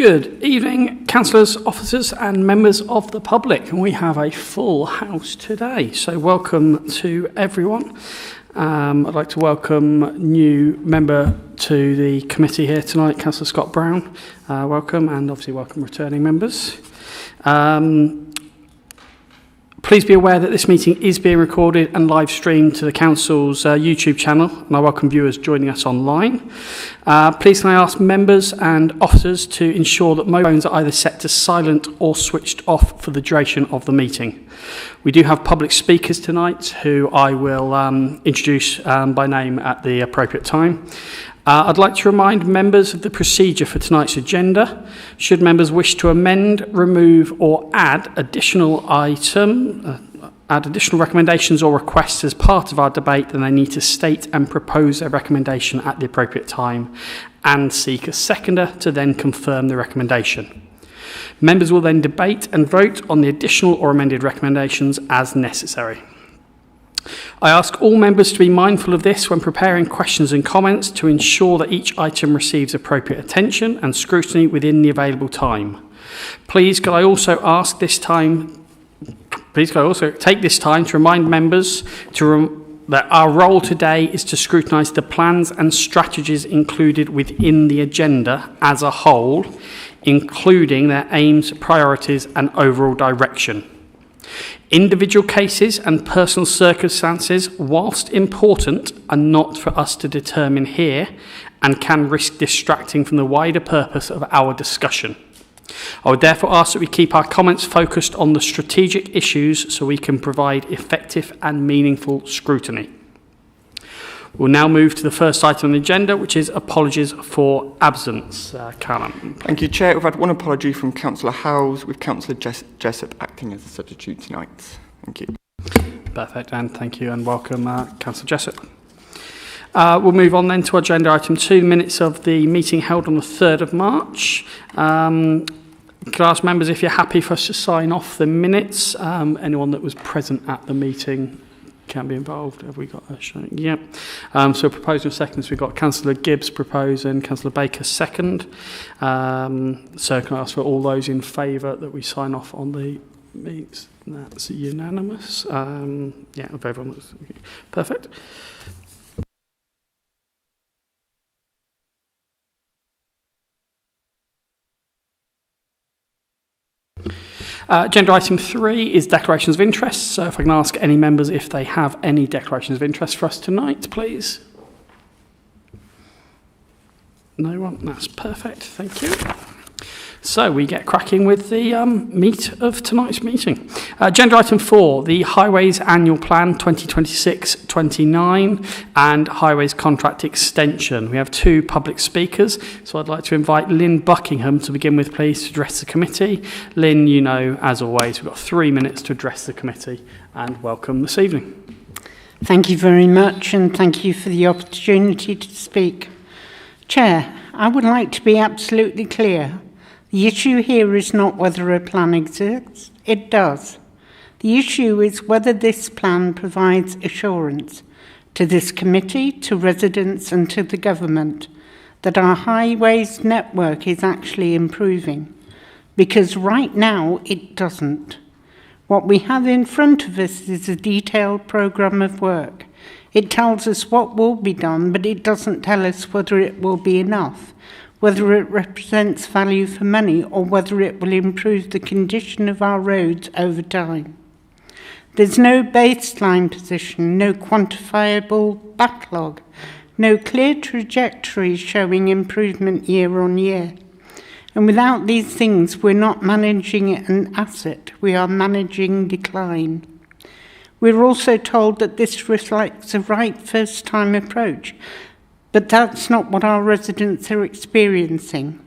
Good evening, councillors, officers and members of the public. We have a full house today, so welcome to everyone. I'd like to welcome a new member to the committee here tonight, Councillor Scott Brown. Welcome, and obviously welcome returning members. Please be aware that this meeting is being recorded and live streamed to the Council's YouTube channel, and I welcome viewers joining us online. Please can I ask members and officers to ensure that mobile phones are either set to silent or switched off for the duration of the meeting. We do have public speakers tonight who I will introduce by name at the appropriate time. I'd like to remind members of the procedure for tonight's agenda. Should members wish to amend, remove or add additional recommendations or requests as part of our debate, then they need to state and propose a recommendation at the appropriate time and seek a seconder to then confirm the recommendation. Members will then debate and vote on the additional or amended recommendations as necessary. I ask all members to be mindful of this when preparing questions and comments to ensure that each item receives appropriate attention and scrutiny within the available time. Please could I also take this time to remind members that our role today is to scrutinise the plans and strategies included within the agenda as a whole, including their aims, priorities and overall direction. Individual cases and personal circumstances, whilst important, are not for us to determine here and can risk distracting from the wider purpose of our discussion. I would therefore ask that we keep our comments focused on the strategic issues so we can provide effective and meaningful scrutiny. We'll now move to the first item on the agenda, which is apologies for absence. Callum. Thank you, Chair. We've had one apology from Councillor Howes, with Councillor Jessup acting as a substitute tonight. Thank you. Perfect, and thank you, and welcome, Councillor Jessup. We'll move on then to agenda item 2, minutes of the meeting held on the 3rd of March. Could I ask members if you're happy for us to sign off the minutes? Anyone that was present at the meeting can be involved. Have we got a show? Yeah. So proposing seconds, we've got Councillor Gibbs propose and Councillor Baker second. So can I ask for all those in favour that we sign off on the minutes? That's unanimous. Yeah, of everyone. Perfect. Agenda item 3 is declarations of interest. So if I can ask any members if they have any declarations of interest for us tonight, please. No one? That's perfect. Thank you. So we get cracking with the meat of tonight's meeting. Agenda item 4, the Highways Annual Plan 2026-29 and Highways Contract Extension. We have 2 public speakers, so I'd like to invite Lynn Buckingham to begin with, please, to address the committee. Lynn, you know, as always, we've got 3 minutes to address the committee, and welcome this evening. Thank you very much, and thank you for the opportunity to speak. Chair, I would like to be absolutely clear. The issue here is not whether a plan exists, it does. The issue is whether this plan provides assurance to this committee, to residents and to the government that our highways network is actually improving. Because right now it doesn't. What we have in front of us is a detailed programme of work. It tells us what will be done, but it doesn't tell us whether it will be enough, whether it represents value for money or whether it will improve the condition of our roads over time. There's no baseline position, no quantifiable backlog, no clear trajectory showing improvement year on year. And without these things, we're not managing an asset, we are managing decline. We're also told that this reflects a right first-time approach, but that's not what our residents are experiencing.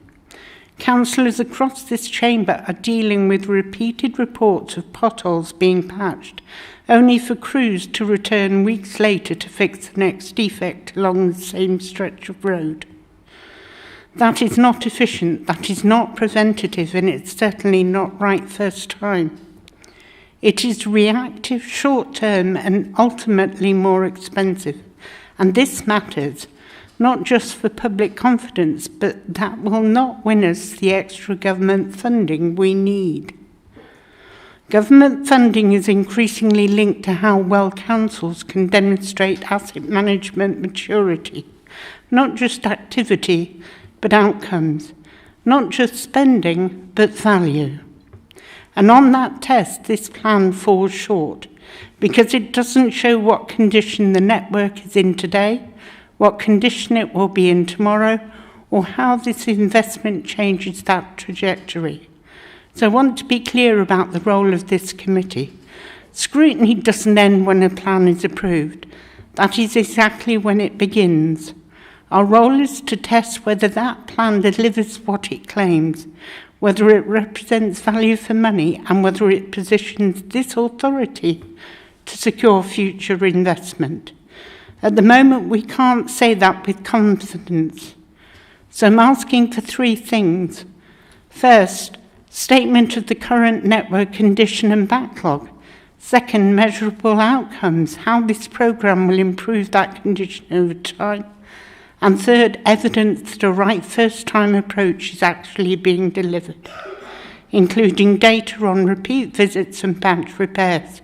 Councillors across this chamber are dealing with repeated reports of potholes being patched, only for crews to return weeks later to fix the next defect along the same stretch of road. That is not efficient, that is not preventative, and it's certainly not right first time. It is reactive, short-term, and ultimately more expensive. And this matters not just for public confidence, but that will not win us the extra government funding we need. Government funding is increasingly linked to how well councils can demonstrate asset management maturity, not just activity, but outcomes, not just spending, but value. And on that test, this plan falls short, because it doesn't show what condition the network is in today, what condition it will be in tomorrow, or how this investment changes that trajectory. So I want to be clear about the role of this committee. Scrutiny doesn't end when a plan is approved. That is exactly when it begins. Our role is to test whether that plan delivers what it claims, whether it represents value for money, and whether it positions this authority to secure future investment. At the moment, we can't say that with confidence. So I'm asking for three things. First, statement of the current network condition and backlog. Second, measurable outcomes, how this programme will improve that condition over time. And third, evidence that a right first-time approach is actually being delivered, including data on repeat visits and patch repairs.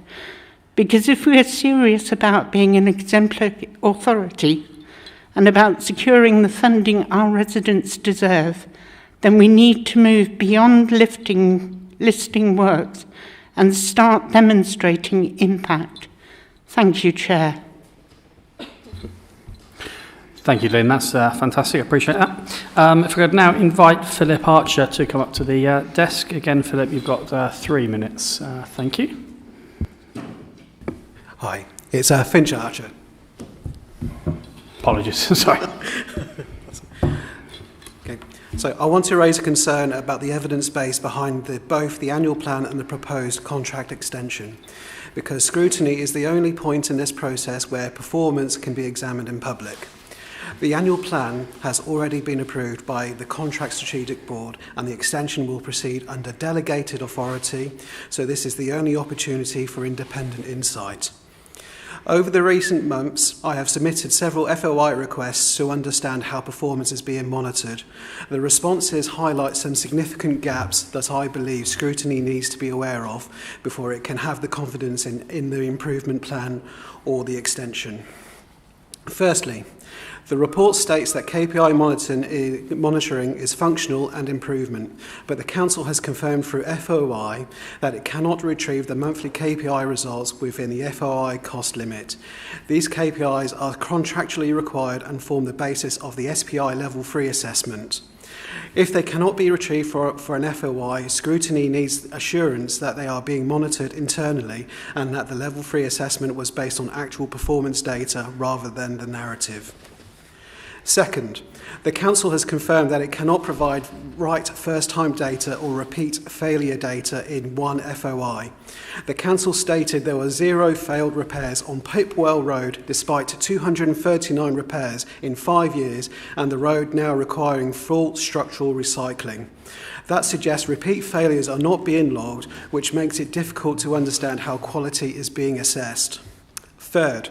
Because if we are serious about being an exemplary authority and about securing the funding our residents deserve, then we need to move beyond listing works and start demonstrating impact. Thank you, Chair. Thank you, Lynn. That's fantastic. I appreciate that. If we could now invite Philip Archer to come up to the desk. Again, Philip, you've got 3 minutes. Thank you. Hi, it's Finch Archer. Apologies. Sorry. Okay. So I want to raise a concern about the evidence base behind both the annual plan and the proposed contract extension, because scrutiny is the only point in this process where performance can be examined in public. The annual plan has already been approved by the Contract Strategic Board, and the extension will proceed under delegated authority, so this is the only opportunity for independent insight. Over the recent months, I have submitted several FOI requests to understand how performance is being monitored. The responses highlight some significant gaps that I believe scrutiny needs to be aware of before it can have the confidence in the improvement plan or the extension. Firstly, the report states that KPI monitoring is functional and improvement, but the Council has confirmed through FOI that it cannot retrieve the monthly KPI results within the FOI cost limit. These KPIs are contractually required and form the basis of the SPI Level 3 assessment. If they cannot be retrieved for an FOI, scrutiny needs assurance that they are being monitored internally and that the Level 3 assessment was based on actual performance data rather than the narrative. Second, the Council has confirmed that it cannot provide right first-time data or repeat failure data in one FOI. The Council stated there were 0 failed repairs on Pipewell Road despite 239 repairs in 5 years and the road now requiring full structural recycling. That suggests repeat failures are not being logged, which makes it difficult to understand how quality is being assessed. Third,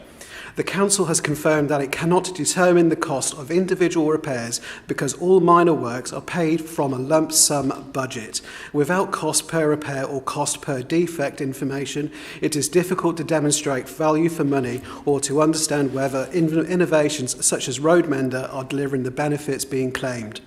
the Council has confirmed that it cannot determine the cost of individual repairs because all minor works are paid from a lump sum budget. Without cost per repair or cost per defect information, it is difficult to demonstrate value for money or to understand whether innovations such as road mender are delivering the benefits being claimed.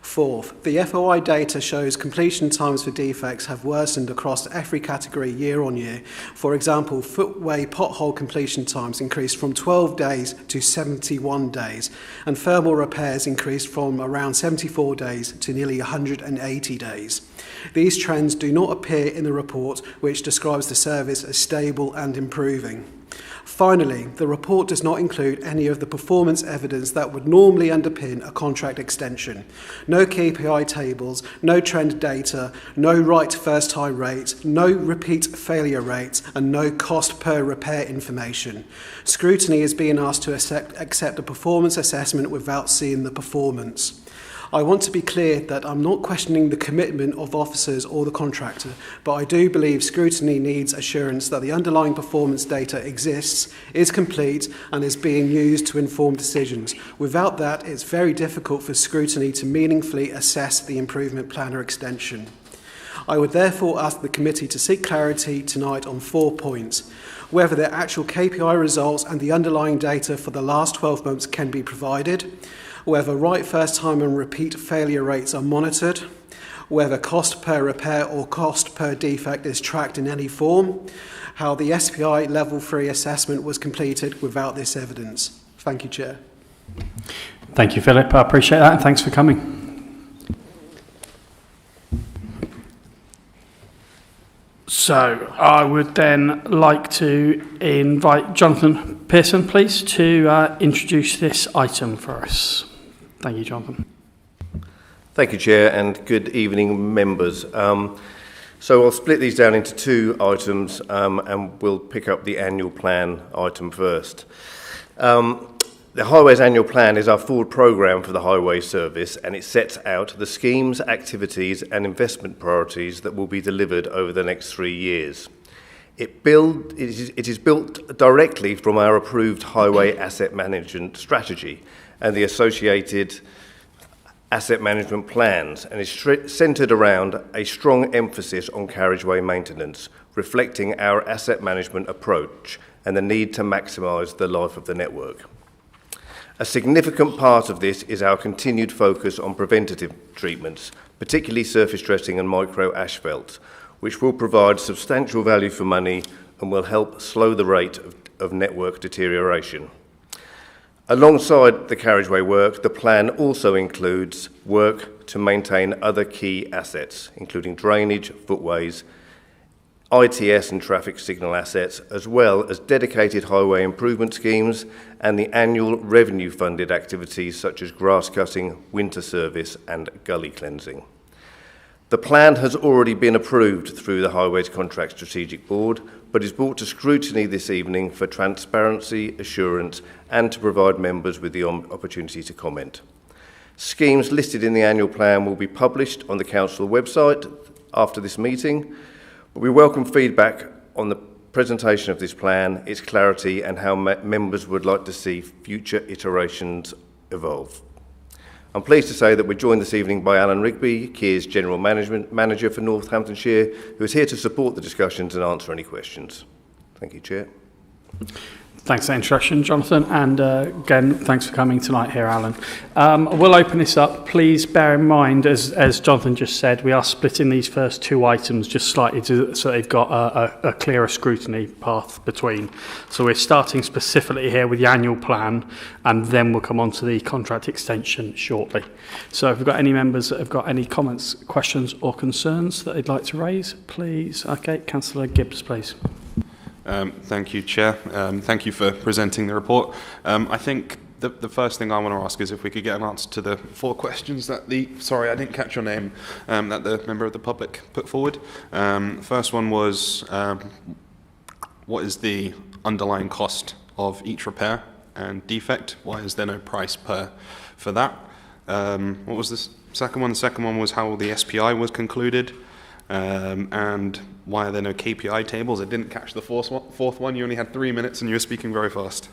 Fourth, the FOI data shows completion times for defects have worsened across every category year on year. For example, footway pothole completion times increased from 12 days to 71 days, and thermal repairs increased from around 74 days to nearly 180 days. These trends do not appear in the report, which describes the service as stable and improving. Finally, the report does not include any of the performance evidence that would normally underpin a contract extension. No KPI tables, no trend data, no right first-time rate, no repeat failure rates, and no cost per repair information. Scrutiny is being asked to accept a performance assessment without seeing the performance. I want to be clear that I'm not questioning the commitment of officers or the contractor, but I do believe Scrutiny needs assurance that the underlying performance data exists, is complete, and is being used to inform decisions. Without that, it's very difficult for Scrutiny to meaningfully assess the improvement plan or extension. I would therefore ask the committee to seek clarity tonight on 4 points: whether the actual KPI results and the underlying data for the last 12 months can be provided, whether right first time and repeat failure rates are monitored, whether cost per repair or cost per defect is tracked in any form, how the SPI level 3 assessment was completed without this evidence. Thank you, Chair. Thank you, Philip. I appreciate that, and thanks for coming. So I would then like to invite Jonathan Pearson, please, to introduce this item for us. Thank you, Jonathan. Thank you, Chair, and good evening, members. So I'll split these down into 2 items, and we'll pick up the annual plan item first. The Highways Annual Plan is our forward programme for the Highway Service, and it sets out the schemes, activities and investment priorities that will be delivered over the next 3 years. It is built directly from our approved Highway Asset Management Strategy and the associated asset management plans, and is centred around a strong emphasis on carriageway maintenance, reflecting our asset management approach and the need to maximise the life of the network. A significant part of this is our continued focus on preventative treatments, particularly surface dressing and micro asphalt, which will provide substantial value for money and will help slow the rate of network deterioration. Alongside the carriageway work, the plan also includes work to maintain other key assets, including drainage, footways, ITS and traffic signal assets, as well as dedicated highway improvement schemes and the annual revenue-funded activities such as grass cutting, winter service and gully cleansing. The plan has already been approved through the Highways Contract Strategic Board, but is brought to scrutiny this evening for transparency, assurance and to provide members with the opportunity to comment. Schemes listed in the annual plan will be published on the Council website after this meeting, but we welcome feedback on the presentation of this plan, its clarity and how members would like to see future iterations evolve. I'm pleased to say that we're joined this evening by Alan Rigby, Kiers General Manager for Northamptonshire, who is here to support the discussions and answer any questions. Thank you, Chair. Thanks for the introduction, Jonathan, and again, thanks for coming tonight here, Alan. We'll open this up. Please bear in mind, as Jonathan just said, we are splitting these first 2 items just slightly so they've got a clearer scrutiny path between. So we're starting specifically here with the annual plan, and then we'll come on to the contract extension shortly. So if we've got any members that have got any comments, questions or concerns that they'd like to raise, please. Okay, Councillor Gibbs, please. Thank you, Chair. Thank you for presenting the report. I think the first thing I want to ask is if we could get an answer to the 4 questions that sorry, I didn't catch your name, that the member of the public put forward. First one was, what is the underlying cost of each repair and defect? Why is there no price for that? What was the second one? The second one was how the SPI was concluded. And why are there no KPI tables? I didn't catch the fourth one. You only had 3 minutes and you were speaking very fast.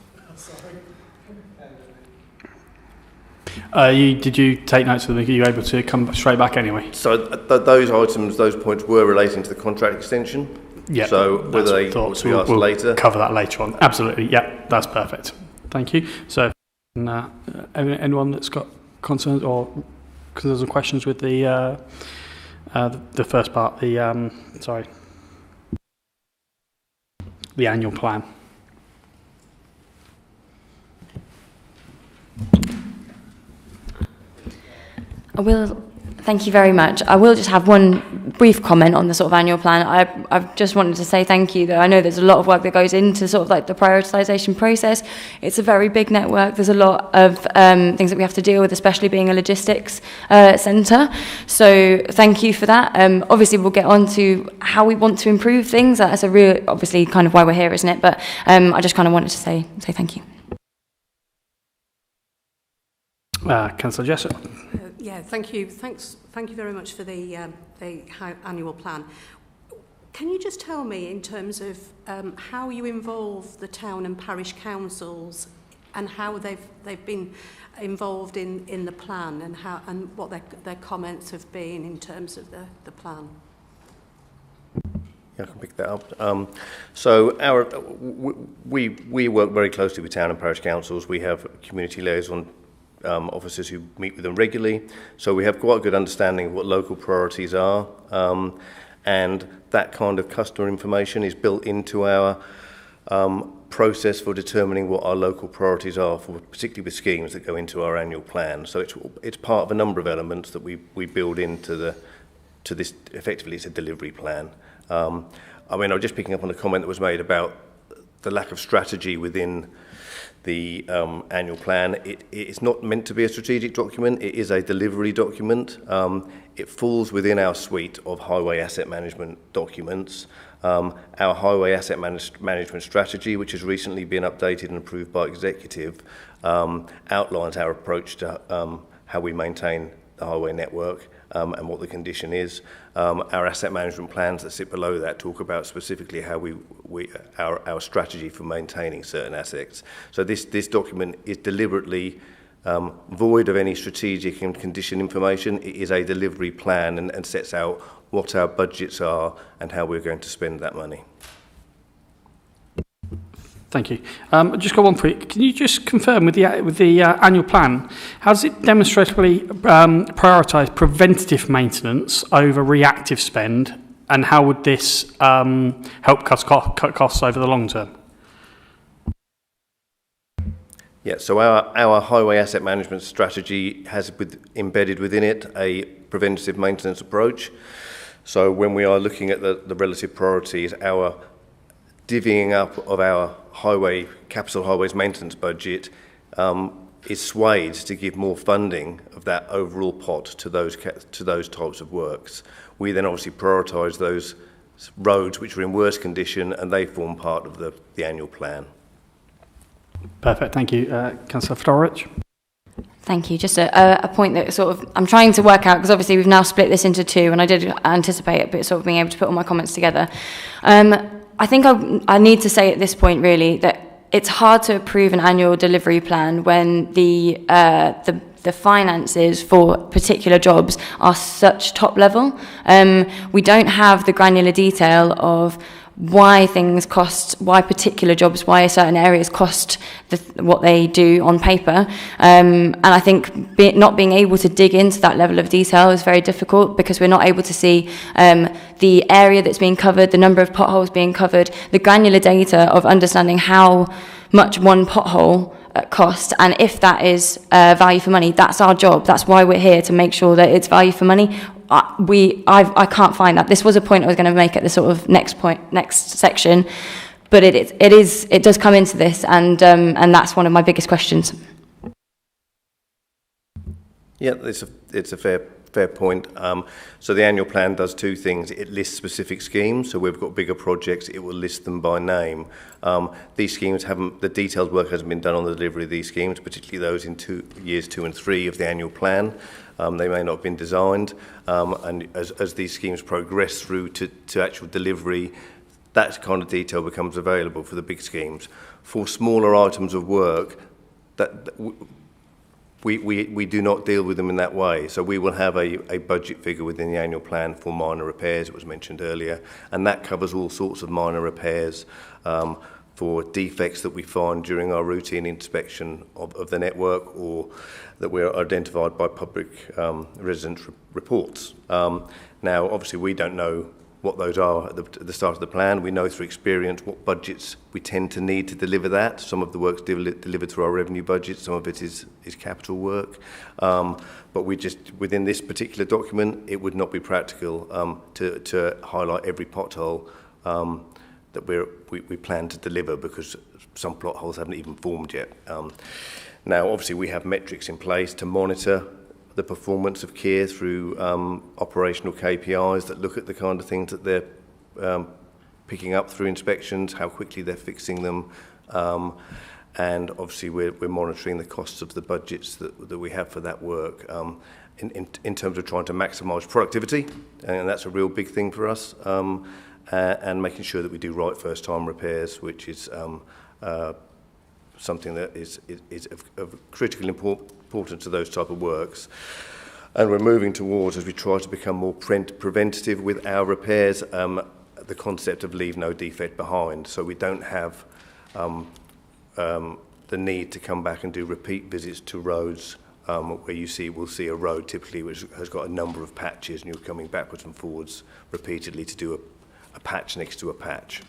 Did you take notes of them? Are you able to come straight back anyway? So those items, those points were relating to the contract extension. Yeah. So whether they will be asked later. Cover that later on. Absolutely. Yeah, that's perfect. Thank you. So, anyone that's got concerns or concerns or questions with the first part, the annual plan. Thank you very much. I will just have one brief comment on the sort of annual plan. I've just wanted to say thank you. That I know there's a lot of work that goes into sort of like the prioritisation process. It's a very big network. There's a lot of things that we have to deal with, especially being a logistics centre. So thank you for that. Obviously, we'll get on to how we want to improve things. That's a real, obviously, kind of why we're here, isn't it? But I just kind of wanted to say thank you. Councillor Jessup. Yeah, thank you. Thank you very much for the annual plan. Can you just tell me, in terms of how you involve the town and parish councils, and how they've been involved in the plan, and what their comments have been in terms of the plan? Yeah, I can pick that up. So we work very closely with town and parish councils. We have community liaison officers who meet with them regularly. So we have quite a good understanding of what local priorities are. And that kind of customer information is built into our process for determining what our local priorities are, particularly with schemes that go into our annual plan. So it's part of a number of elements that we build into this. Effectively, it's a delivery plan. I'm just picking up on a comment that was made about the lack of strategy within the annual plan. It's not meant to be a strategic document. It is a delivery document. It falls within our suite of highway asset management documents. Our highway asset management strategy, which has recently been updated and approved by executive, outlines our approach to how we maintain the highway network and what the condition is. Our asset management plans that sit below that talk about specifically how our strategy for maintaining certain assets. So this document is deliberately void of any strategic and condition information. It is a delivery plan and sets out what our budgets are and how we're going to spend that money. Thank you. I've just got one for you. Can you just confirm with the annual plan, how does it demonstrably prioritise preventative maintenance over reactive spend, and how would this help cut costs over the long term? Yeah, so our highway asset management strategy has embedded within it a preventative maintenance approach. So when we are looking at the relative priorities, our divvying up of our capital highways maintenance budget is swayed to give more funding of that overall pot to those types of works. We then obviously prioritise those roads which are in worse condition, and they form part of the annual plan. Perfect, thank you. Councillor Fedorich. Thank you. Just a point that sort of I'm trying to work out, because obviously we've now split this into two, and I did anticipate it, but sort of being able to put all my comments together. I think I need to say at this point really that it's hard to approve an annual delivery plan when the finances for particular jobs are such top level. We don't have the granular detail of why things cost, why particular jobs, why certain areas cost what they do on paper. And I think not being able to dig into that level of detail is very difficult, because we're not able to see the area that's being covered, the number of potholes being covered, the granular data of understanding how much one pothole cost, and if that is value for money. That's our job. That's why we're here, to make sure that it's value for money. I can't find that. This was a point I was going to make at the sort of next section, but it does come into this, and that's one of my biggest questions. Yeah, it's a fair point. So the annual plan does two things. It lists specific schemes. So we've got bigger projects, it will list them by name. These schemes the detailed work hasn't been done on the delivery of these schemes, particularly those in years 2 and 3 of the annual plan. They may not have been designed, and as these schemes progress through to actual delivery, that kind of detail becomes available for the big schemes. For smaller items of work, we do not deal with them in that way. So we will have a budget figure within the annual plan for minor repairs, it was mentioned earlier, and that covers all sorts of minor repairs for defects that we find during our routine inspection of the network, or that we're identified by public resident reports. Now, obviously, we don't know what those are at the start of the plan. We know through experience what budgets we tend to need to deliver that. Some of the work's delivered through our revenue budget, some of it is capital work. But we just, within this particular document, it would not be practical to highlight every pothole that we plan to deliver, because some plot holes haven't even formed yet. Now, obviously, we have metrics in place to monitor the performance of Kier through operational KPIs that look at the kind of things that they're picking up through inspections, how quickly they're fixing them, and obviously we're monitoring the costs of the budgets that we have for that work in terms of trying to maximise productivity, and that's a real big thing for us, and making sure that we do right first time repairs, which is something that is of critical importance to those type of works. And we're moving towards, as we try to become more preventative with our repairs, the concept of leave no defect behind. So we don't have the need to come back and do repeat visits to roads where we'll see a road typically which has got a number of patches and you're coming backwards and forwards repeatedly to do a patch next to a patch.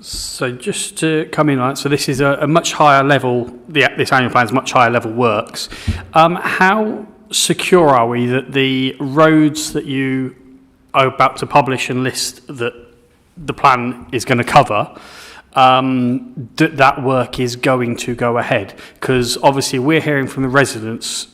So just to come in on it, so this is a much higher level, this annual plan is much higher level works. How secure are we that the roads that you are about to publish and list that the plan is going to cover, that work is going to go ahead? Because obviously we're hearing from the residents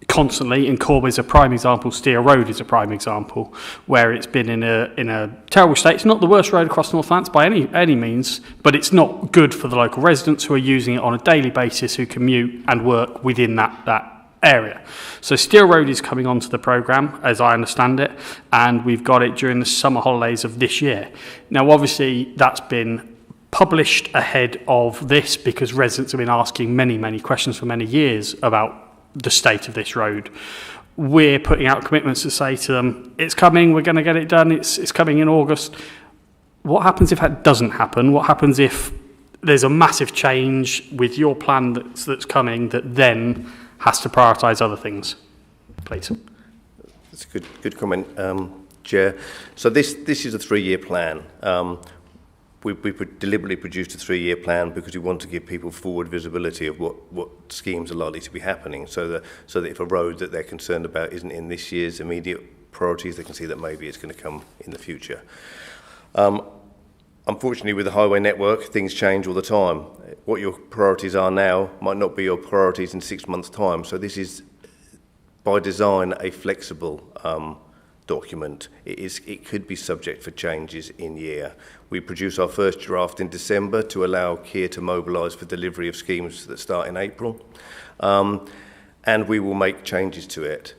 constantly, and Corby is a prime example, Steer Road is a prime example, where it's been in a terrible state. It's not the worst road across Northampton by any means, but it's not good for the local residents who are using it on a daily basis, who commute and work within that area. So Steer Road is coming onto the programme, as I understand it, and we've got it during the summer holidays of this year. Now, obviously, that's been published ahead of this because residents have been asking many questions for many years about the state of this road. We're putting out commitments to say to them, it's coming, we're going to get it done, it's coming in August. What happens if that doesn't happen? What happens if there's a massive change with your plan that's coming that then has to prioritise other things? Please. That's a good comment, Chair. So this is a 3-year plan. We deliberately produced a 3-year plan because we want to give people forward visibility of what schemes are likely to be happening, so that if a road that they're concerned about isn't in this year's immediate priorities, they can see that maybe it's going to come in the future. Unfortunately, with the highway network, things change all the time. What your priorities are now might not be your priorities in 6 months' time. So this is, by design, a flexible document. It could be subject for changes in year. We produce our first draft in December to allow Kier to mobilise for delivery of schemes that start in April. And we will make changes to it.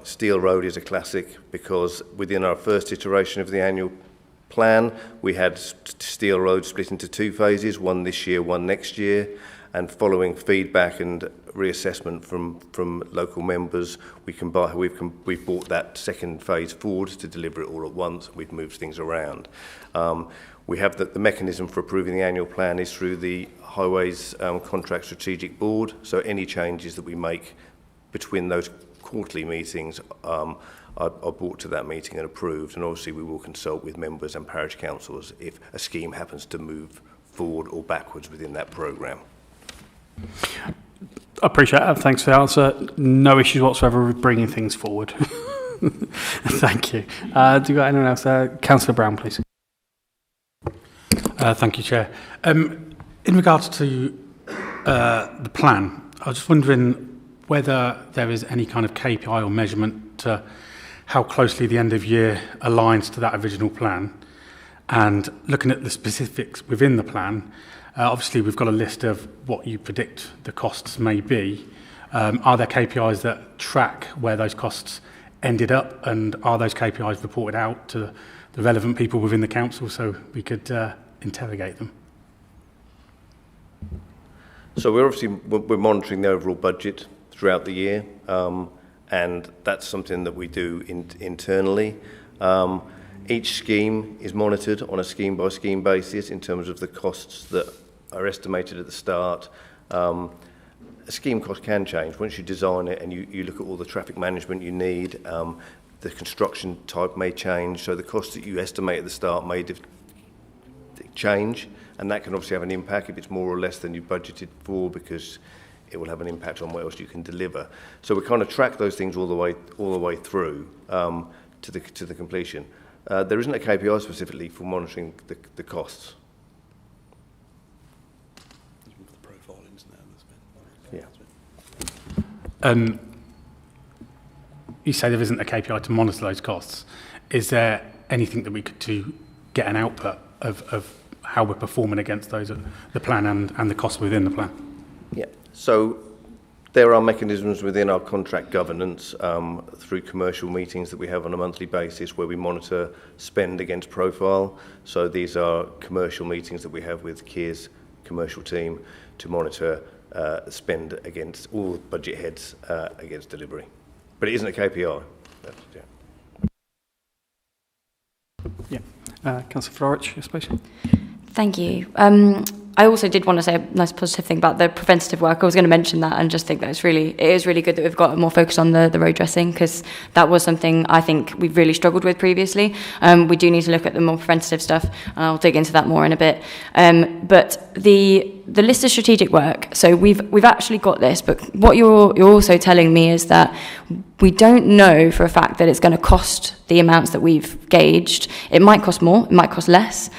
Steel Road is a classic because within our first iteration of the annual plan, we had Steel Road split into 2 phases, one this year, one next year, and following feedback and reassessment from local members, we've brought that second phase forward to deliver it all at once. We've moved things around. We have the mechanism for approving the annual plan is through the Highways Contract Strategic Board, so any changes that we make between those quarterly meetings are brought to that meeting and approved, and obviously we will consult with members and parish councils if a scheme happens to move forward or backwards within that programme. I appreciate that. Thanks for the answer. No issues whatsoever with bringing things forward. Thank you. Do you got anyone else? Councillor Brown, please. Thank you, Chair. In regards to the plan, I was just wondering whether there is any kind of KPI or measurement to how closely the end of year aligns to that original plan, and looking at the specifics within the plan. Obviously, we've got a list of what you predict the costs may be. Are there KPIs that track where those costs ended up, and are those KPIs reported out to the relevant people within the council so we could interrogate them? So we're monitoring the overall budget throughout the year, and that's something that we do internally. Each scheme is monitored on a scheme-by-scheme basis in terms of the costs that are estimated at the start. A scheme cost can change. Once you design it and you look at all the traffic management you need, the construction type may change, so the cost that you estimate at the start may change, and that can obviously have an impact if it's more or less than you budgeted for, because it will have an impact on what else you can deliver. So we kind of track those things all the way through to the completion. There isn't a KPI specifically for monitoring the costs. Yeah. You say there isn't a KPI to monitor those costs. Is there anything that we could do, get an output of how we're performing against those, the plan and the costs within the plan. Yeah. So there are mechanisms within our contract governance through commercial meetings that we have on a monthly basis where we monitor spend against profile. So these are commercial meetings that we have with Keir's commercial team to monitor spend against all budget heads against delivery. But it isn't a KPI. Councillor Florich, yes, please. Thank you. I also did want to say a nice positive thing about the preventative work. I was going to mention that and just think that it is really good that we've got more focus on the road dressing, because that was something I think we've really struggled with previously. We do need to look at the more preventative stuff, and I'll dig into that more in a bit. But the list of strategic work, so we've actually got this, but what you're also telling me is that we don't know for a fact that it's going to cost the amounts that we've gauged. It might cost more, it might cost less,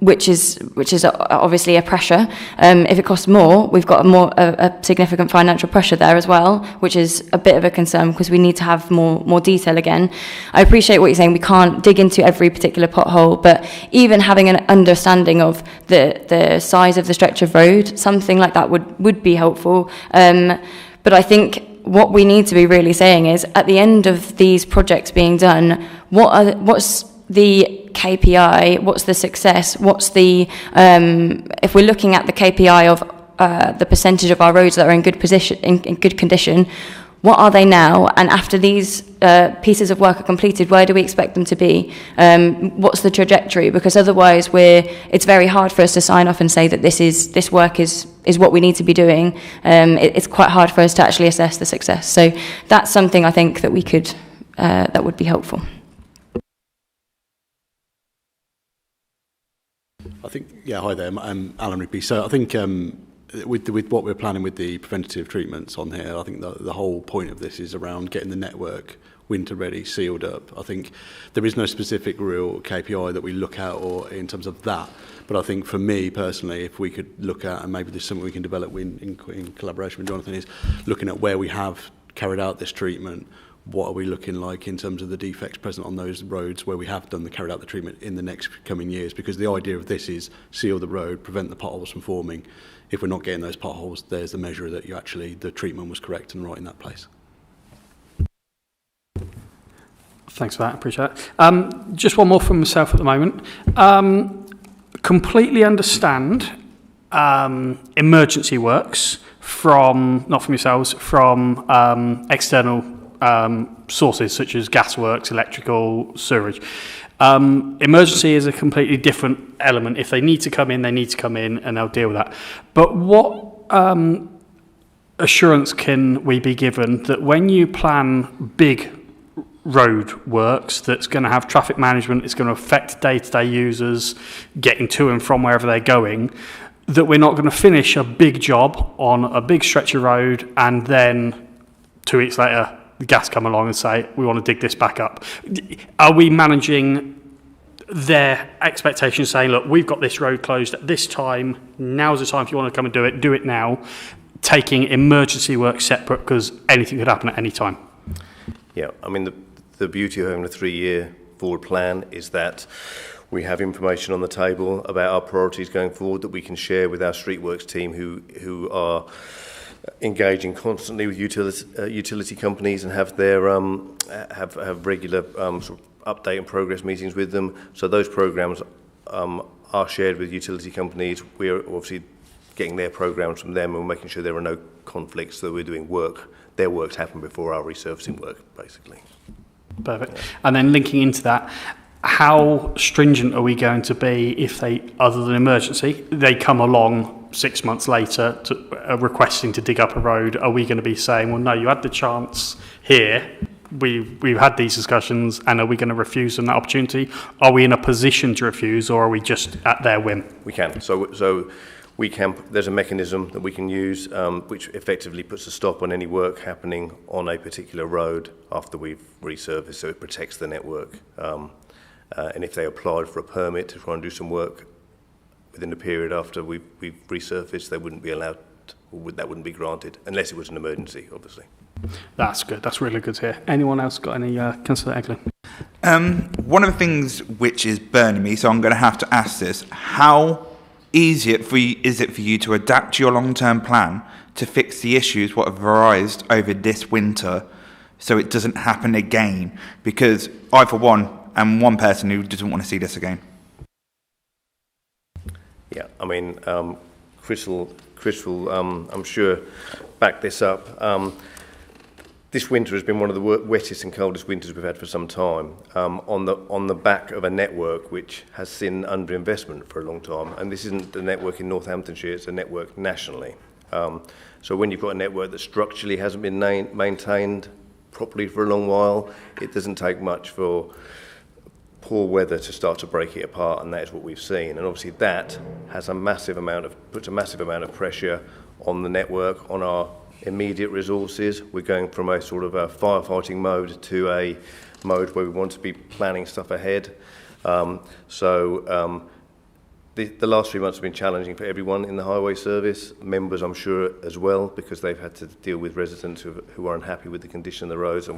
which is obviously a pressure. If it costs more, we've got a significant financial pressure there as well, which is a bit of a concern because we need to have more detail again. I appreciate what you're saying. We can't dig into every particular pothole, but even having an understanding of the size of the stretch of road, something like that would be helpful. But I think what we need to be really saying is, at the end of these projects being done, what's the KPI, what's the success, what's the, if we're looking at the KPI of the percentage of our roads that are in good position, in good condition, what are they now? And after these pieces of work are completed, where do we expect them to be? What's the trajectory? Because otherwise it's very hard for us to sign off and say that this work is what we need to be doing. It's quite hard for us to actually assess the success. So that's something I think that we could, that would be helpful. I think, yeah, hi there, I'm Alan Rigby. So I think with what we're planning with the preventative treatments on here, I think the whole point of this is around getting the network winter ready, sealed up. I think there is no specific real KPI that we look at or in terms of that. But I think for me personally, if we could look at, and maybe there's something we can develop in collaboration with Jonathan, is looking at where we have carried out this treatment, what are we looking like in terms of the defects present on those roads where we have carried out the treatment in the next coming years, because the idea of this is seal the road, prevent the potholes from forming. If we're not getting those potholes, there's the measure that the treatment was correct and right in that place. Thanks for that, I appreciate it. Just one more from myself at the moment. Completely understand emergency works not from yourselves, from external sources such as gasworks, electrical, sewerage. Emergency is a completely different element. If they need to come in, they need to come in, and they'll deal with that. But what assurance can we be given that when you plan big road works that's going to have traffic management, it's going to affect day-to-day users getting to and from wherever they're going, that we're not going to finish a big job on a big stretch of road and then 2 weeks later the gas come along and say, we want to dig this back up? Are we managing their expectations, saying, look, we've got this road closed at this time, now's the time if you want to come and do it now, taking emergency work separate because anything could happen at any time? Yeah, I mean, the beauty of having a 3-year forward plan is that we have information on the table about our priorities going forward that we can share with our streetworks team who are engaging constantly with utility companies and have their have regular sort of update and progress meetings with them. So those programs are shared with utility companies. We're obviously getting their programs from them and making sure there are no conflicts, so we're doing work. Their works happen before our resurfacing work, basically. Perfect. Yeah. And then linking into that, how stringent are we going to be if they, other than emergency, they come along 6 months later requesting to dig up a road? Are we going to be saying, well, no, you had the chance here, we've had these discussions, and are we going to refuse them that opportunity? Are we in a position to refuse, or are we just at their whim? We can. So we can. There's a mechanism that we can use which effectively puts a stop on any work happening on a particular road after we've resurfaced, so it protects the network. And if they applied for a permit to try and do some work within the period after we've resurfaced, they wouldn't be allowed, that wouldn't be granted, unless it was an emergency, obviously. That's good. That's really good to hear. Anyone else got any? Councillor Eglin. One of the things which is burning me, so I'm going to have to ask this: how easy is it for you to adapt your long-term plan to fix the issues what have arisen over this winter, so it doesn't happen again? Because I, for one, am one person who doesn't want to see this again. Yeah, I mean, Crystal, I'm sure, backed this up. This winter has been one of the wettest and coldest winters we've had for some time, on the back of a network which has seen underinvestment for a long time. And this isn't the network in Northamptonshire, it's a network nationally. So when you've got a network that structurally hasn't been maintained properly for a long while, it doesn't take much for poor weather to start to break it apart, and that is what we've seen. And obviously that has puts a massive amount of pressure on the network, on our immediate resources. We're going from a sort of a firefighting mode to a mode where we want to be planning stuff ahead. The last 3 months have been challenging for everyone in the highway service, members I'm sure as well, because they've had to deal with residents who are unhappy with the condition of the roads, and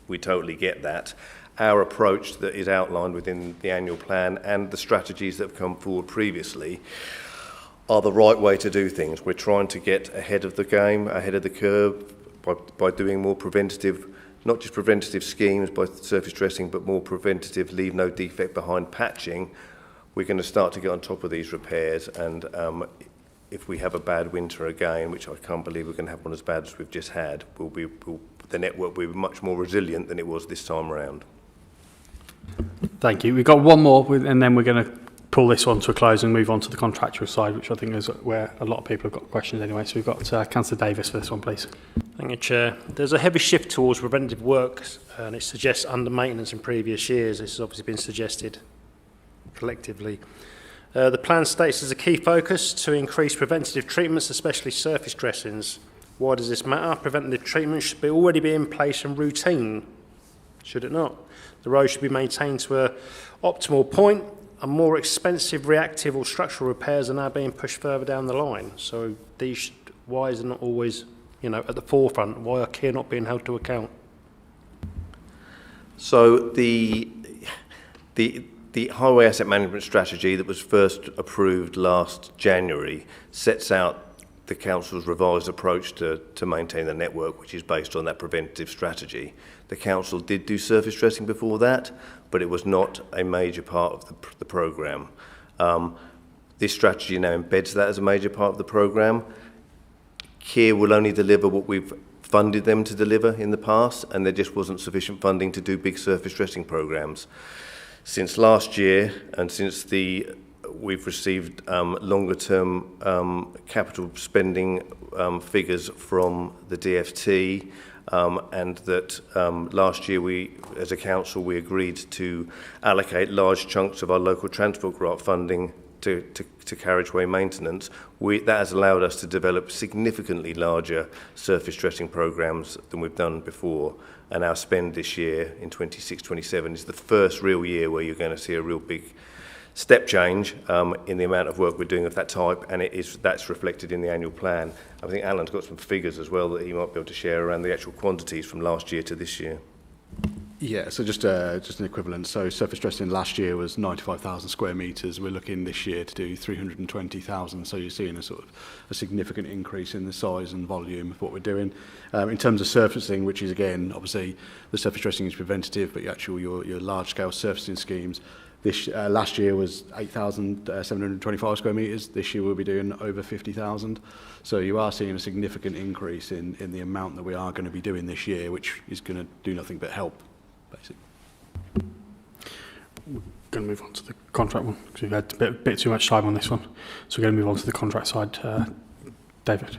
we totally get that. Our approach that is outlined within the annual plan and the strategies that have come forward previously are the right way to do things. We're trying to get ahead of the game, ahead of the curve, by doing more preventative, not just preventative schemes by surface dressing, but more preventative leave no defect behind patching. We're going to start to get on top of these repairs, and if we have a bad winter again, which I can't believe we're going to have one as bad as we've just had, the network will be much more resilient than it was this time around. Thank you. We've got one more, and then we're going to pull this one to a close and move on to the contractual side, which I think is where a lot of people have got questions anyway. So we've got Councillor Davis for this one, please. Thank you, Chair. There's a heavy shift towards preventative works, and it suggests under maintenance in previous years. This has obviously been suggested collectively. The plan states as a key focus to increase preventative treatments, especially surface dressings. Why does this matter? Preventative treatment should already be in place and routine, should it not? The road should be maintained to an optimal point, and more expensive reactive or structural repairs are now being pushed further down the line. So why is it not always, at the forefront? Why are care not being held to account? So the highway asset management strategy that was first approved last January sets out the council's revised approach to maintain the network, which is based on that preventative strategy. The council did do surface dressing before that, but it was not a major part of the programme. This strategy now embeds that as a major part of the programme. Care will only deliver what we've funded them to deliver in the past, and there just wasn't sufficient funding to do big surface dressing programmes. Since last year, and since we've received longer-term capital spending figures from the DFT, and that last year as a council, we agreed to allocate large chunks of our local transport grant funding to carriageway maintenance. That has allowed us to develop significantly larger surface dressing programmes than we've done before. And our spend this year in 26-27 is the first real year where you're going to see a real big step change in the amount of work we're doing of that type, and that's reflected in the annual plan. I think Alan's got some figures as well that he might be able to share around the actual quantities from last year to this year. Yeah, so just an equivalent. So surface dressing last year was 95,000 square metres. We're looking this year to do 320,000. So you're seeing a significant increase in the size and volume of what we're doing. In terms of surfacing, which is again, obviously the surface dressing is preventative, but your large scale surfacing schemes. Last year was 8,725 square metres. This year we'll be doing over 50,000. So you are seeing a significant increase in the amount that we are going to be doing this year, which is going to do nothing but help, basically. We're going to move on to the contract one, because we've had a bit too much time on this one. So we're going to move on to the contract side, David.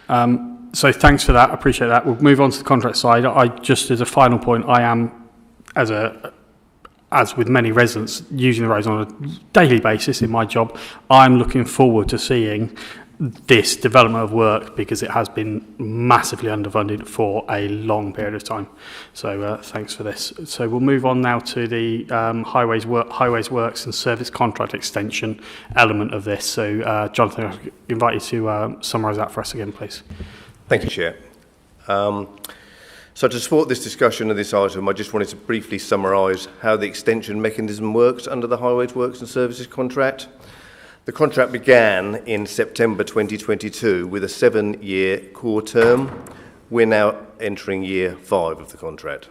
So thanks for that. I appreciate that. We'll move on to the contract side. Just as a final point, I am, as with many residents using the roads on a daily basis in my job, I'm looking forward to seeing this development of work, because it has been massively underfunded for a long period of time. So thanks for this. So we'll move on now to the highways works and service contract extension element of this. So Jonathan, I invite you to summarise that for us again, please. Thank you, Chair. So to support this discussion of this item, I just wanted to briefly summarise how the extension mechanism works under the Highways Works and Services contract. The contract began in September 2022 with a 7-year core term. We're now entering year 5 of the contract.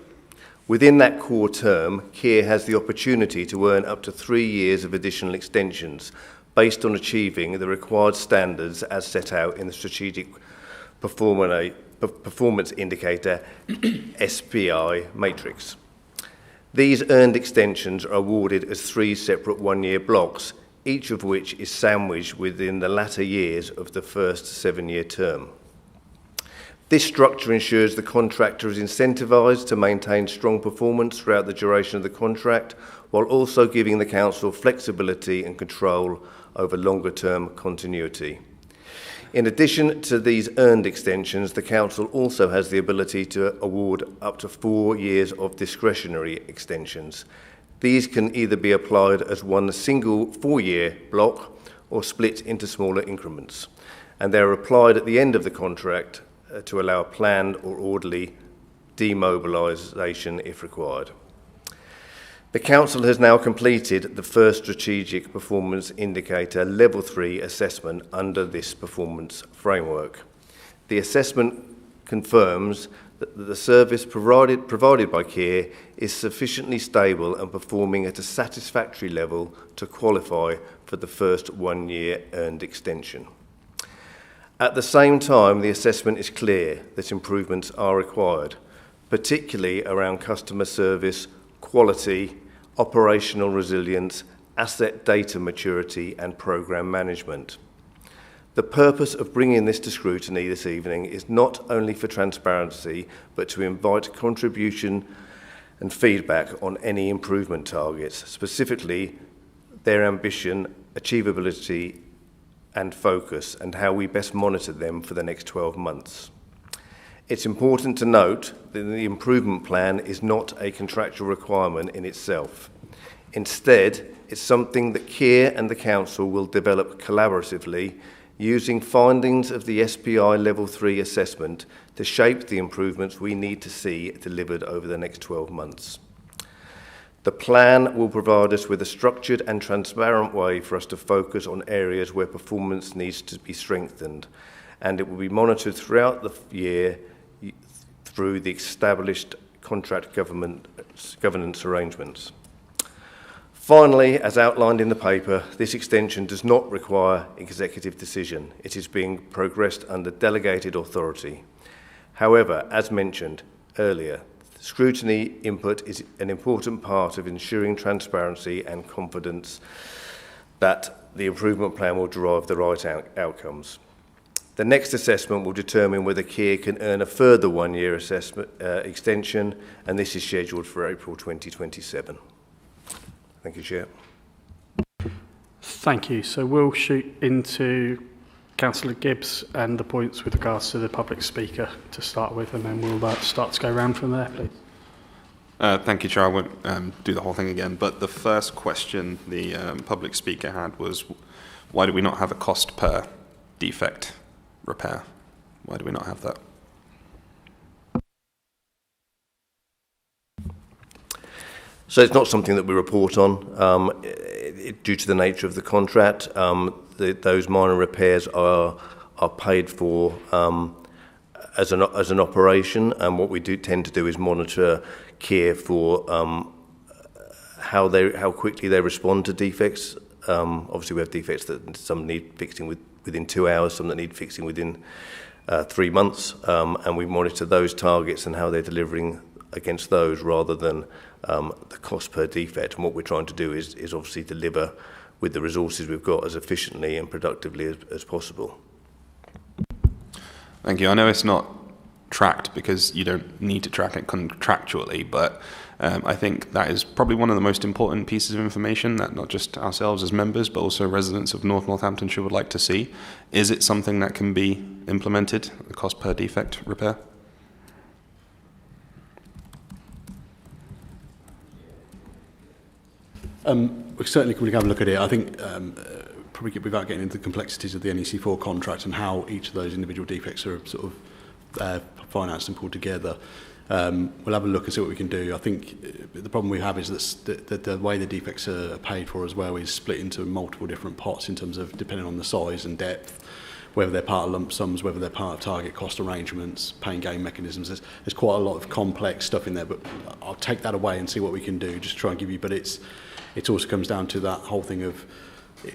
Within that core term, Kier has the opportunity to earn up to 3 years of additional extensions based on achieving the required standards as set out in the Strategic Performance Indicator SPI matrix. These earned extensions are awarded as 3 separate 1-year blocks, each of which is sandwiched within the latter years of the first 7-year term. This structure ensures the contractor is incentivised to maintain strong performance throughout the duration of the contract, while also giving the council flexibility and control over longer-term continuity. In addition to these earned extensions, the council also has the ability to award up to 4 years of discretionary extensions. These can either be applied as one single 4-year block or split into smaller increments, and they are applied at the end of the contract to allow planned or orderly demobilisation if required. The Council has now completed the first Strategic Performance Indicator Level 3 assessment under this performance framework. The assessment confirms that the service provided by Kier is sufficiently stable and performing at a satisfactory level to qualify for the first 1-year earned extension. At the same time, the assessment is clear that improvements are required, particularly around customer service, quality, operational resilience, asset data maturity, and programme management. The purpose of bringing this to scrutiny this evening is not only for transparency, but to invite contribution and feedback on any improvement targets, specifically their ambition, achievability, and focus, and how we best monitor them for the next 12 months. It's important to note that the improvement plan is not a contractual requirement in itself. Instead, it's something that Kier and the Council will develop collaboratively using findings of the SPI Level 3 assessment to shape the improvements we need to see delivered over the next 12 months. The plan will provide us with a structured and transparent way for us to focus on areas where performance needs to be strengthened, and it will be monitored throughout the year through the established contract governance arrangements. Finally, as outlined in the paper, this extension does not require executive decision. It is being progressed under delegated authority. However, as mentioned earlier, scrutiny input is an important part of ensuring transparency and confidence that the improvement plan will derive the right outcomes. The next assessment will determine whether Kier can earn a further 1-year assessment extension, and this is scheduled for April 2027. Thank you, Chair. Thank you. So we'll shoot into Councillor Gibbs and the points with regards to the public speaker to start with, and then we'll start to go round from there, please. Thank you, Chair. I won't do the whole thing again, but the first question the public speaker had was, why do we not have a cost per defect repair? Why do we not have that? So it's not something that we report on due to the nature of the contract. Those minor repairs are paid for as an operation, and what we do tend to do is monitor Kier for how quickly they respond to defects. Obviously, we have defects that some need fixing within 2 hours, some that need fixing within 3 months, and we monitor those targets and how they're delivering against those rather than the cost per defect. And what we're trying to do is obviously deliver with the resources we've got as efficiently and productively as possible. Thank you. I know it's not tracked because you don't need to track it contractually, but I think that is probably one of the most important pieces of information that not just ourselves as members, but also residents of Northamptonshire would like to see. Is it something that can be implemented, the cost per defect repair? We certainly can have a look at it. I think probably without getting into the complexities of the NEC4 contract and how each of those individual defects are sort of financed and pulled together. We'll have a look and see what we can do. I think the problem we have is that the way the defects are paid for as well is split into multiple different pots in terms of depending on the size and depth, whether they're part of lump sums, whether they're part of target cost arrangements, paying gain mechanisms. There's quite a lot of complex stuff in there, but I'll take that away and see what we can do, just try and give you, but it also comes down to that whole thing of,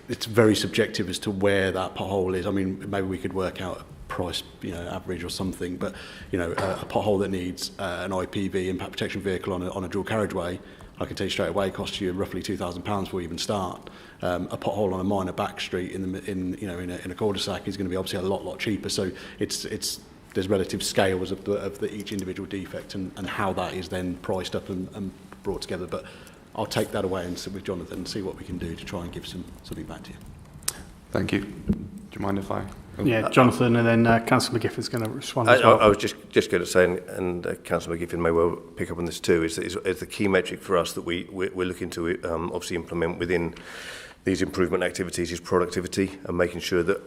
it's very subjective as to where that pothole is. I mean, maybe we could work out a price, average or something, but, a pothole that needs an IPV, impact protection vehicle on a dual carriageway, I can tell you straight away, costs you roughly £2,000 before you even start. A pothole on a minor back street in a cul-de-sac is going to be obviously a lot cheaper. So there's relative scales of each individual defect and how that is then priced up and brought together. But I'll take that away and sit with Jonathan and see what we can do to try and give something back to you. Thank you. Do you mind if I? Yeah, Jonathan, and then Councillor McGiffin's going to respond as well. I was just going to say, and Councillor McGiffin may well pick up on this too, is the key metric for us that we're looking to obviously implement within these improvement activities is productivity, and making sure that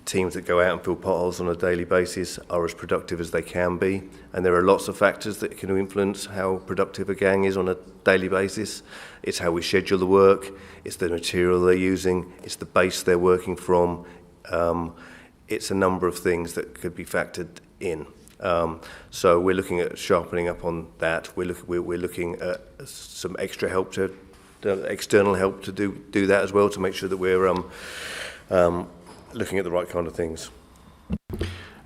teams that go out and fill potholes on a daily basis are as productive as they can be. And there are lots of factors that can influence how productive a gang is on a daily basis. It's how we schedule the work, it's the material they're using, it's the base they're working from. It's a number of things that could be factored in. So we're looking at sharpening up on that. We're looking at some extra help external help to do that as well, to make sure that we're looking at the right kind of things.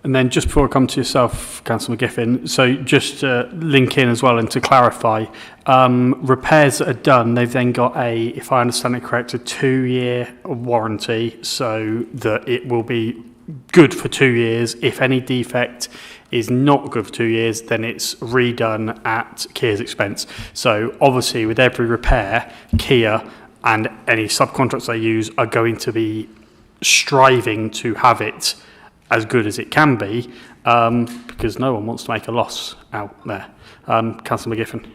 And then just before I come to yourself, Councillor McGiffin, so just to link in as well and to clarify, repairs that are done, they've then got if I understand it correct, a 2-year warranty, so that it will be good for 2 years. If any defect is not good for 2 years, then it's redone at Kia's expense. So obviously with every repair, Kia and any subcontractors they use are going to be striving to have it as good as it can be, because no one wants to make a loss out there. Councillor McGiffin.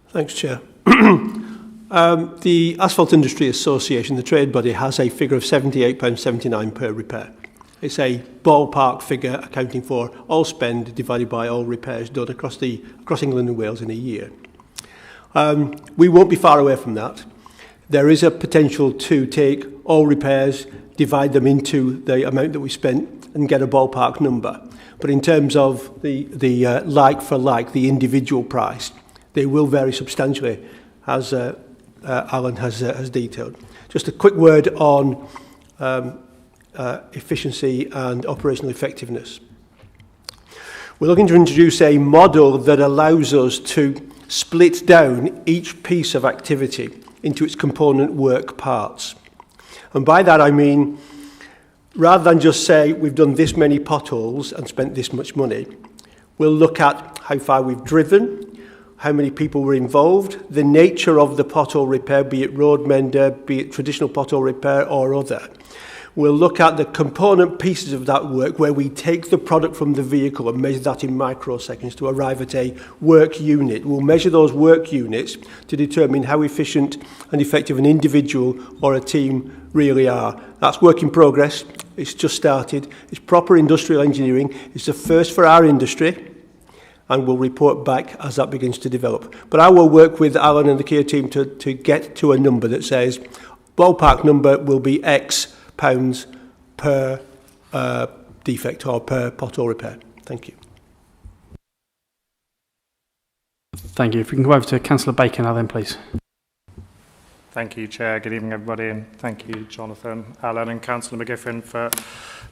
Thanks, Chair. The Asphalt Industry Association, the trade body, has a figure of £78.79 per repair. It's a ballpark figure accounting for all spend divided by all repairs done across England and Wales in a year. We won't be far away from that. There is a potential to take all repairs, divide them into the amount that we spent and get a ballpark number. But in terms of the like for like, the individual price, they will vary substantially, as Alan has detailed. Just a quick word on efficiency and operational effectiveness. We're looking to introduce a model that allows us to split down each piece of activity into its component work parts. And by that I mean, rather than just say we've done this many potholes and spent this much money, we'll look at how far we've driven, how many people were involved, the nature of the pothole repair, be it road mender, be it traditional pothole repair or other. We'll look at the component pieces of that work where we take the product from the vehicle and measure that in microseconds to arrive at a work unit. We'll measure those work units to determine how efficient and effective an individual or a team really are. That's work in progress. It's just started. It's proper industrial engineering. It's the first for our industry, and we'll report back as that begins to develop. But I will work with Alan and the Kia team to get to a number that says ballpark number will be X pounds per defect or per pothole repair. Thank you. Thank you. If we can go over to Councillor Bacon now then, please. Thank you, Chair. Good evening, everybody, and thank you, Jonathan, Alan and Councillor McGiffin for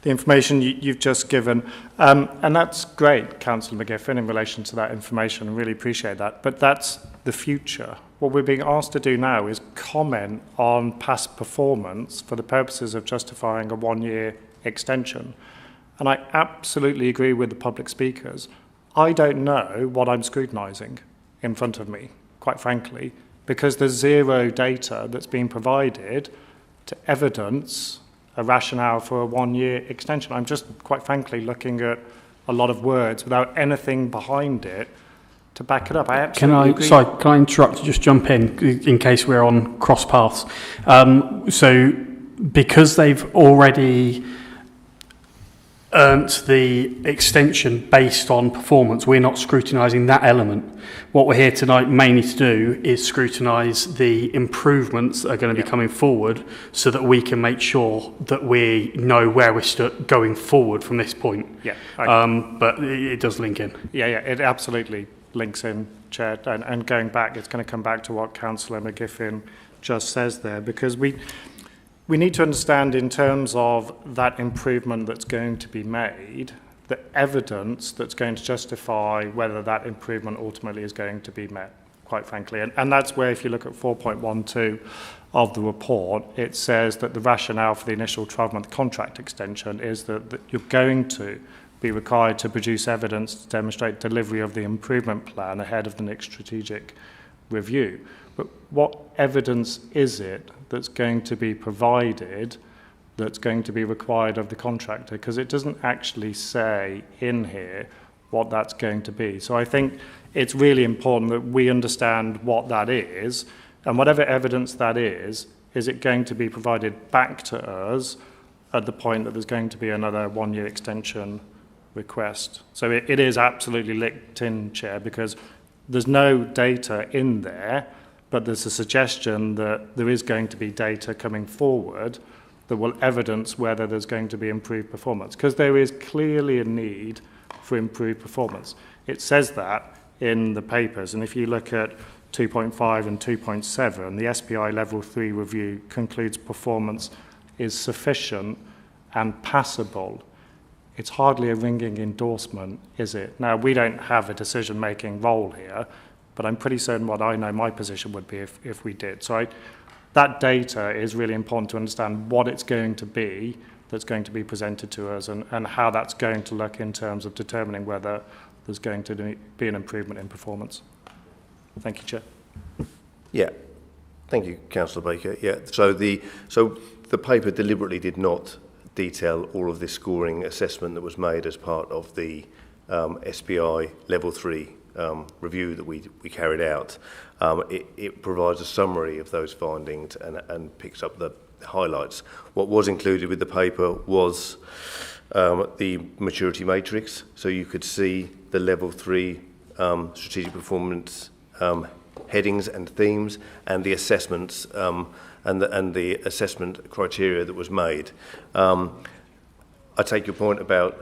the information you've just given. And that's great, Councillor McGiffin, in relation to that information. I really appreciate that. But that's the future. What we're being asked to do now is comment on past performance for the purposes of justifying a 1-year extension. And I absolutely agree with the public speakers. I don't know what I'm scrutinising in front of me, quite frankly, because there's zero data that's been provided to evidence a rationale for a 1-year extension. I'm just, quite frankly, looking at a lot of words without anything behind it to back it up. I absolutely agree. Sorry, can I interrupt, just jump in case we're on cross paths? So because they've already earned the extension based on performance. We're not scrutinising that element. What we're here tonight mainly to do is scrutinise the improvements that are going to be coming forward so that we can make sure that we know where we're going forward from this point. Yeah. But it does link in. Yeah, it absolutely links in, Chair. And going back, it's going to come back to what Councillor McGiffin just says there, because we need to understand in terms of that improvement that's going to be made, the evidence that's going to justify whether that improvement ultimately is going to be met, quite frankly. And that's where, if you look at 4.12 of the report, it says that the rationale for the initial 12-month contract extension is that you're going to be required to produce evidence to demonstrate delivery of the improvement plan ahead of the next strategic review. But what evidence is it that's going to be provided that's going to be required of the contractor? Because it doesn't actually say in here what that's going to be. So I think it's really important that we understand what that is, and whatever evidence that is it going to be provided back to us at the point that there's going to be another one-year extension request? So it is absolutely linked in, Chair, because there's no data in there, but there's a suggestion that there is going to be data coming forward that will evidence whether there's going to be improved performance, because there is clearly a need for improved performance. It says that in the papers, and if you look at 2.5 and 2.7, the SPI Level 3 review concludes performance is sufficient and passable. It's hardly a ringing endorsement, is it? Now, we don't have a decision-making role here, but I'm pretty certain what I know my position would be if we did. So that data is really important to understand what it's going to be that's going to be presented to us, and how that's going to look in terms of determining whether there's going to be an improvement in performance. Thank you, Chair. Yeah. Thank you, Councillor Baker. Yeah. So the paper deliberately did not detail all of this scoring assessment that was made as part of the SPI Level 3 review that we carried out. It provides a summary of those findings and picks up the highlights. What was included with the paper was the maturity matrix, so you could see the Level 3 strategic performance headings and themes, and the assessments and the assessment criteria that was made. I take your point about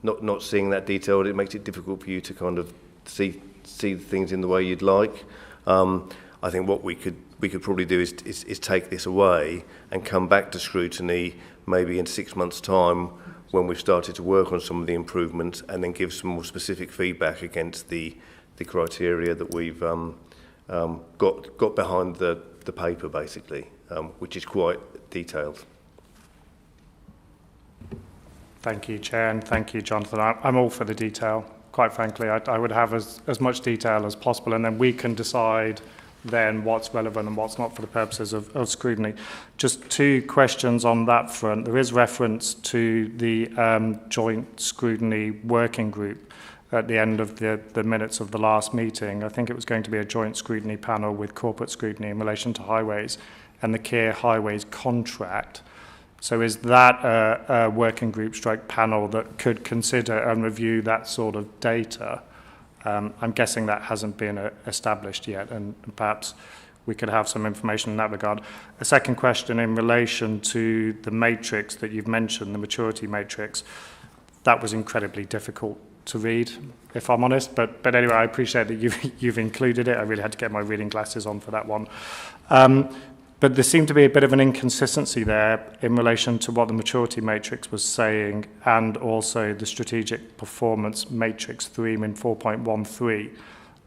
not seeing that detailed. It makes it difficult for you to kind of see things in the way you'd like. I think what we could probably do is take this away and come back to scrutiny maybe in 6 months' time when we've started to work on some of the improvements, and then give some more specific feedback against the criteria that we've got behind the paper, basically, which is quite detailed. Thank you, Chair, and thank you, Jonathan. I'm all for the detail. Quite frankly, I would have as much detail as possible, and then we can decide then what's relevant and what's not for the purposes of scrutiny. Just 2 questions on that front. There is reference to the joint scrutiny working group at the end of the minutes of the last meeting. I think it was going to be a joint scrutiny panel with corporate scrutiny in relation to highways and the Care Highways contract. So is that a working group stroke panel that could consider and review that sort of data? I'm guessing that hasn't been established yet, and perhaps we could have some information in that regard. A second question in relation to the matrix that you've mentioned, the maturity matrix. That was incredibly difficult to read, if I'm honest, but anyway, I appreciate that you've included it. I really had to get my reading glasses on for that one. But there seemed to be a bit of an inconsistency there in relation to what the maturity matrix was saying, and also the strategic performance matrix theme in 4.13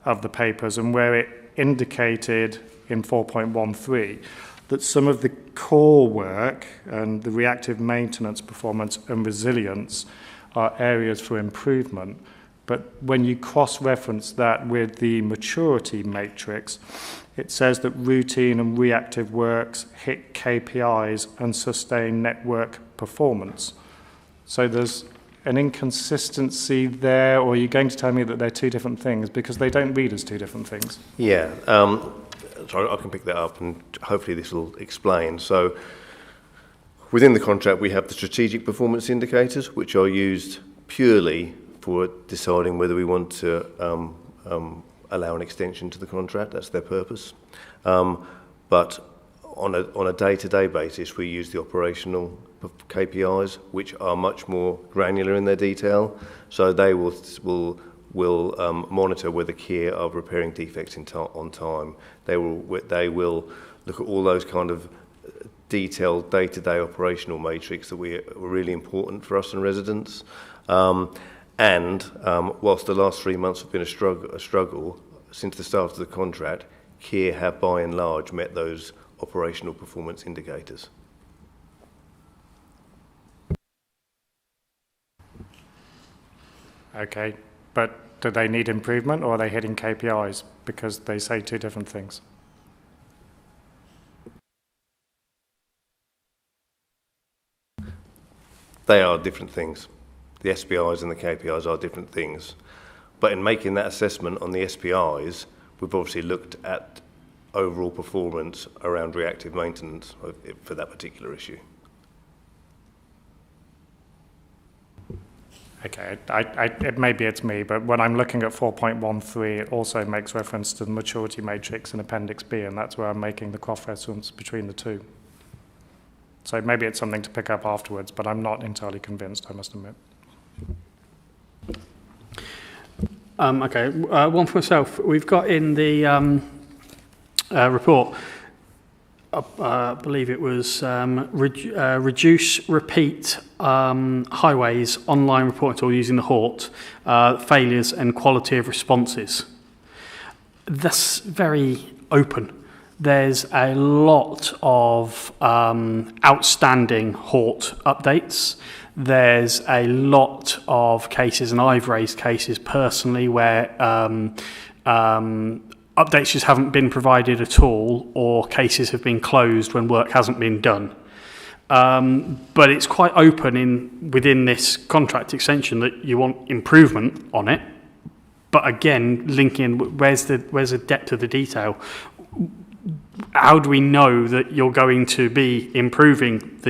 of the papers, and where it indicated in 4.13 that some of the core work and the reactive maintenance performance and resilience are areas for improvement. But when you cross-reference that with the maturity matrix, it says that routine and reactive works hit KPIs and sustain network performance. So there's an inconsistency there, or are you going to tell me that they're 2 different things? Because they don't read as 2 different things. Yeah, sorry, I can pick that up, and hopefully this will explain. So Within the contract, we have the strategic performance indicators, which are used purely for deciding whether we want to allow an extension to the contract. That's their purpose. But on a day-to-day basis, we use the operational KPIs, which are much more granular in their detail. So they will monitor whether Kier are repairing defects on time. They will look at all those kind of detailed day-to-day operational matrix that are really important for us and residents. Whilst the last 3 months have been a struggle since the start of the contract, Kier have by and large met those operational performance indicators. Okay, but do they need improvement, or are they hitting KPIs? Because they say two different things. They are different things. The SPIs and the KPIs are different things. But in making that assessment on the SPIs, we've obviously looked at overall performance around reactive maintenance for that particular issue. Okay, maybe it's me, but when I'm looking at 4.13, it also makes reference to the maturity matrix in Appendix B, and that's where I'm making the cross-reference between the two. So maybe it's something to pick up afterwards, but I'm not entirely convinced, I must admit. Okay, one for myself. We've got in the report, I believe it was reduce repeat highways online reporting tool using the HORT, failures and quality of responses. That's very open. There's a lot of outstanding HORT updates. There's a lot of cases, and I've raised cases personally, where updates just haven't been provided at all, or cases have been closed when work hasn't been done. But it's quite open within this contract extension that you want improvement on it. But again, linking, where's the depth of the detail? How do we know that you're going to be improving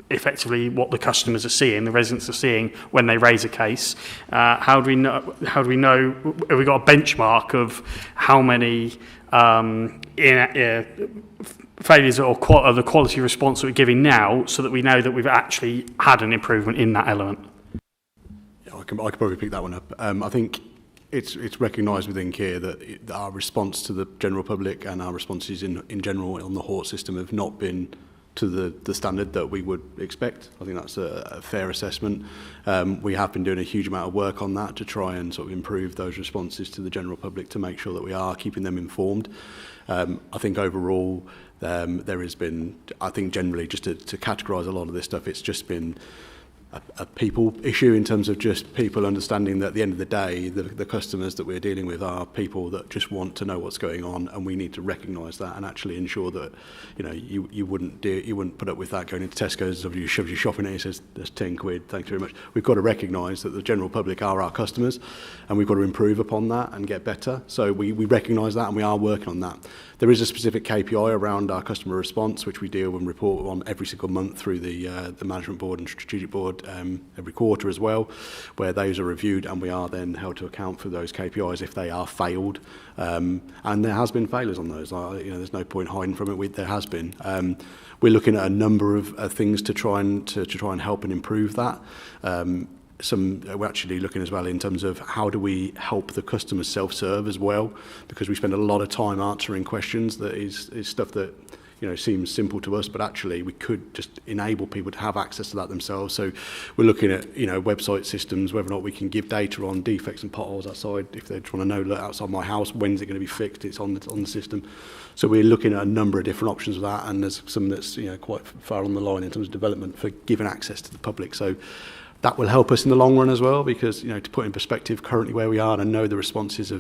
effectively what the customers are seeing, the residents are seeing when they raise a case? How do we know? Have we got a benchmark of how many failures or the quality response that we're giving now, so that we know that we've actually had an improvement in that element? Yeah, I could probably pick that one up. I think it's recognised within Kier that our response to the general public and our responses in general on the HORT system have not been to the standard that we would expect. I think that's a fair assessment. We have been doing a huge amount of work on that to try and sort of improve those responses to the general public, to make sure that we are keeping them informed. I think overall there has been, I think generally, just to categorise a lot of this stuff, it's just been a people issue, in terms of just people understanding that at the end of the day, the customers that we're dealing with are people that just want to know what's going on, and we need to recognise that and actually ensure that, you know, you wouldn't put up with that going into Tesco's. Somebody shoves your shopping and it says there's 10 quid, thanks very much. We've got to recognise that the general public are our customers, and we've got to improve upon that and get better. So we recognise that, and we are working on that. There is a specific KPI around our customer response, which we deal and report on every single month through the management board and strategic board every quarter as well, where those are reviewed, and we are then held to account for those KPIs if they are failed. And there has been failures on those. There's no point hiding from it. There has been. We're looking at a number of things to try and help and improve that. We're actually looking as well in terms of how do we help the customers self-serve as well, because we spend a lot of time answering questions that is stuff that, you know, seems simple to us, but actually we could just enable people to have access to that themselves. So we're looking at, you know, website systems, whether or not we can give data on defects and potholes outside. If they're trying to know, look, outside my house, when's it going to be fixed? It's on the system. So we're looking at a number of different options of that, and there's some that's, you know, quite far on the line in terms of development for giving access to the public. So that will help us in the long run as well, because, you know, to put in perspective currently where we are, and I know the responses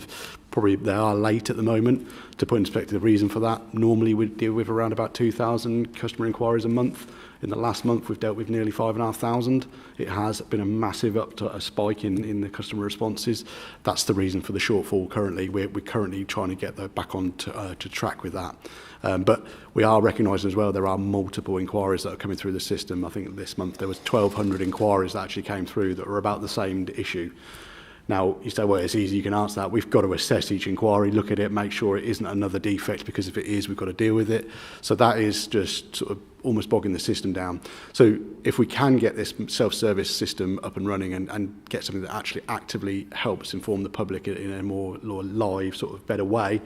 they are late at the moment. To put in perspective the reason for that, normally we deal with around about 2,000 customer inquiries a month. In the last month, we've dealt with nearly 5,500. It has been a massive a spike in the customer responses. That's the reason for the shortfall currently. We're currently trying to get back on to track with that. But we are recognising as well there are multiple inquiries that are coming through the system. I think this month there was 1,200 inquiries that actually came through that were about the same issue. Now, you say, well, it's easy, you can answer that. We've got to assess each inquiry, look at it, make sure it isn't another defect, because if it is, we've got to deal with it. So that is just sort of almost bogging the system down. So if we can get this self-service system up and running and get something that actually actively helps inform the public in a more live, sort of better way,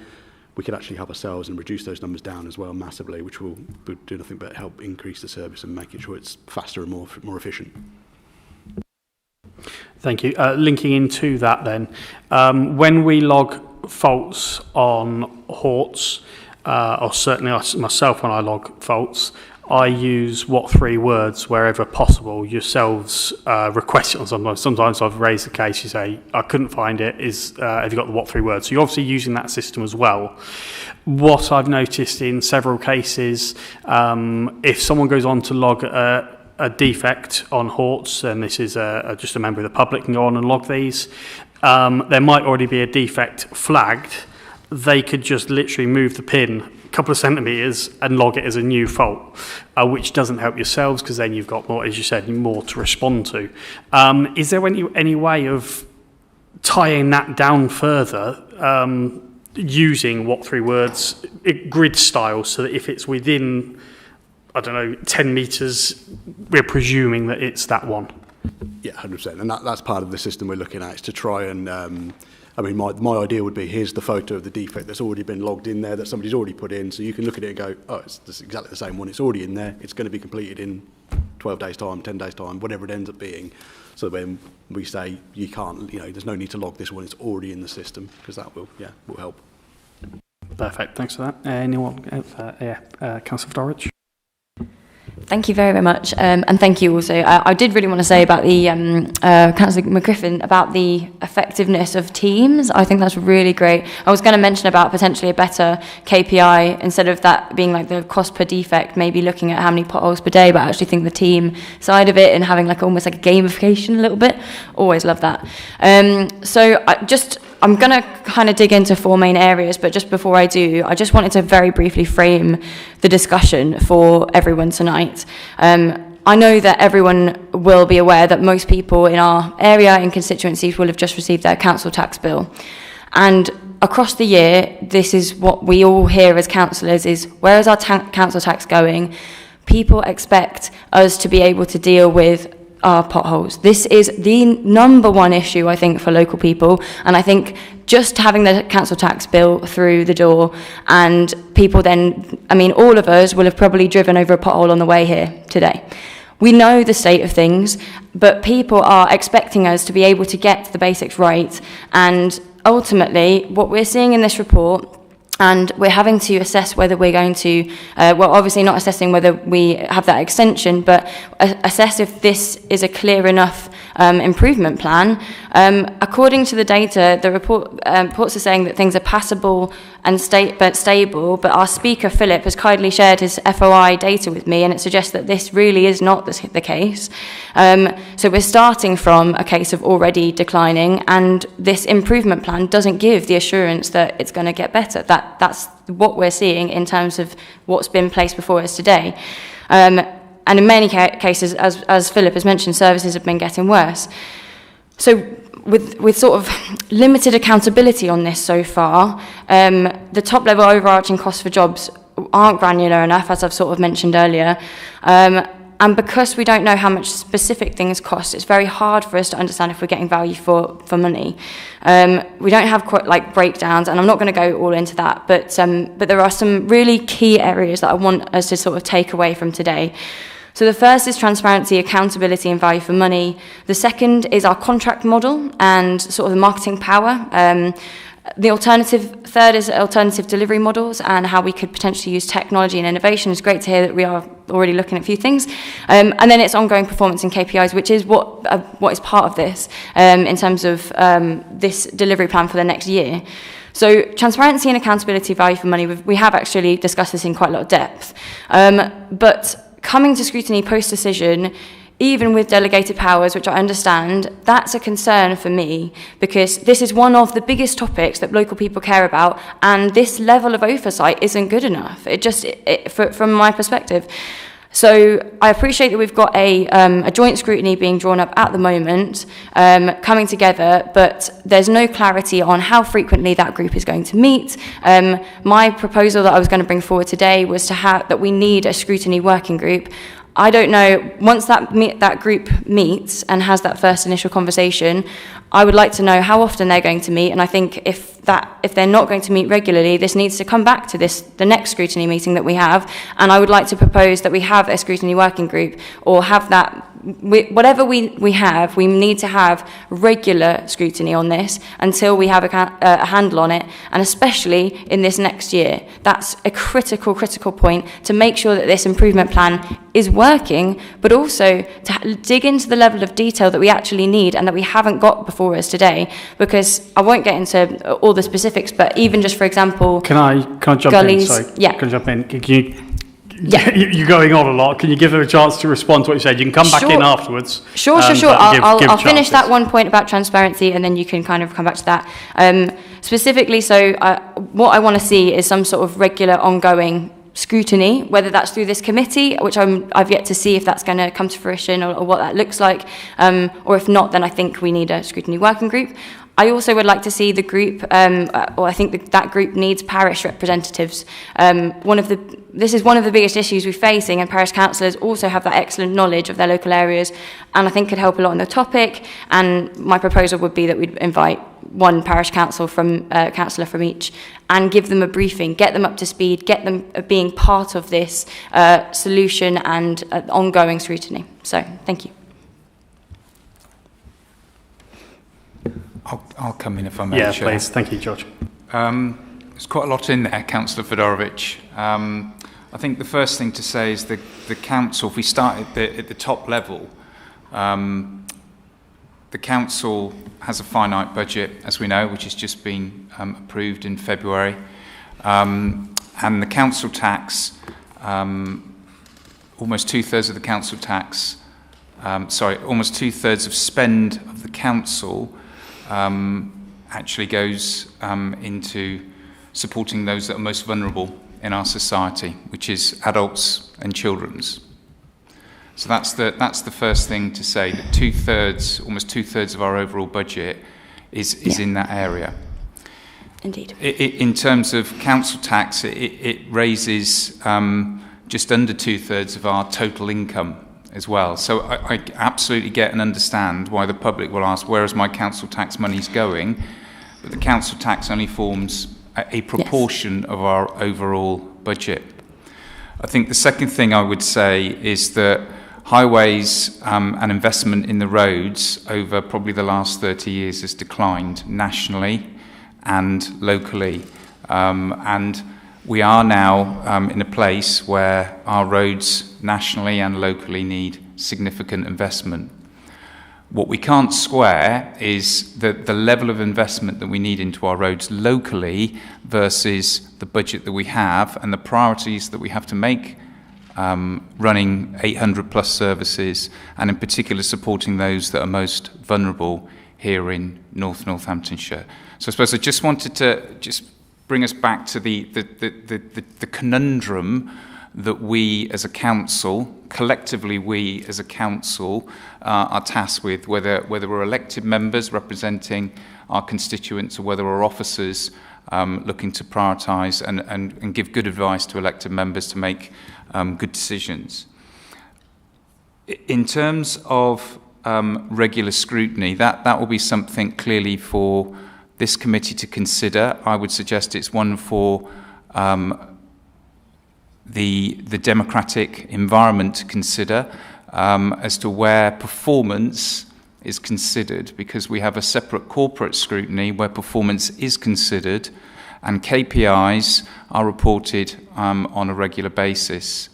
we could actually help ourselves and reduce those numbers down as well massively, which will do nothing but help increase the service and making sure it's faster and more efficient. Thank you. Linking into that then, when we log faults on Horts, or certainly myself when I log faults, I use what 3 words wherever possible. Yourselves request it on sometimes I've raised a case, you say, I couldn't find it, have you got the what 3 words? So you're obviously using that system as well. What I've noticed in several cases, if someone goes on to log a defect on Horts, and this is just a member of the public can go on and log these, there might already be a defect flagged. They could just literally move the pin a couple of centimetres and log it as a new fault, which doesn't help yourselves, because then you've got more, as you said, more to respond to. Is there any way of tying that down further, using what 3 words, grid style, so that if it's within, I don't know, 10 metres, we're presuming that it's that one? Yeah, 100%. And that's part of the system we're looking at, is to try and, I mean, my idea would be, here's the photo of the defect that's already been logged in there, that somebody's already put in, so you can look at it and go, oh, it's exactly the same one, it's already in there, it's going to be completed in 12 days' time, 10 days' time, whatever it ends up being. So when we say, you can't, there's no need to log this one, it's already in the system, because that will help. Perfect, thanks for that. Anyone else? Councillor Dorridge. Thank you very, very much. And thank you also. I did really want to say about the Councillor McGriffin, about the effectiveness of teams. I think that's really great. I was going to mention about potentially a better KPI, instead of that being like the cost per defect, maybe looking at how many potholes per day, but I actually think the team side of it and having like almost like a gamification a little bit. Always love that. I'm going to kind of dig into 4 main areas, but just before I do, I just wanted to very briefly frame the discussion for everyone tonight. I know that everyone will be aware that most people in our area and constituencies will have just received their council tax bill. And across the year, this is what we all hear as councillors, is where is our council tax going? People expect us to be able to deal with our potholes. This is the number one issue, I think, for local people, and I think just having the council tax bill through the door, and people then, I mean, all of us will have probably driven over a pothole on the way here today. We know the state of things, but people are expecting us to be able to get the basics right, and ultimately what we're seeing in this report, and we're having to assess whether we're going to, obviously not assessing whether we have that extension, but assess if this is a clear enough improvement plan. According to the data, the reports are saying that things are passable and stable, but our speaker, Philip, has kindly shared his FOI data with me, and it suggests that this really is not the case. So we're starting from a case of already declining, and this improvement plan doesn't give the assurance that it's going to get better. That's what we're seeing in terms of what's been placed before us today. And in many cases, as Philip has mentioned, services have been getting worse. So with sort of limited accountability on this so far, the top level overarching costs for jobs aren't granular enough, as I've sort of mentioned earlier. And because we don't know how much specific things cost, it's very hard for us to understand if we're getting value for money. We don't have quite like breakdowns, and I'm not going to go all into that, but there are some really key areas that I want us to sort of take away from today. So the first is transparency, accountability, and value for money. The second is our contract model and sort of the marketing power. The third is alternative delivery models and how we could potentially use technology and innovation. It's great to hear that we are already looking at a few things. And then it's ongoing performance and KPIs, which is what is part of this in terms of this delivery plan for the next year. So transparency and accountability, value for money, we have actually discussed this in quite a lot of depth. But coming to scrutiny post-decision, even with delegated powers, which I understand, that's a concern for me, because this is one of the biggest topics that local people care about, and this level of oversight isn't good enough, from my perspective. So I appreciate that we've got a joint scrutiny being drawn up at the moment, coming together, but there's no clarity on how frequently that group is going to meet. My proposal that I was going to bring forward today was that we need a scrutiny working group. I don't know, once that group meets and has that first initial conversation, I would like to know how often they're going to meet, and I think if they're not going to meet regularly, this needs to come back to the next scrutiny meeting that we have, and I would like to propose that we have a scrutiny working group, or have that, whatever we have, we need to have regular scrutiny on this until we have a handle on it, and especially in this next year. That's a critical point to make sure that this improvement plan is working, but also to dig into the level of detail that we actually need and that we haven't got before us today, because I won't get into all the specifics, but even just, for example, Can I jump gullies, in? Sorry, yeah. Can I jump in? Can you, you're going on a lot. Can you give her a chance to respond to what you said? You can come back in afterwards. Sure. I'll finish that one point about transparency, and then you can kind of come back to that. Specifically, so what I want to see is some sort of regular, ongoing scrutiny, whether that's through this committee, which I've yet to see if that's going to come to fruition, or what that looks like, or if not, then I think we need a scrutiny working group. I also would like to see the group, or I think that group needs parish representatives. This is one of the biggest issues we're facing, and parish councillors also have that excellent knowledge of their local areas, and I think could help a lot on the topic. And my proposal would be that we'd invite one parish councillor from each, and give them a briefing, get them up to speed, get them being part of this solution and ongoing scrutiny. So, thank you. I'll come in if I may. Yeah, Chair. please. Thank you, George. There's quite a lot in there, Councillor Fedorovich. I think the first thing to say is the council, if we start at the top level, the council has a finite budget, as we know, which has just been approved in February. And the council tax, almost two-thirds of the council tax, almost two-thirds of spend of the council actually goes into supporting those that are most vulnerable in our society, which is adults and children's. So that's the first thing to say, that almost two-thirds of our overall budget is in that area. Indeed. In terms of council tax, it raises just under two-thirds of our total income as well. So I absolutely get and understand why the public will ask, where is my council tax monies going? But the council tax only forms a proportion of our overall budget. I think the second thing I would say is that highways and investment in the roads over probably the last 30 years has declined nationally and locally. And we are now in a place where our roads nationally and locally need significant investment. What we can't square is the level of investment that we need into our roads locally versus the budget that we have and the priorities that we have to make running 800 plus services, and in particular supporting those that are most vulnerable here in Northamptonshire. So I suppose I just wanted to bring us back to the conundrum that we as a council, collectively we as a council, are tasked with, whether we're elected members representing our constituents or whether we're officers looking to prioritise and give good advice to elected members to make good decisions. In terms of regular scrutiny, that will be something clearly for this committee to consider. I would suggest it's one for the democratic environment to consider as to where performance is considered, because we have a separate corporate scrutiny where performance is considered and KPIs are reported on a regular basis.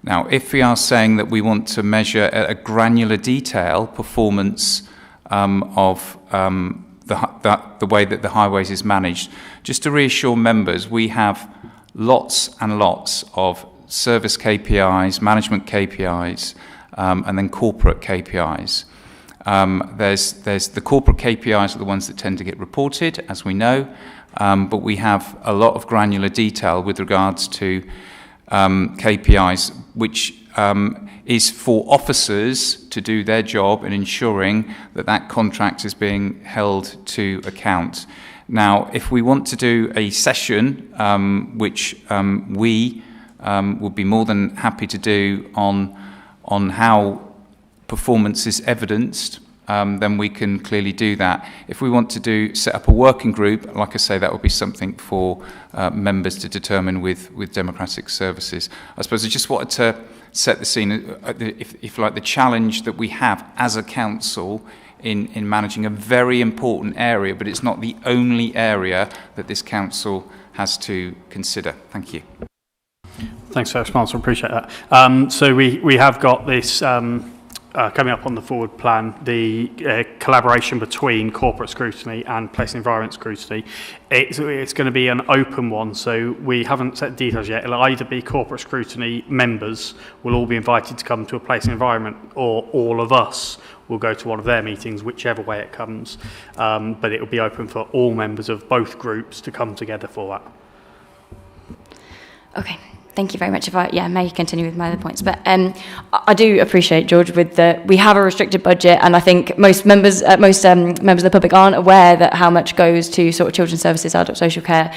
Now, if we are saying that we want to measure at a granular detail performance of the way that the highways is managed, just to reassure members, we have lots and lots of service KPIs, management KPIs, and then corporate KPIs. There's the corporate KPIs are the ones that tend to get reported, as we know, but we have a lot of granular detail with regards to KPIs, which is for officers to do their job in ensuring that that contract is being held to account. Now, if we want to do a session, which we would be more than happy to do on how performance is evidenced, then we can clearly do that. If we want to set up a working group, like I say, that would be something for members to determine with Democratic Services. I suppose I just wanted to set the scene, if like the challenge that we have as a council in managing a very important area, but it's not the only area that this council has to consider. Thank you. Thanks for that response. I appreciate that. So we have got this coming up on the forward plan, the collaboration between corporate scrutiny and place and environment scrutiny. It's going to be an open one, so we haven't set details yet. It'll either be corporate scrutiny members will all be invited to come to a place and environment, or all of us will go to one of their meetings, whichever way it comes. But it will be open for all members of both groups to come together for that. Okay. Thank you very much. If I may continue with my other points, but I do appreciate, George, we have a restricted budget, and I think most members of the public aren't aware that how much goes to sort of children's services, adult social care.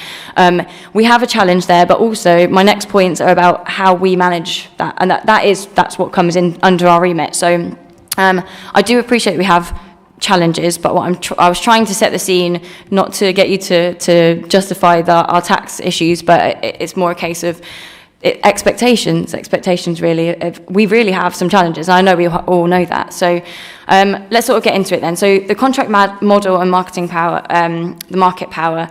We have a challenge there, but also my next points are about how we manage that, and that's what comes in under our remit. So I do appreciate we have challenges, but I was trying to set the scene, not to get you to justify our tax issues, but it's more a case of expectations really. We really have some challenges, and I know we all know that. So let's sort of get into it then. So the contract model and marketing power, the market power,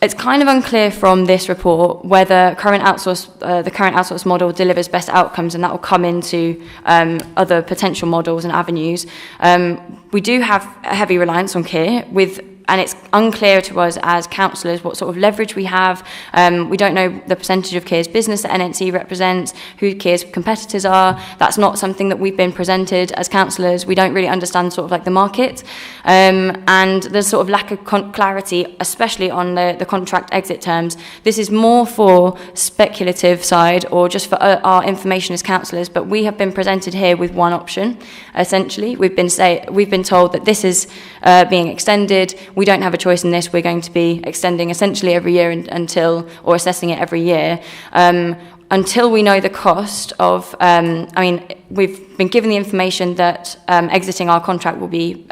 it's kind of unclear from this report whether the current outsource model delivers best outcomes, and that will come into other potential models and avenues. We do have a heavy reliance on care and it's unclear to us as councillors what sort of leverage we have. We don't know the percentage of Care's business that NNC represents, who Care's competitors are. That's not something that we've been presented as councillors. We don't really understand sort of like the market. And there's sort of lack of clarity, especially on the contract exit terms. This is more for speculative side or just for our information as councillors, but we have been presented here with one option, essentially. We've been told that this is being extended. We don't have a choice in this. We're going to be extending essentially every year or assessing it every year. Until we know the cost of, we've been given the information that exiting our contract will be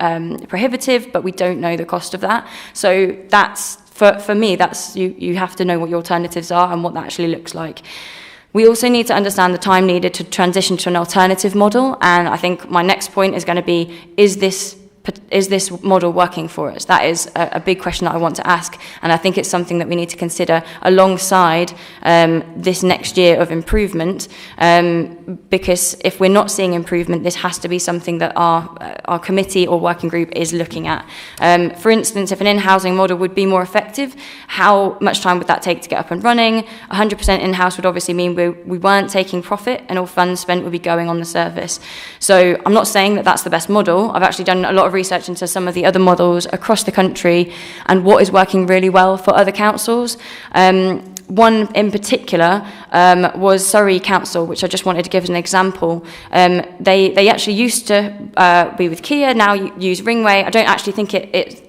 prohibitive, but we don't know the cost of that. So that's, for me, that's you have to know what your alternatives are and what that actually looks like. We also need to understand the time needed to transition to an alternative model, and I think my next point is going to be, is this model working for us? That is a big question that I want to ask, and I think it's something that we need to consider alongside this next year of improvement, because if we're not seeing improvement, this has to be something that our committee or working group is looking at. For instance, if an in-housing model would be more effective, how much time would that take to get up and running? 100% in-house would obviously mean we weren't taking profit, and all funds spent would be going on the service. So I'm not saying that that's the best model. I've actually done a lot of research into some of the other models across the country and what is working really well for other councils. One in particular was Surrey Council, which I just wanted to give as an example. They actually used to be with Kia, now use Ringway. I don't actually think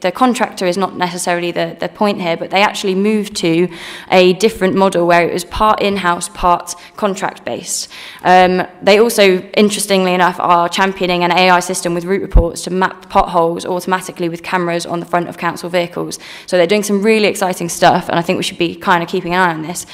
the contractor is not necessarily the point here, but they actually moved to a different model where it was part in-house, part contract-based. They also, interestingly enough, are championing an AI system with route reports to map potholes automatically with cameras on the front of council vehicles. So they're doing some really exciting stuff, and I think we should be kind of keeping an eye on this.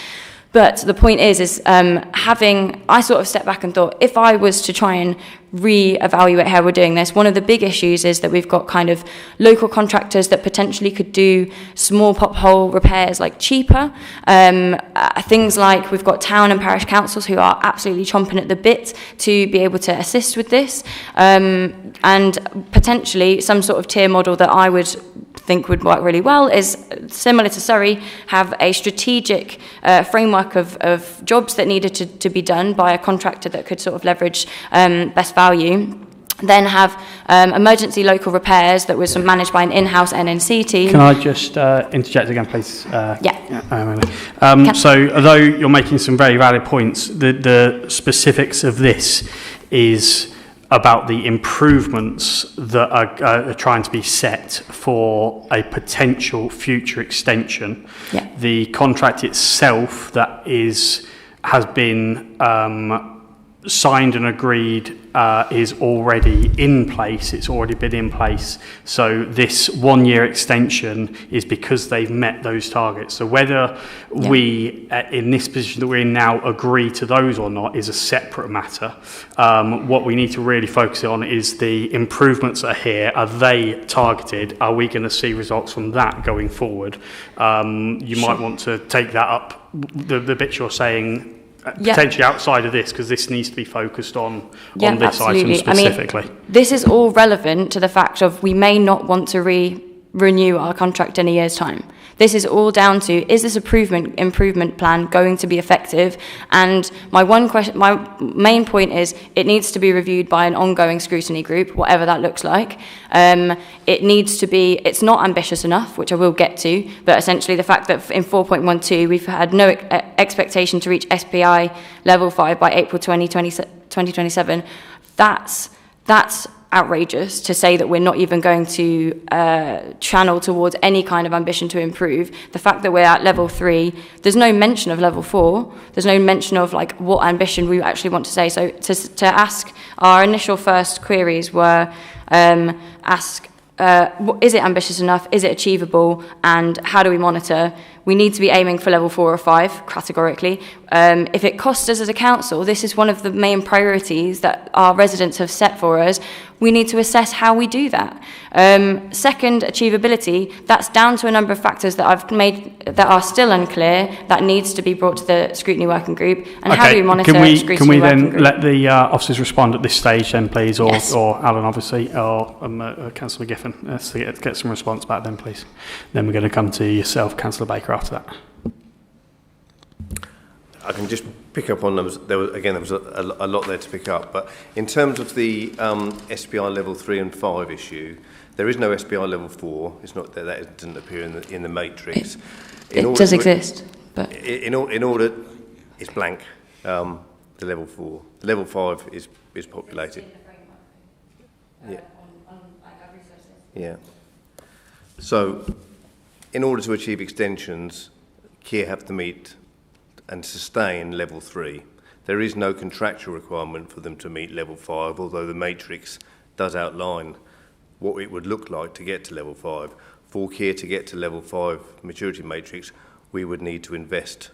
But the point is I sort of stepped back and thought, if I was to try and re-evaluate how we're doing this, one of the big issues is that we've got kind of local contractors that potentially could do small pothole repairs like cheaper. Things like we've got town and parish councils who are absolutely chomping at the bit to be able to assist with this, and potentially some sort of tier model that I would think would work really well is, similar to Surrey, have a strategic framework of jobs that needed to be done by a contractor that could sort of leverage best value. Then have emergency local repairs that was managed by an in-house NNC team. Can I just interject again, please? Yeah. So although you're making some very valid points, the specifics of this is about the improvements that are trying to be set for a potential future extension. Yeah. The contract itself that has been signed and agreed is already in place. It's already been in place. So this 1-year extension is because they've met those targets. So whether we, in this position that we're in now, agree to those or not is a separate matter. What we need to really focus on is the improvements that are here. Are they targeted? Are we going to see results from that going forward? You might want to take that up, the bit you're saying, potentially outside of this, because this needs to be focused on this absolutely. item specifically. I mean, this is all relevant to the fact of we may not want to renew our contract in a year's time. This is all down to, is this improvement plan going to be effective? And my main point is, it needs to be reviewed by an ongoing scrutiny group, whatever that looks like. It needs to be, it's not ambitious enough, which I will get to, but essentially the fact that in 4.12 we've had no expectation to reach SPI level 5 by April 2027, that's outrageous to say that we're not even going to channel towards any kind of ambition to improve. The fact that we're at level 3, there's no mention of level 4. There's no mention of like what ambition we actually want to say. So to ask, our initial first queries were is it ambitious enough? Is it achievable? And how do we monitor? We need to be aiming for level 4 or 5, categorically. If it costs us as a council, this is one of the main priorities that our residents have set for us. We need to assess how we do that. Second, achievability, that's down to a number of factors that I've made that are still unclear, that needs to be brought to the scrutiny working group. And how do we monitor scrutiny working group? Can we then let the officers respond at this stage then, please, or Alan, obviously, or Councillor McGiffin, to get some response back then, please. Then we're going to come to yourself, Councillor Baker, after that. I can just pick up on them. There was a lot there to pick up. But in terms of the SPI level 3 and 5 issue, there is no SPI level 4. It's not that doesn't appear in the matrix. It does exist, but in order, it's blank. The level 4, the level 5 is populated. Yeah. So, in order to achieve extensions, Kier have to meet and sustain level 3. There is no contractual requirement for them to meet level 5, although the matrix does outline what it would look like to get to level 5. For Kier to get to level 5 maturity matrix, we would need to invest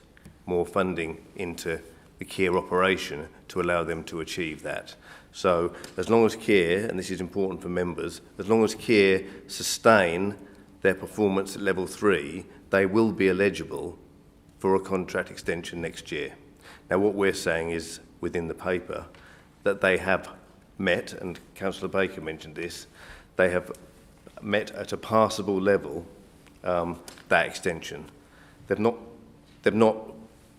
more funding into the Kier operation to allow them to achieve that. So as long as Kier, and this is important for members, as long as Kier sustain their performance at level 3, they will be eligible for a contract extension next year. Now what we're saying is, within the paper, that they have met, and Councillor Baker mentioned this, they have met at a passable level that extension. They've not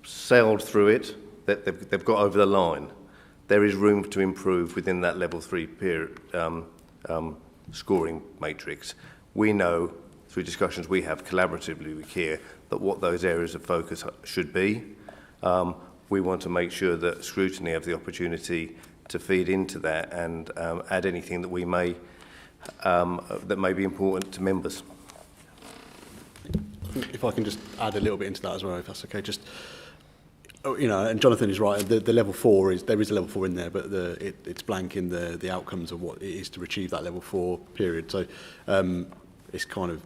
sailed through it, they've got over the line. There is room to improve within that level 3 period, scoring matrix. We know, through discussions we have collaboratively with Kier, that what those areas of focus should be. We want to make sure that scrutiny have the opportunity to feed into that and add anything that we may that may be important to members. If I can just add a little bit into that as well, if that's okay. Just, you know, and Jonathan is right. The level 4 there is a level 4 in there, but it's blank in the outcomes of what it is to achieve that level 4 period. So. It's kind of,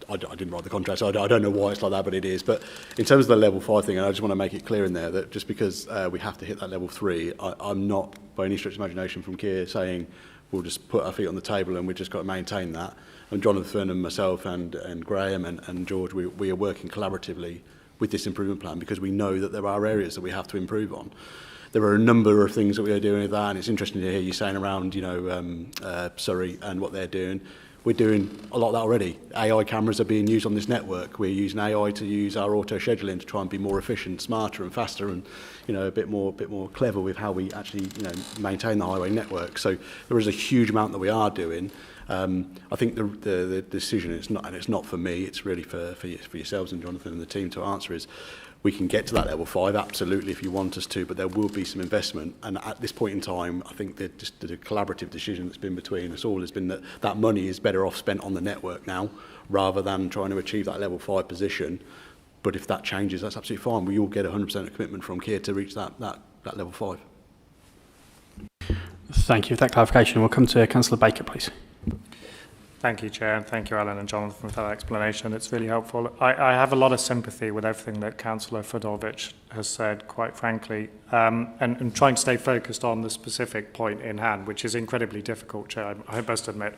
I didn't write the contract, so I don't know why it's like that, but it is. But in terms of the level 5 thing, and I just want to make it clear in there that just because we have to hit that level 3, I'm not, by any stretch of imagination from Kier, saying we'll just put our feet on the table and we've just got to maintain that. And Jonathan and myself and Graham and George, we are working collaboratively with this improvement plan because we know that there are areas that we have to improve on. There are a number of things that we are doing with that, and it's interesting to hear you saying around, you know, Surrey and what they're doing. we're doing a lot of that already. AI cameras are being used on this network. We're using AI to use our auto scheduling to try and be more efficient, smarter and faster, and a bit more clever with how we actually maintain the highway network. So there is a huge amount that we are doing. I think the decision is not, and it's not for me, it's really for yourselves and Jonathan and the team to answer, is we can get to that level 5, absolutely, if you want us to, but there will be some investment. And at this point in time, I think that just the collaborative decision that's been between us all has been that that money is better off spent on the network now, rather than trying to achieve that level 5 position. But if that changes, that's absolutely fine. We all get 100% of commitment from Keir to reach that level 5. Thank you for that clarification. We'll come to Councillor Baker, please. Thank you, Chair, and thank you, Alan and Jonathan, for that explanation. It's really helpful. I have a lot of sympathy with everything that Councillor Fedorowicz has said, quite frankly, and trying to stay focused on the specific point in hand, which is incredibly difficult, Chair, I must admit.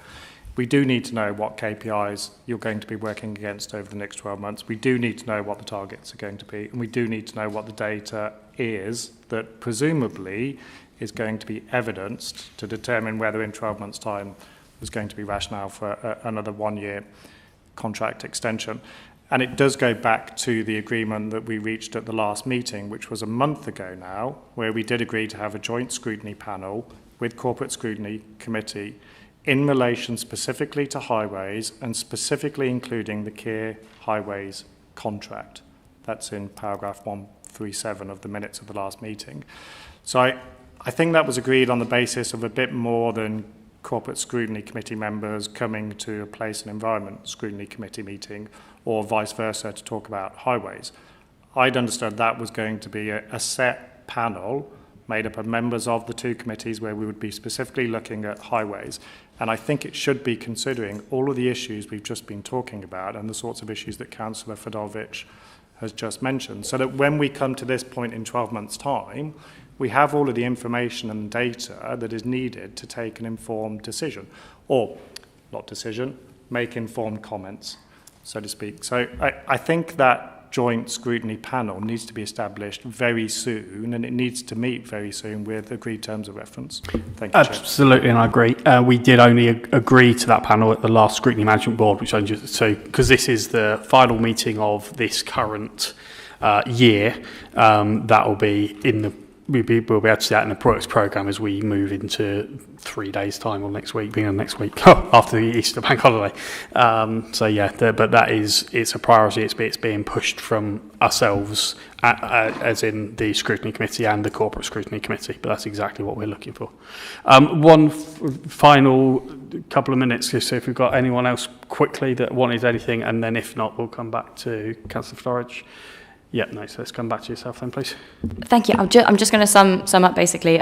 We do need to know what KPIs you're going to be working against over the next 12 months. We do need to know what the targets are going to be, and we do need to know what the data is that presumably is going to be evidenced to determine whether in 12 months' time there's going to be rationale for another 1-year contract extension. And it does go back to the agreement that we reached at the last meeting, which was a month ago now, where we did agree to have a joint scrutiny panel with Corporate Scrutiny Committee in relation specifically to highways and specifically including the Keir Highways contract. That's in paragraph 137 of the minutes of the last meeting. So I think that was agreed on the basis of a bit more than Corporate Scrutiny Committee members coming to a Place and Environment Scrutiny Committee meeting or vice versa to talk about highways. I'd understood that was going to be a set panel made up of members of the two committees where we would be specifically looking at highways. And I think it should be considering all of the issues we've just been talking about and the sorts of issues that Councillor Fedorowicz has just mentioned, so that when we come to this point in 12 months' time, we have all of the information and data that is needed to take an informed decision, or not decision, make informed comments, so to speak. So I think that joint scrutiny panel needs to be established very soon, and it needs to meet very soon with agreed terms of reference. Thank you, Absolutely, and I agree. We did only agree to that panel at the last Scrutiny Management Board, which only so because this is the final meeting of this current year, that will be in the. We'll be able to see that in the products programme as we move into 3 days' time or next week, being next week after the Easter bank holiday. So yeah, but it's a priority. It's being pushed from ourselves, as in the Scrutiny Committee and the Corporate Scrutiny Committee. But that's exactly what we're looking for. One final couple of minutes, so if we've got anyone else quickly that wanted anything, and then if not, we'll come back to Councillor Florridge. Yeah, no, so let's come back to yourself then, please. Thank you. I'm just going to sum up, basically.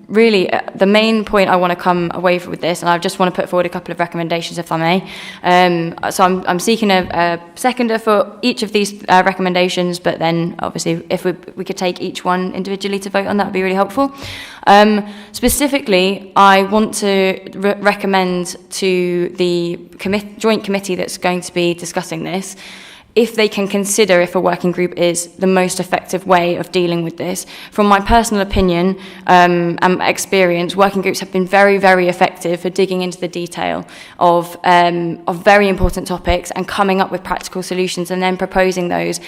Really, the main point I want to come away with this, and I just want to put forward a couple of recommendations, if I may. So I'm seeking a seconder for each of these recommendations, but then, obviously, if we could take each one individually to vote on, that would be really helpful. Specifically, I want to recommend to the joint committee that's going to be discussing this, if they can consider if a working group is the most effective way of dealing with this. From my personal opinion and experience, working groups have been very, very effective for digging into the detail of very important topics and coming up with practical solutions and then proposing those.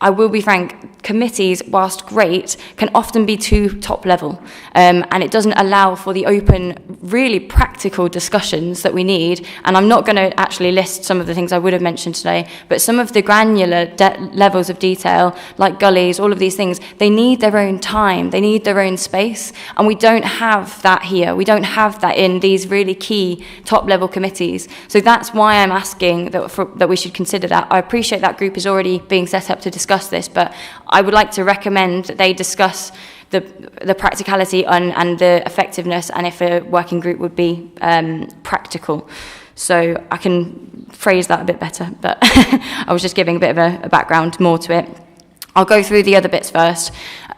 I will be frank, committees, whilst great, can often be too top level, and it doesn't allow for the open, really practical discussions that we need. And I'm not going to actually list some of the things I would have mentioned today, but some of the granular levels of detail, like gullies, all of these things, they need their own time, they need their own space, and we don't have that here. We don't have that in these really key top-level committees. So that's why I'm asking that we should consider that. I appreciate that group is already being set up to discuss this, but I would like to recommend that they discuss the practicality and the effectiveness, and if a working group would be practical. So I can phrase that a bit better, but I was just giving a bit of a background more to it. I'll go through the other bits first.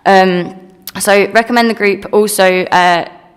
So recommend the group also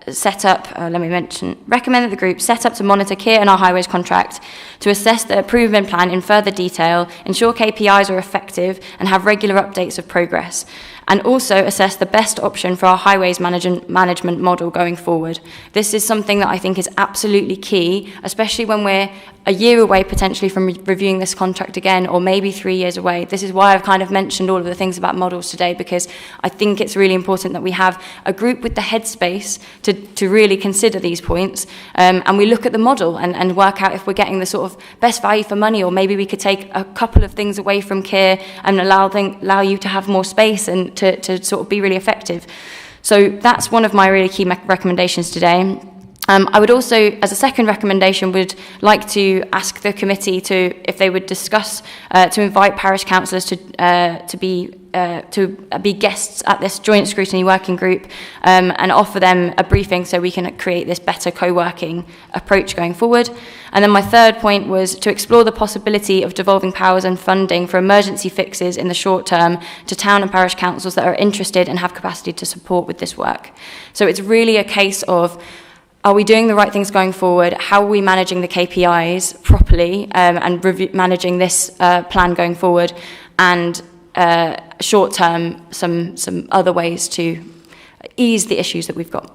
recommend that the group set up to monitor Keir and our highways contract, to assess the improvement plan in further detail, ensure KPIs are effective, and have regular updates of progress. and also assess the best option for our highways management model going forward. This is something that I think is absolutely key, especially when we're a year away potentially from reviewing this contract again, or maybe 3 years away. This is why I've kind of mentioned all of the things about models today, because I think it's really important that we have a group with the headspace to really consider these points, and we look at the model and work out if we're getting the sort of best value for money, or maybe we could take a couple of things away from Keir and allow you to have more space and to sort of be really effective. So that's one of my really key recommendations today. I would also, as a second recommendation, would like to ask the committee if they would discuss to invite parish councillors to be guests at this joint scrutiny working group, and offer them a briefing so we can create this better co-working approach going forward. And then my third point was to explore the possibility of devolving powers and funding for emergency fixes in the short term to town and parish councils that are interested and have capacity to support with this work. So it's really a case of, are we doing the right things going forward? How are we managing the KPIs properly, and managing this plan going forward? And short term, some other ways to ease the issues that we've got.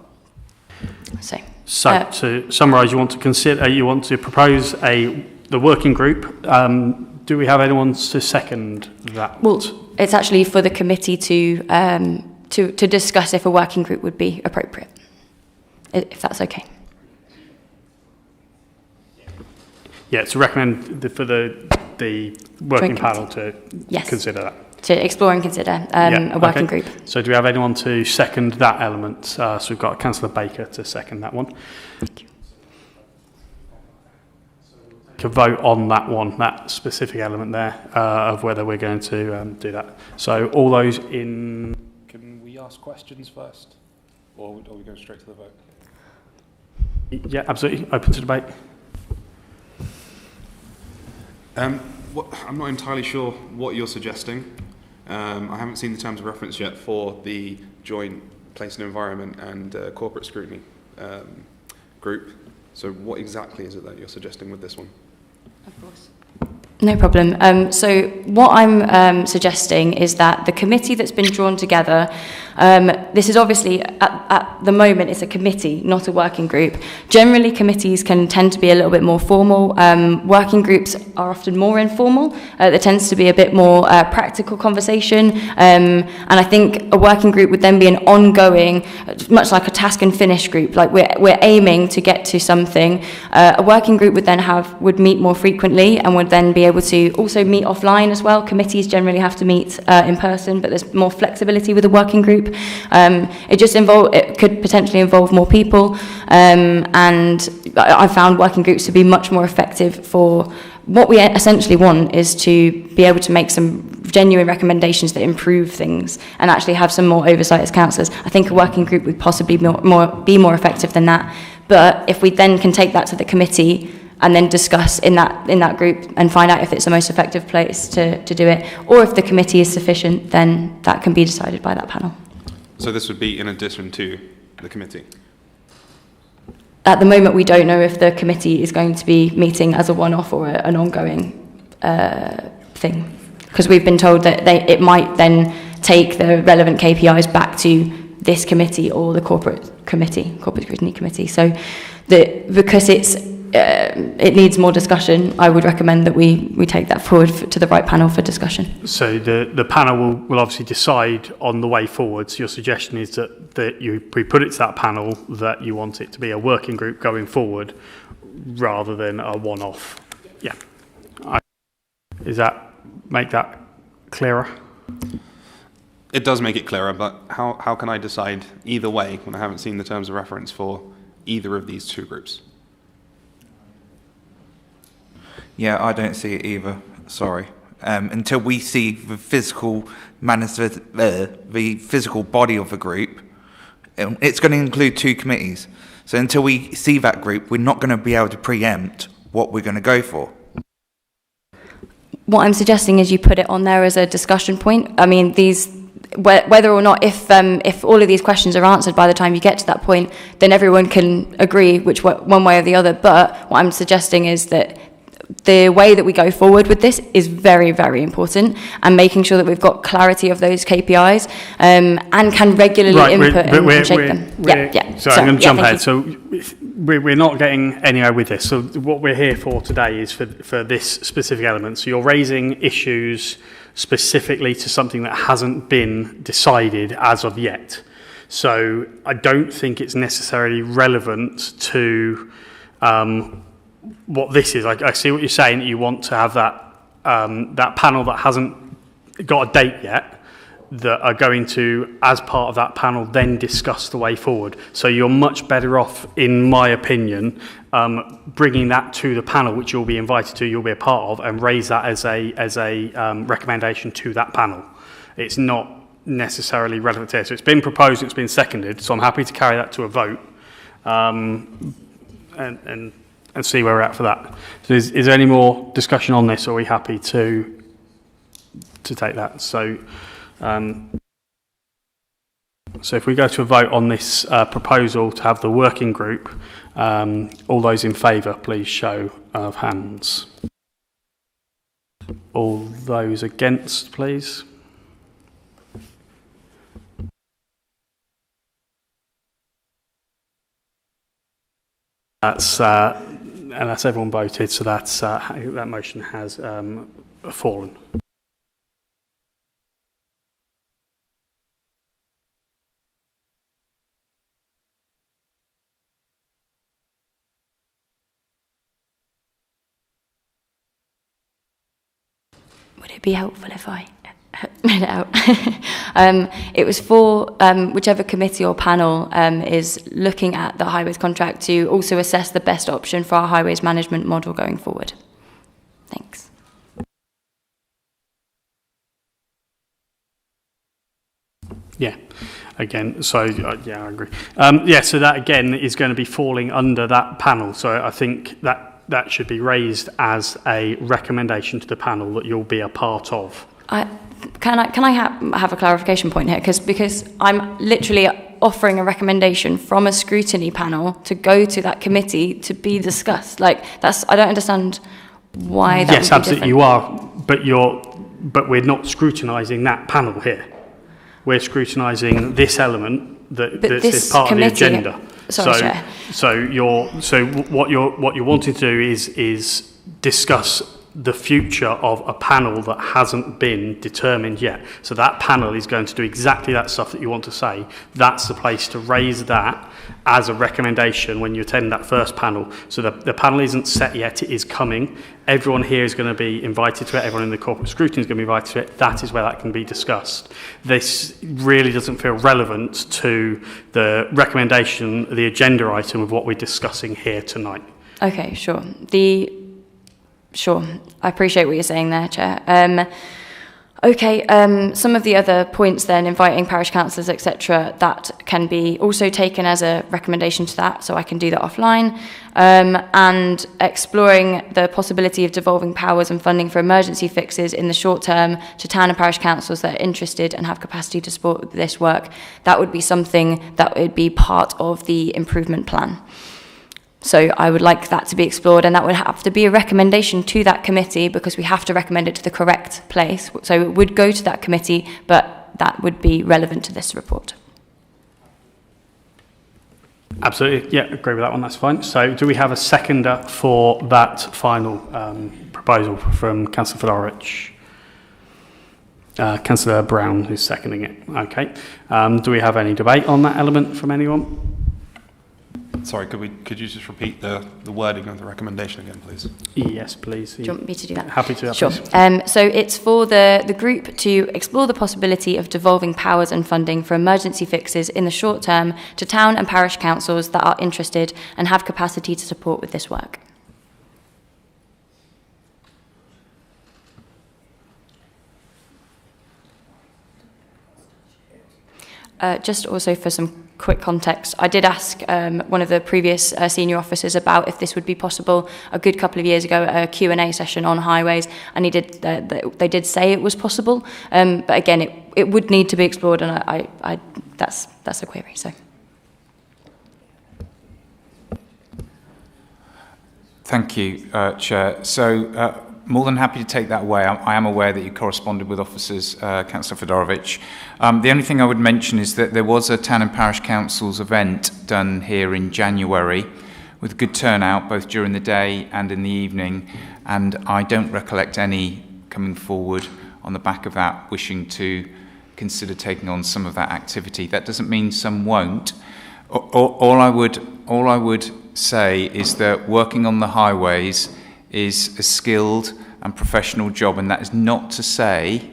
So to summarise, you want to propose the working group. Do we have anyone to second that? Well, it's actually for the committee to discuss if a working group would be appropriate, if that's okay. Yeah, to recommend for the working panel to consider that. To explore and consider a working group. So do we have anyone to second that element? So we've got Councillor Baker to second that one. Thank you. To vote on that one, that specific element there, of whether we're going to do that. So all those in... Can we ask questions first? Or are we going straight to the vote? Yeah, absolutely. Open to debate. I'm not entirely sure what you're suggesting. I haven't seen the terms of reference yet for the joint place and environment and corporate scrutiny group. So what exactly is it that you're suggesting with this one? Of course. No problem. So what I'm suggesting is that the committee that's been drawn together, this is obviously, at the moment, it's a committee, not a working group. Generally, committees can tend to be a little bit more formal. Working groups are often more informal. There tends to be a bit more practical conversation. And I think a working group would then be an ongoing, much like a task and finish group, like we're aiming to get to something. A working group would meet more frequently and would then be able to also meet offline as well. Committees generally have to meet in person, but there's more flexibility with a working group. It could potentially involve more people, and I found working groups to be much more effective for what we essentially want is to be able to make some genuine recommendations that improve things and actually have some more oversight as councillors. I think a working group would possibly be more effective than that. But if we then can take that to the committee and then discuss in that group and find out if it's the most effective place to do it, or if the committee is sufficient, then that can be decided by that panel. So this would be in addition to the committee? At the moment, we don't know if the committee is going to be meeting as a one-off or an ongoing thing, because we've been told that it might then take the relevant KPIs back to this committee or the corporate scrutiny committee. So because it needs more discussion, I would recommend that we take that forward to the right panel for discussion. So the panel will obviously decide on the way forward. So your suggestion is that we put it to that panel that you want it to be a working group going forward rather than a one-off. Yeah. Does that make that clearer? It does make it clearer, but how can I decide either way when I haven't seen the terms of reference for either of these two groups? Yeah, I don't see it either. Sorry. Until we see the physical the physical body of the group, it's going to include two committees. So until we see that group, we're not going to be able to preempt what we're going to go for. What I'm suggesting is you put it on there as a discussion point. I mean, whether or not, if all of these questions are answered by the time you get to that point, then everyone can agree one way or the other. But what I'm suggesting is that the way that we go forward with this is very, very important, and making sure that we've got clarity of those KPIs and can regularly input and shape them. Sorry, I'm going to jump ahead. So we're not getting anywhere with this. So what we're here for today is for this specific element. So you're raising issues specifically to something that hasn't been decided as of yet. So I don't think it's necessarily relevant to what this is. I see what you're saying, that you want to have that panel that hasn't got a date yet, that are going to, as part of that panel, then discuss the way forward. So you're much better off, in my opinion, bringing that to the panel, which you'll be invited to, you'll be a part of, and raise that as a recommendation to that panel. It's not necessarily relevant here. So it's been proposed, it's been seconded, so I'm happy to carry that to a vote and see where we're at for that. So is there any more discussion on this, or are we happy to take that? So if we go to a vote on this proposal to have the working group, all those in favour, please show of hands. All those against, please. That's everyone voted, so that motion has fallen. Would it be helpful if I read it out? It was for whichever committee or panel is looking at the highways contract to also assess the best option for our highways management model going forward. Thanks. Yeah, again, so yeah, I agree. So that again is going to be falling under that panel. So I think that should be raised as a recommendation to the panel that you'll be a part of. Can I have a clarification point here? Because I'm literally offering a recommendation from a scrutiny panel to go to that committee to be discussed. I don't understand why that would be Yes, absolutely, different. you are, but we're not scrutinising that panel here. We're scrutinising this element that's part of the agenda. Sorry, Chair. So what you're wanting to do is discuss the future of a panel that hasn't been determined yet. So that panel is going to do exactly that stuff that you want to say. That's the place to raise that as a recommendation when you attend that first panel. So the panel isn't set yet, it is coming. Everyone here is going to be invited to it, everyone in the corporate scrutiny is going to be invited to it. That is where that can be discussed. This really doesn't feel relevant to the recommendation, the agenda item of what we're discussing here tonight. Okay, sure. Sure, I appreciate what you're saying there, Chair. Some of the other points then, inviting parish councillors, etc., that can be also taken as a recommendation to that, so I can do that offline. And exploring the possibility of devolving powers and funding for emergency fixes in the short term to town and parish councils that are interested and have capacity to support this work, that would be something that would be part of the improvement plan. So I would like that to be explored, and that would have to be a recommendation to that committee because we have to recommend it to the correct place. So it would go to that committee, but that would be relevant to this report. Absolutely, yeah, agree with that one, that's fine. So do we have a seconder for that final proposal from Councillor Fedorich? Councillor Brown, who's seconding it. Okay. Do we have any debate on that element from anyone? Sorry, could you just repeat the wording of the recommendation again, please? Yes, please. Do you want me to do that? Happy to. Sure. So it's for the group to explore the possibility of devolving powers and funding for emergency fixes in the short term to town and parish councils that are interested and have capacity to support with this work. Just also for some quick context, I did ask one of the previous senior officers about if this would be possible a good couple of years ago at a Q&A session on highways, and they did say it was possible, but again, it would need to be explored, and that's a query. So. Thank you, Chair. So, more than happy to take that away. I am aware that you corresponded with officers, Councillor Fedorovich. The only thing I would mention is that there was a Town and Parish Councils event done here in January with good turnout both during the day and in the evening, and I don't recollect any coming forward on the back of that wishing to consider taking on some of that activity. That doesn't mean some won't. All I would say is that working on the highways is a skilled and professional job, and that is not to say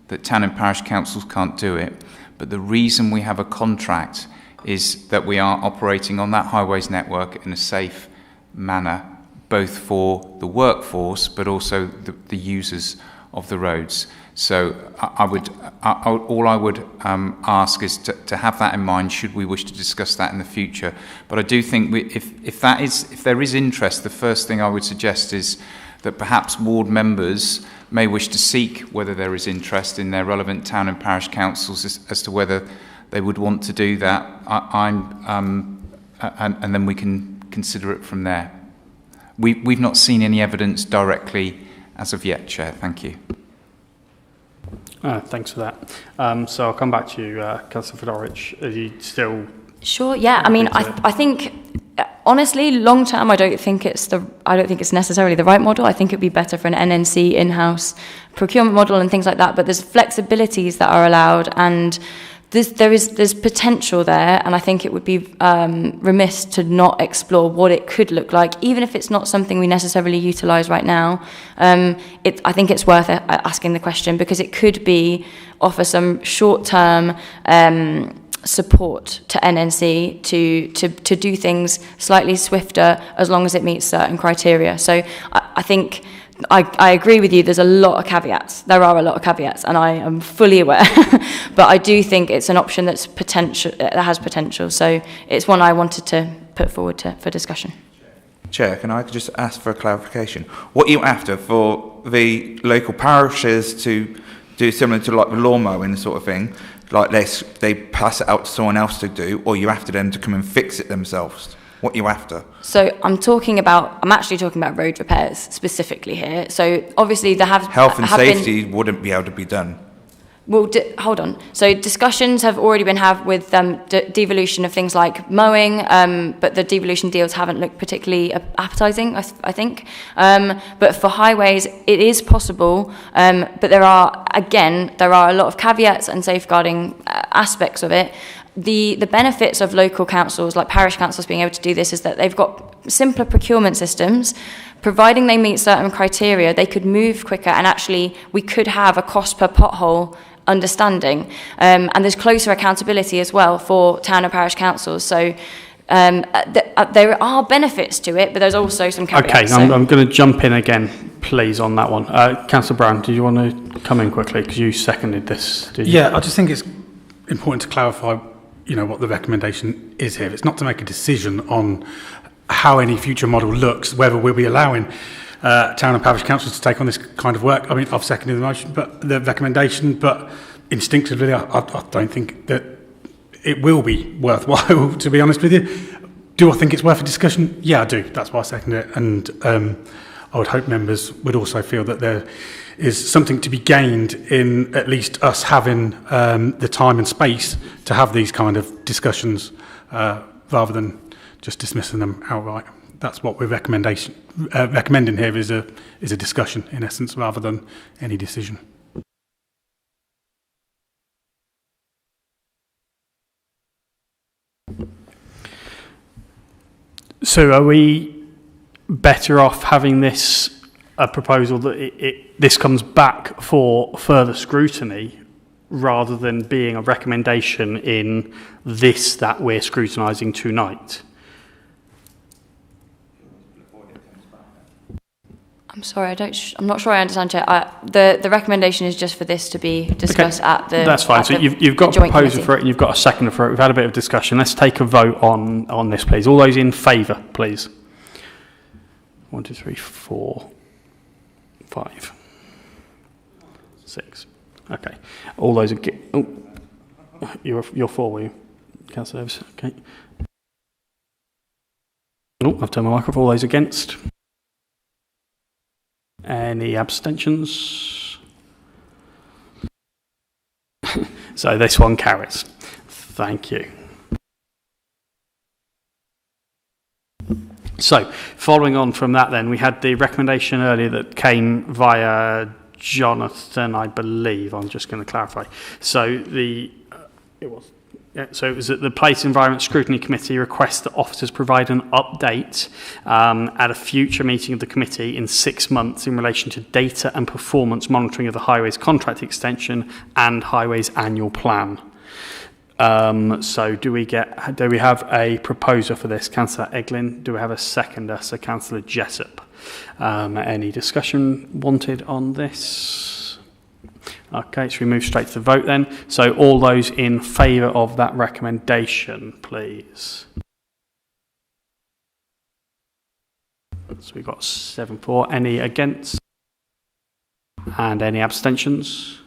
that town and parish councils can't do it, but the reason we have a contract is that we are operating on that highways network in a safe manner, both for the workforce but also the users of the roads. So all I would ask is to have that in mind should we wish to discuss that in the future. But I do think if there is interest, the first thing I would suggest is that perhaps ward members may wish to seek whether there is interest in their relevant town and parish councils as to whether they would want to do that. And then we can consider it from there. We've not seen any evidence directly as of yet, Chair. Thank you. Thanks for that. So I'll come back to you, Councillor Fedorovich. Are you still... Sure, yeah. I mean, I think, honestly, long term, I don't think it's necessarily the right model. I think it'd be better for an NNC in-house procurement model and things like that. But there's flexibilities that are allowed, and there's potential there, and I think it would be remiss to not explore what it could look like, even if it's not something we necessarily utilise right now. I think it's worth asking the question, because it could offer some short-term support to NNC to do things slightly swifter as long as it meets certain criteria. So I think I agree with you. There's a lot of caveats. There are a lot of caveats, and I am fully aware. But I do think it's an option that has potential. So it's one I wanted to put forward for discussion. Chair, can I just ask for a clarification? What are you after, for the local parishes to do similar to like the lawn mowing sort of thing, like they pass it out to someone else to do, or you after them to come and fix it themselves? What are you after? So I'm actually talking about road repairs specifically here. So obviously health and safety wouldn't be able to be done. Well, hold on. So discussions have already been had with devolution of things like mowing, but the devolution deals haven't looked particularly appetising, I think. But for highways, it is possible, but there are a lot of caveats and safeguarding aspects of it. The benefits of local councils, like parish councils, being able to do this is that they've got simpler procurement systems. Providing they meet certain criteria, they could move quicker, and actually we could have a cost per pothole understanding. And there's closer accountability as well for town and parish councils. So there are benefits to it, but there's also some caveats. Okay, I'm going to jump in again, please, on that one. Councillor Brown, do you want to come in quickly, because you seconded this, did you? Yeah, I just think it's important to clarify what the recommendation is here. It's not to make a decision on how any future model looks, whether we'll be allowing town and parish councils to take on this kind of work. I mean, I've seconded the motion, but the recommendation, but instinctively, I don't think that it will be worthwhile, to be honest with you. Do I think it's worth a discussion? Yeah, I do. That's why I seconded it. And I would hope members would also feel that there is something to be gained in at least us having the time and space to have these kind of discussions rather than just dismissing them outright. That's what we're recommending here is a discussion, in essence, rather than any decision. So are we better off having this a proposal that this comes back for further scrutiny rather than being a recommendation in this that we're scrutinising tonight? I'm sorry, I'm not sure I understand, Chair. The recommendation is just for this to be discussed at the... That's fine. So you've got a proposal for it and you've got a seconder for it. We've had a bit of discussion. Let's take a vote on this, please. All those in favour, please. 1, 2, 3, 4, 5, 6. Okay. All those against... Oh, you're for, were you? Councillor Davis. Okay. Oh, I've turned my microphone. All those against... Any abstentions? So this one carries. Thank you. So, following on from that then, we had the recommendation earlier that came via Jonathan, I believe. I'm just going to clarify. So, it was that the Place Environment Scrutiny Committee requests that officers provide an update at a future meeting of the committee in 6 months in relation to data and performance monitoring of the Highways contract extension and Highways annual plan. So do we have a proposer for this? Councillor Eglin. Do we have a seconder? So Councillor Jessup. Any discussion wanted on this? Okay, so we move straight to the vote then. So all those in favour of that recommendation, please. So we've got 7-4. Any against? And any abstentions?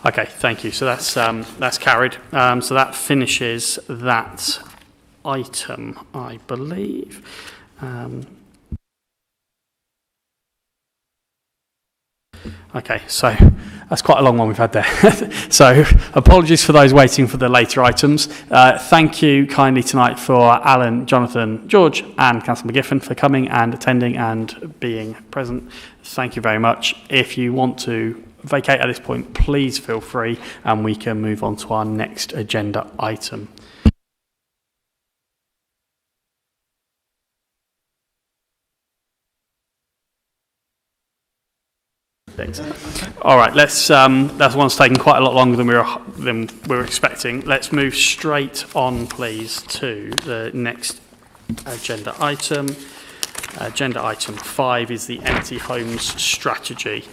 Okay, thank you. So that's carried. So that finishes that item, I believe. Okay, so that's quite a long one we've had there. So apologies for those waiting for the later items. Thank you kindly tonight for Alan, Jonathan, George and Councillor McGiffin for coming and attending and being present. Thank you very much. If you want to vacate at this point, please feel free and we can move on to our next agenda item. All right, that one's taken quite a lot longer than we were expecting. Let's move straight on, please, to the next agenda item. Agenda item 5 is the empty homes strategy.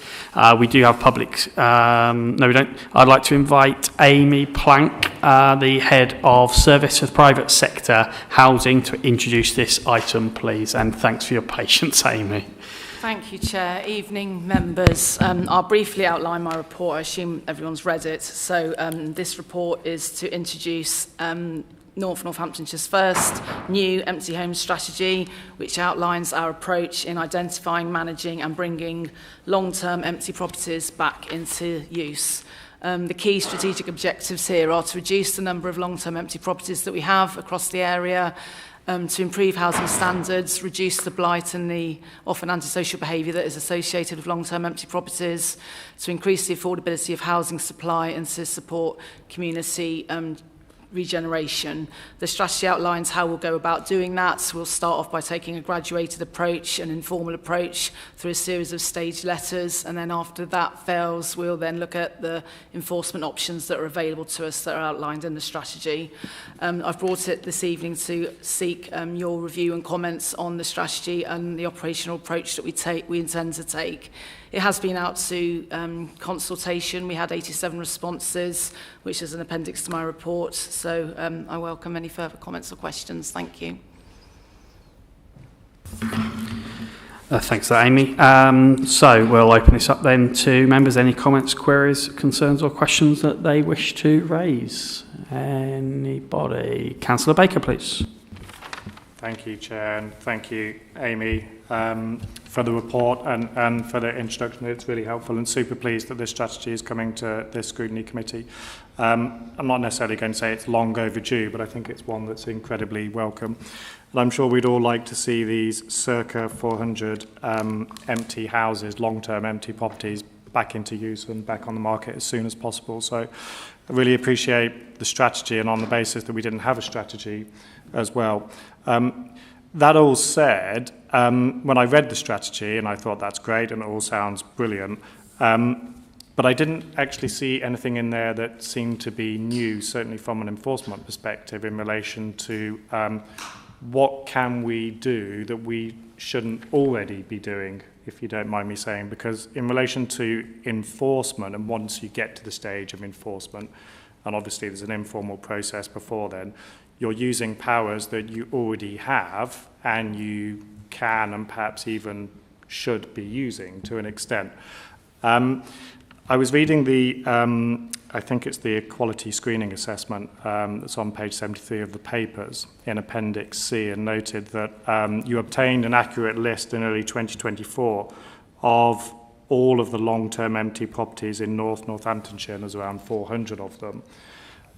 We do have public. No, we don't. I'd like to invite Amy Plank, the head of Service for Private Sector Housing, to introduce this item, please. And thanks for your patience, Amy. Thank you, Chair. Evening, members. I'll briefly outline my report. I assume everyone's read it. So this report is to introduce Northamptonshire's first new empty homes strategy, which outlines our approach in identifying, managing and bringing long-term empty properties back into use. The key strategic objectives here are to reduce the number of long-term empty properties that we have across the area, to improve housing standards, reduce the blight and the often antisocial behaviour that is associated with long-term empty properties, to increase the affordability of housing supply and to support community regeneration. The strategy outlines how we'll go about doing that. We'll start off by taking a graduated approach, an informal approach, through a series of staged letters, and then after that fails, we'll then look at the enforcement options that are available to us that are outlined in the strategy. I've brought it this evening to seek your review and comments on the strategy and the operational approach that we intend to take. It has been out to consultation. We had 87 responses, which is an appendix to my report. So I welcome any further comments or questions. Thank you. Thanks for that, Amy. So we'll open this up then to members. Any comments, queries, concerns or questions that they wish to raise? Anybody? Councillor Baker, please. Thank you, Chair, and thank you, Amy, for the report and for the introduction. It's really helpful and super pleased that this strategy is coming to this Scrutiny Committee. I'm not necessarily going to say it's long overdue, but I think it's one that's incredibly welcome. And I'm sure we'd all like to see these circa 400 empty houses, long-term empty properties, back into use and back on the market as soon as possible. So I really appreciate the strategy, and on the basis that we didn't have a strategy as well. That all said, when I read the strategy, and I thought that's great and it all sounds brilliant, but I didn't actually see anything in there that seemed to be new, certainly from an enforcement perspective, in relation to what can we do that we shouldn't already be doing, if you don't mind me saying, because in relation to enforcement, and once you get to the stage of enforcement, and obviously there's an informal process before then, you're using powers that you already have, and you can and perhaps even should be using to an extent. I was reading the, I think it's the equality screening assessment that's on page 73 of the papers in Appendix C, and noted that you obtained an accurate list in early 2024 of all of the long-term empty properties in Northamptonshire, and there's around 400 of them.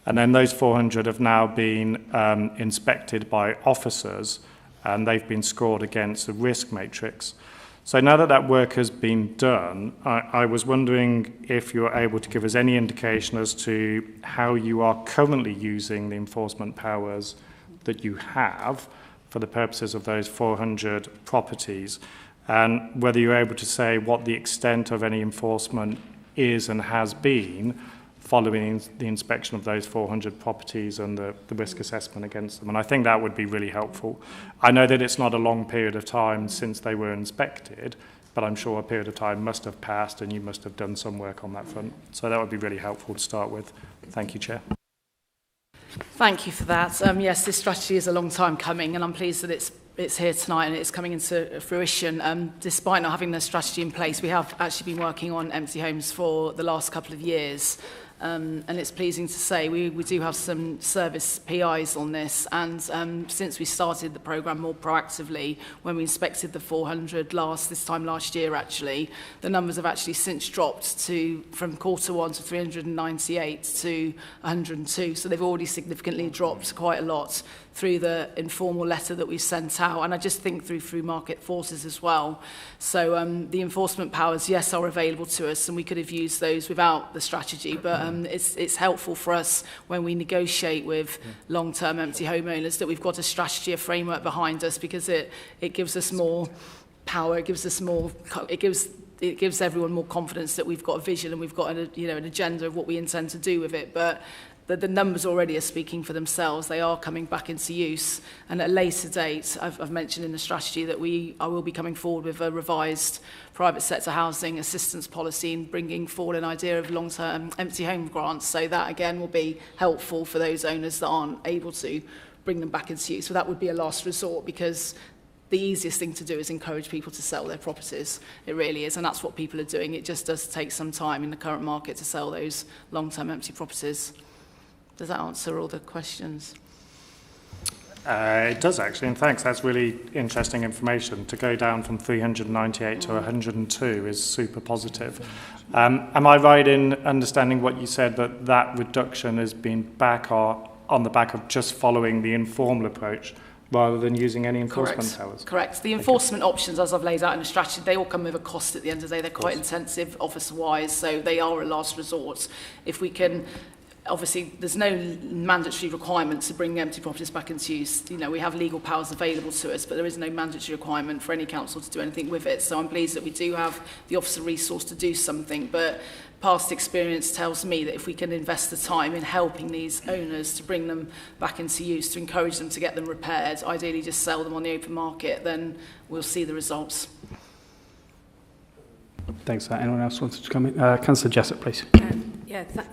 And then those 400 have now been inspected by officers, and they've been scored against a risk matrix. So now that that work has been done, I was wondering if you're able to give us any indication as to how you are currently using the enforcement powers that you have for the purposes of those 400 properties, and whether you're able to say what the extent of any enforcement is and has been following the inspection of those 400 properties and the risk assessment against them. And I think that would be really helpful. I know that it's not a long period of time since they were inspected, but I'm sure a period of time must have passed and you must have done some work on that front. So that would be really helpful to start with. Thank you, Chair. Thank you for that. Yes, this strategy is a long time coming, and I'm pleased that it's here tonight and it's coming into fruition. Despite not having the strategy in place, we have actually been working on empty homes for the last couple of years. And it's pleasing to say we do have some service PIs on this, and since we started the programme more proactively, when we inspected the 400 this time last year actually, the numbers have actually since dropped from Q1 to 398 to 102, so they've already significantly dropped quite a lot through the informal letter that we've sent out, and I just think through market forces as well. So the enforcement powers, yes, are available to us, and we could have used those without the strategy, but it's helpful for us when we negotiate with long-term empty homeowners that we've got a strategy, a framework behind us, because it gives us more power, it gives everyone more confidence that we've got a vision and we've got an agenda of what we intend to do with it. But the numbers already are speaking for themselves. They are coming back into use. And at a later date, I've mentioned in the strategy that I will be coming forward with a revised private sector housing assistance policy and bringing forward an idea of long-term empty home grants. So that, again, will be helpful for those owners that aren't able to bring them back into use. So that would be a last resort, because the easiest thing to do is encourage people to sell their properties. It really is, and that's what people are doing. It just does take some time in the current market to sell those long-term empty properties. Does that answer all the questions? It does, actually, and thanks. That's really interesting information. To go down from 398 to 102 is super positive. Am I right in understanding what you said, that reduction has been on the back of just following the informal approach rather than using any enforcement powers? Correct. The enforcement options, as I've laid out in the strategy, they all come with a cost at the end of the day. They're quite intensive officer-wise, so they are a last resort. If we can... Obviously, there's no mandatory requirement to bring empty properties back into use. We have legal powers available to us, but there is no mandatory requirement for any council to do anything with it. So I'm pleased that we do have the officer resource to do something. But past experience tells me that if we can invest the time in helping these owners to bring them back into use, to encourage them to get them repaired, ideally just sell them on the open market, then we'll see the results. Thanks. Anyone else wants to come in? Councillor Jessup, please.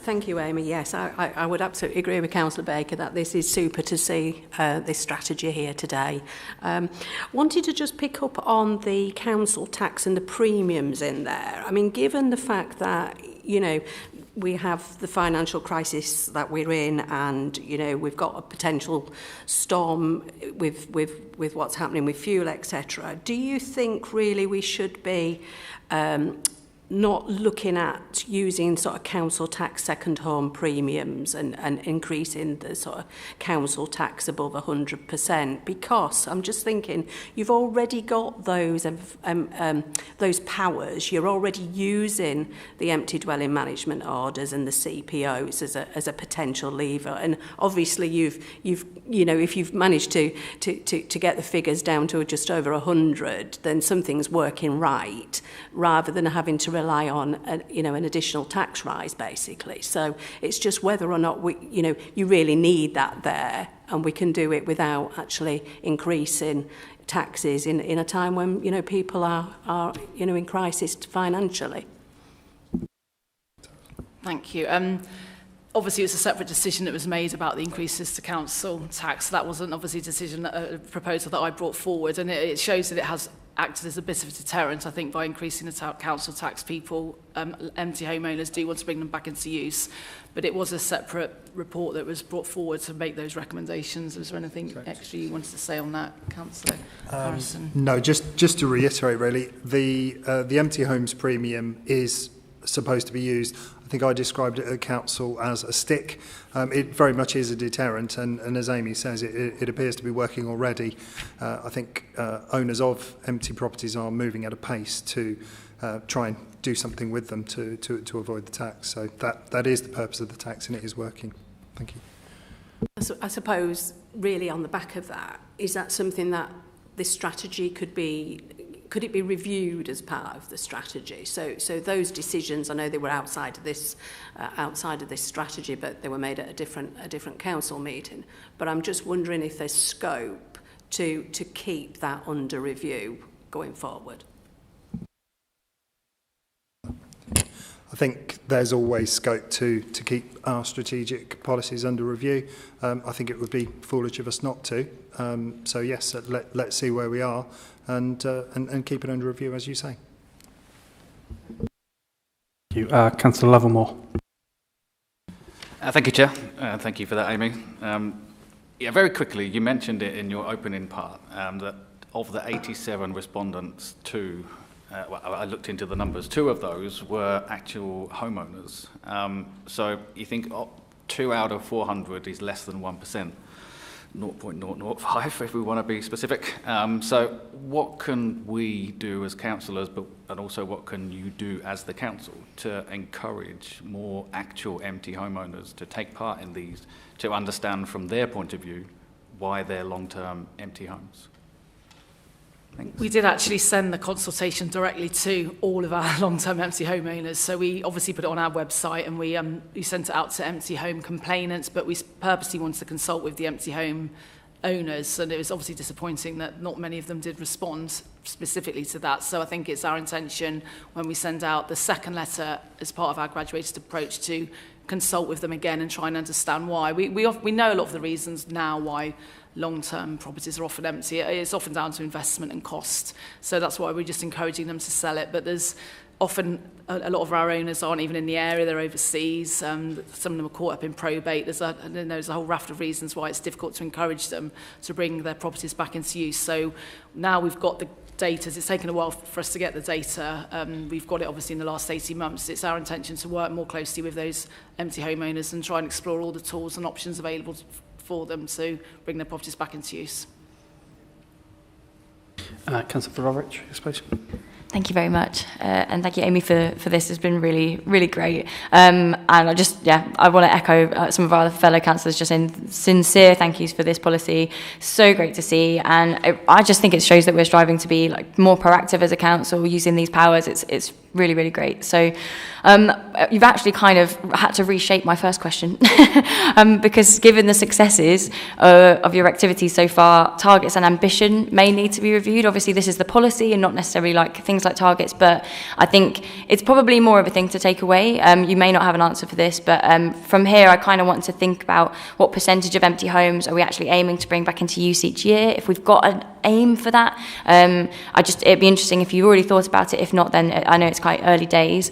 Thank you, Amy. Yes, I would absolutely agree with Councillor Baker that this is super to see this strategy here today. Wanted to just pick up on the council tax and the premiums in there. I mean, given the fact that, we have the financial crisis that we're in, and, we've got a potential storm with what's happening with fuel, etc. Do you think really we should be not looking at using sort of council tax second home premiums and increasing the sort of council tax above 100%? Because I'm just thinking, you've already got those powers. You're already using the empty dwelling management orders and the CPOs as a potential lever. And obviously, you've if you've managed to get the figures down to just over 100, then something's working right, rather than having to rely on an additional tax rise, basically. So it's just whether or not you really need that there, and we can do it without actually increasing taxes in a time when people are in crisis financially. Thank you. Obviously, it was a separate decision that was made about the increases to council tax. That wasn't obviously a proposal that I brought forward, and it shows that it has acted as a bit of a deterrent. I think by increasing the council tax, people, empty homeowners do want to bring them back into use. But it was a separate report that was brought forward to make those recommendations. Was there anything extra you wanted to say on that, Councillor Harrison? No, just to reiterate, really, the empty homes premium is supposed to be used. I think I described it at council as a stick. It very much is a deterrent, and as Amy says, it appears to be working already. I think owners of empty properties are moving at a pace to try and do something with them to avoid the tax. So that is the purpose of the tax, and it is working. Thank you. I suppose, really, on the back of that, is that something that this strategy could it be reviewed as part of the strategy? So those decisions, I know they were outside of this strategy, but they were made at a different council meeting. But I'm just wondering if there's scope to keep that under review going forward. I think there's always scope to keep our strategic policies under review. I think it would be foolish of us not to. So yes, let's see where we are and keep it under review, as you say. Thank you. Councillor Livermore. Thank you, Chair. Thank you for that, Amy. Yeah, very quickly, you mentioned it in your opening part, that of the 87 respondents to well, I looked into the numbers. 2 of those were actual homeowners. So you think 2 out of 400 is less than 1%, 0.005 if we want to be specific. So what can we do as councillors, and also what can you do as the council to encourage more actual empty homeowners to take part in these, to understand from their point of view why they're long-term empty homes? Thanks. We did actually send the consultation directly to all of our long-term empty homeowners. So we obviously put it on our website, and we sent it out to empty home complainants, but we purposely wanted to consult with the empty home owners, and it was obviously disappointing that not many of them did respond specifically to that. So I think it's our intention when we send out the second letter as part of our graduated approach to consult with them again and try and understand why. We know a lot of the reasons now why long-term properties are often empty. It's often down to investment and cost. So that's why we're just encouraging them to sell it. But there's often a lot of our owners aren't even in the area, they're overseas. Some of them are caught up in probate. There's a whole raft of reasons why it's difficult to encourage them to bring their properties back into use. So now we've got the data. It's taken a while for us to get the data. We've got it obviously in the last 18 months. It's our intention to work more closely with those empty homeowners and try and explore all the tools and options available for them to bring their properties back into use. Councillor Fedorowicz, yes, please. Thank you very much. And thank you, Amy, for this. It's been really, really great. And I want to echo some of our fellow councillors just saying sincere thank yous for this policy. So great to see. And I just think it shows that we're striving to be more proactive as a council using these powers. It's really, really great. So you've actually kind of had to reshape my first question because given the successes of your activities so far, targets and ambition may need to be reviewed. Obviously, this is the policy and not necessarily things like targets, but I think it's probably more of a thing to take away. You may not have an answer for this, but from here, I kind of want to think about what percentage of empty homes are we actually aiming to bring back into use each year, if we've got an aim for that. It'd be interesting if you already thought about it. If not, then I know it's quite early days.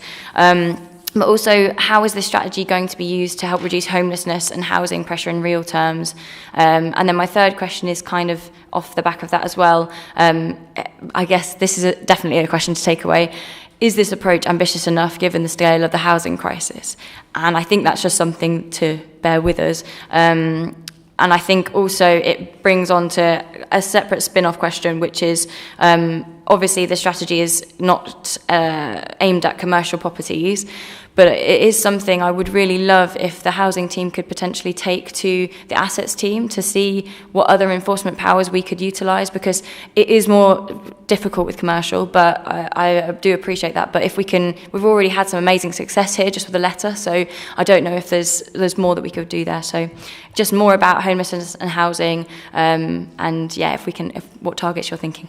But also, how is this strategy going to be used to help reduce homelessness and housing pressure in real terms? And then my third question is kind of off the back of that as well. I guess this is definitely a question to take away. Is this approach ambitious enough given the scale of the housing crisis? And I think that's just something to bear with us. And I think also it brings on to a separate spin-off question, which is obviously the strategy is not aimed at commercial properties, but it is something I would really love if the housing team could potentially take to the assets team to see what other enforcement powers we could utilise, because it is more difficult with commercial, but I do appreciate that. But if we've already had some amazing success here just with the letter, so I don't know if there's more that we could do there. So just more about homelessness and housing, and yeah, if what targets you're thinking.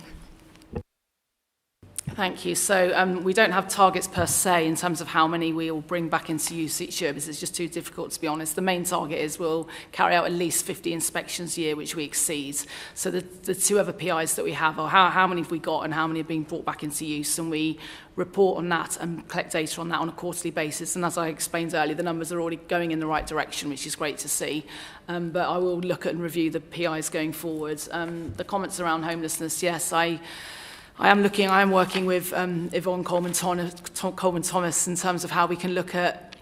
Thank you. So we don't have targets per se in terms of how many we will bring back into use each year, because it's just too difficult, to be honest. The main target is we'll carry out at least 50 inspections a year, which we exceed. So the two other PIs that we have are how many have we got and how many are being brought back into use, and we report on that and collect data on that on a quarterly basis. And as I explained earlier, the numbers are already going in the right direction, which is great to see. But I will look at and review the PIs going forward. The comments around homelessness, yes, I am working with Yvonne Coleman-Thomas in terms of how we can look at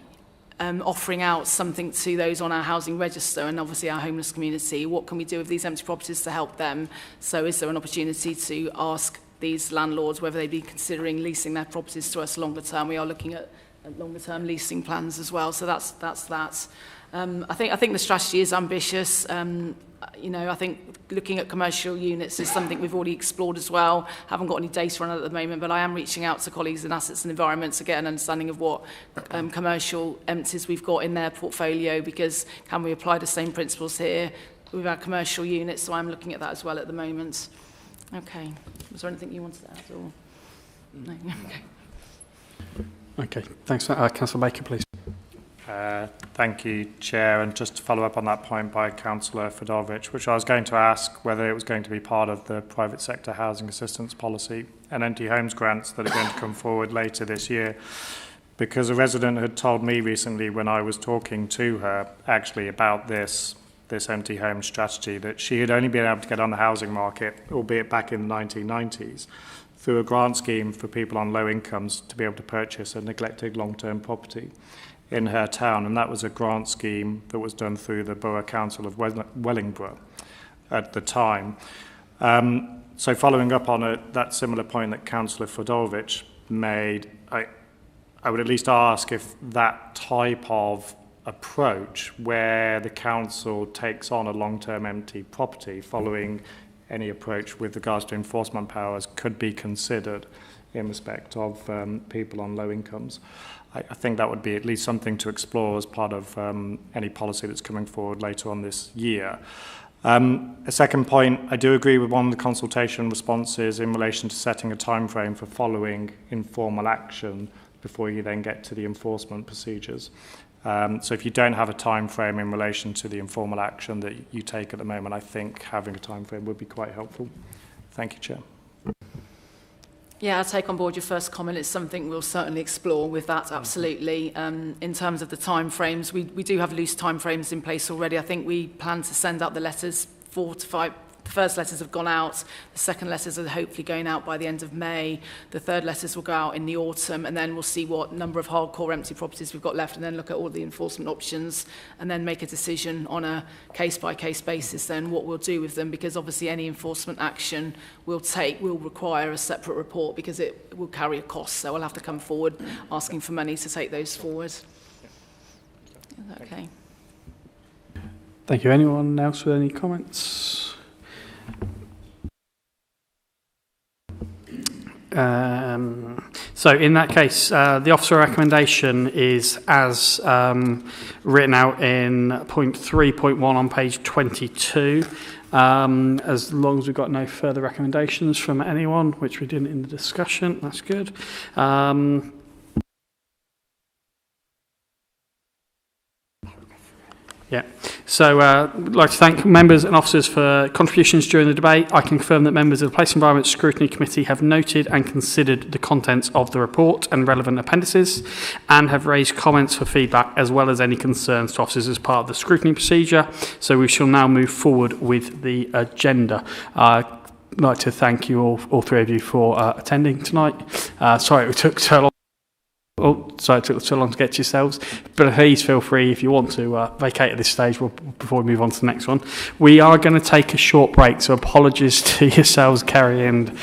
offering out something to those on our housing register and obviously our homeless community. What can we do with these empty properties to help them? So is there an opportunity to ask these landlords whether they'd be considering leasing their properties to us longer term? We are looking at longer term leasing plans as well. So that's that. I think the strategy is ambitious. I think looking at commercial units is something we've already explored as well. Haven't got any data on it at the moment, but I am reaching out to colleagues in assets and environment to get an understanding of what commercial empties we've got in their portfolio, because can we apply the same principles here with our commercial units? So I'm looking at that as well at the moment. Okay. Was there anything you wanted to add? Or? No? Okay. Okay. Thanks. Councillor Baker, please. Thank you, Chair. And just to follow up on that point by Councillor Fedorowicz, which I was going to ask whether it was going to be part of the private sector housing assistance policy and empty homes grants that are going to come forward later this year. Because a resident had told me recently when I was talking to her actually about this empty home strategy that she had only been able to get on the housing market, albeit back in the 1990s, through a grant scheme for people on low incomes to be able to purchase a neglected long-term property in her town, and that was a grant scheme that was done through the Borough Council of Wellingborough at the time. So following up on that similar point that Councillor Fedorowicz made, I would at least ask if that type of approach where the council takes on a long-term empty property following any approach with regards to enforcement powers could be considered in respect of people on low incomes. I think that would be at least something to explore as part of any policy that's coming forward later on this year. A second point, I do agree with one of the consultation responses in relation to setting a time frame for following informal action before you then get to the enforcement procedures. So if you don't have a time frame in relation to the informal action that you take at the moment, I think having a time frame would be quite helpful. Thank you, Chair. Yeah, I take on board your first comment. It's something we'll certainly explore with that, absolutely. In terms of the timeframes, we do have loose timeframes in place already. I think we plan to send out the letters 4 to 5. The first letters have gone out. The second letters are hopefully going out by the end of May. The third letters will go out in the autumn, and then we'll see what number of hardcore empty properties we've got left, and then look at all the enforcement options, and then make a decision on a case-by-case basis then what we'll do with them, because obviously any enforcement action we'll take will require a separate report because it will carry a cost. So we'll have to come forward asking for money to take those forward. Is that okay? Thank you. Anyone else with any comments? So in that case, the officer recommendation is as written out in point 3.1 on page 22. As long as we've got no further recommendations from anyone, which we didn't in the discussion, that's good. Yeah. So I'd like to thank members and officers for contributions during the debate. I confirm that members of the Place Environment Scrutiny Committee have noted and considered the contents of the report and relevant appendices and have raised comments for feedback as well as any concerns to officers as part of the scrutiny procedure. So we shall now move forward with the agenda. I'd like to thank you all three of you for attending tonight. Sorry it took so long. It took so long to get to yourselves, but please feel free if you want to vacate at this stage before we move on to the next one. We are going to take a short break, so apologies to yourselves, Kerry and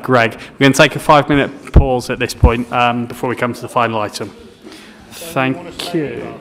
Greg. We're going to take a 5-minute pause at this point before we come to the final item. Thank you.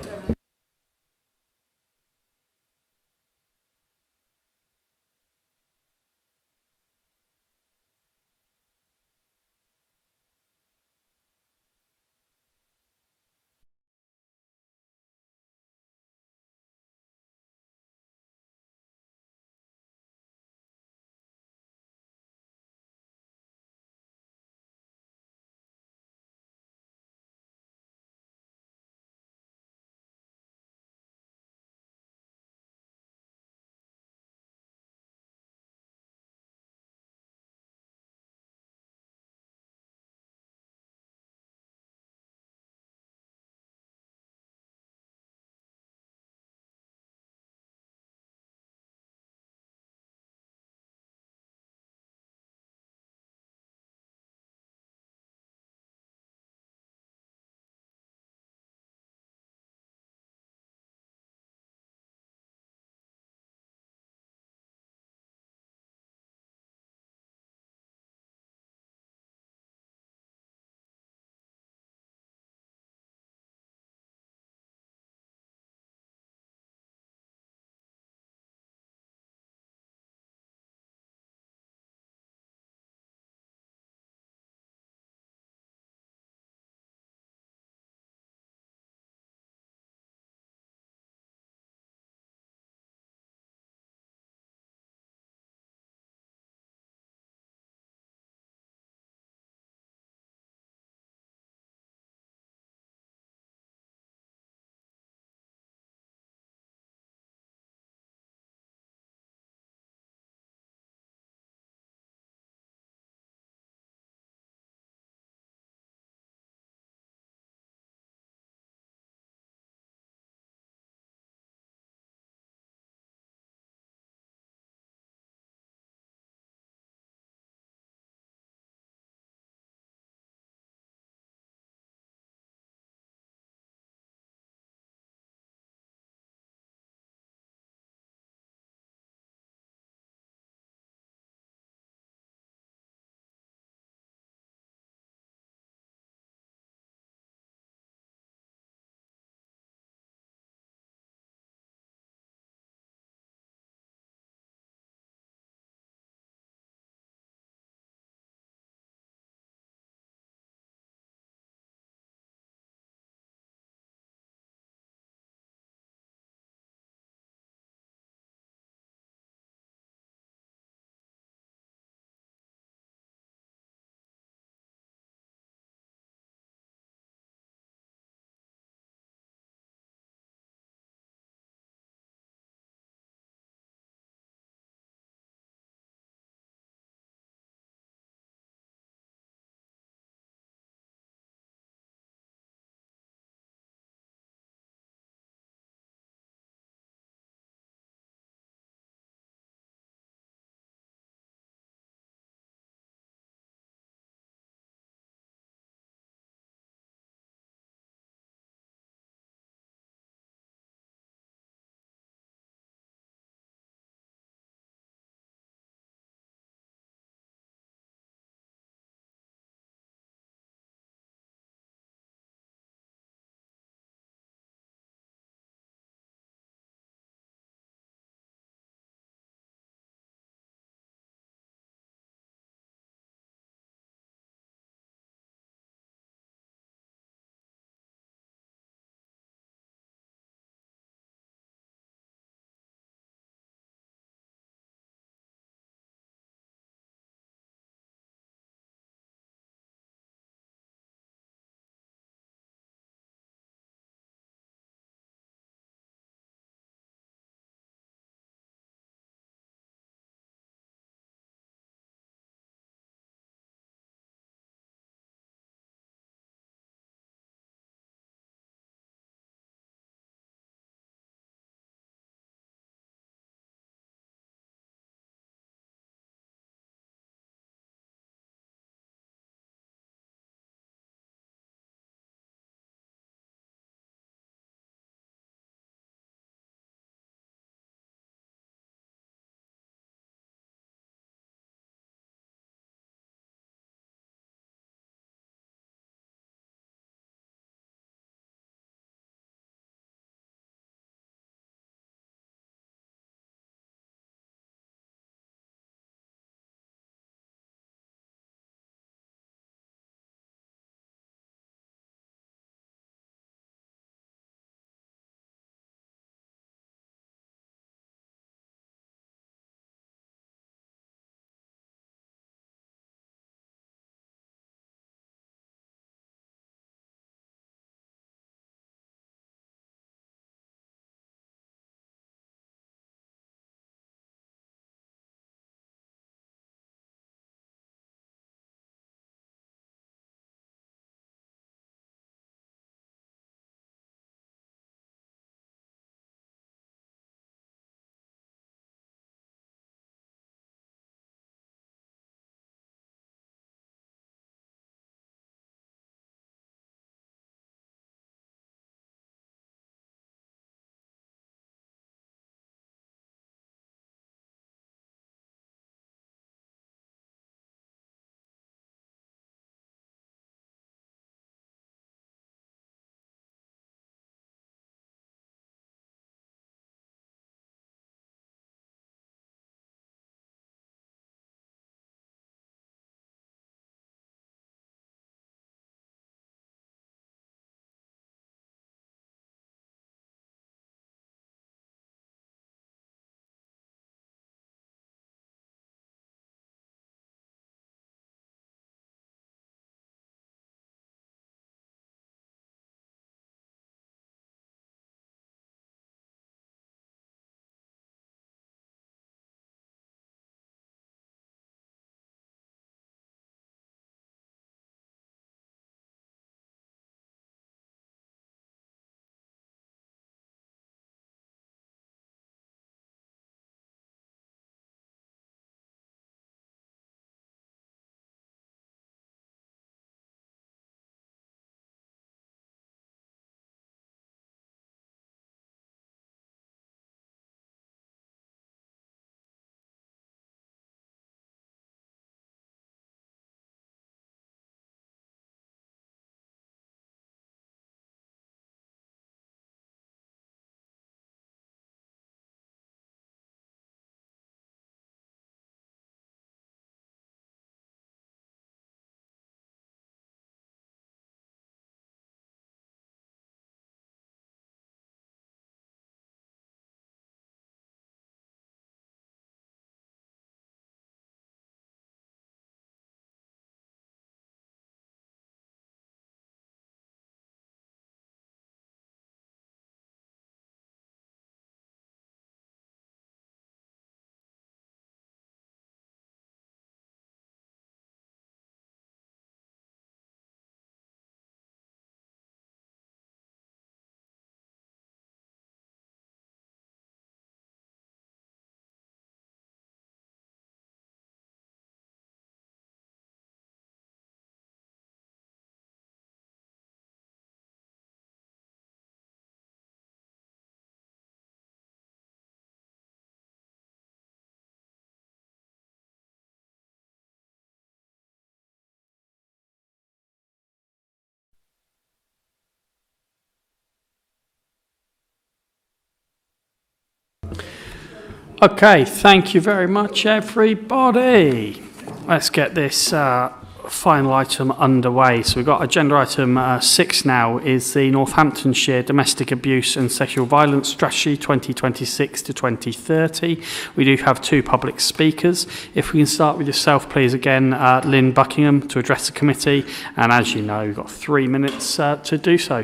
Okay, thank you very much, everybody. Let's get this final item underway. So we've got agenda item 6 now is the Northamptonshire Domestic Abuse and Sexual Violence Strategy 2026 to 2030. We do have 2 public speakers. If we can start with yourself, please, again, Lynn Buckingham, to address the committee. And as you know, we've got 3 minutes to do so.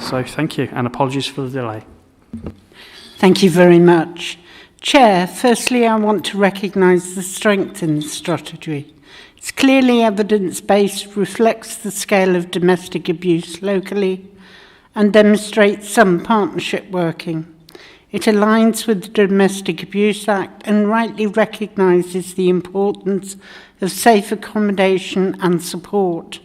So thank you, and apologies for the delay. Thank you very much. Chair, firstly, I want to recognise the strength in the strategy. It's clearly evidence-based, reflects the scale of domestic abuse locally, and demonstrates some partnership working. It aligns with the Domestic Abuse Act and rightly recognises the importance of safe accommodation and support.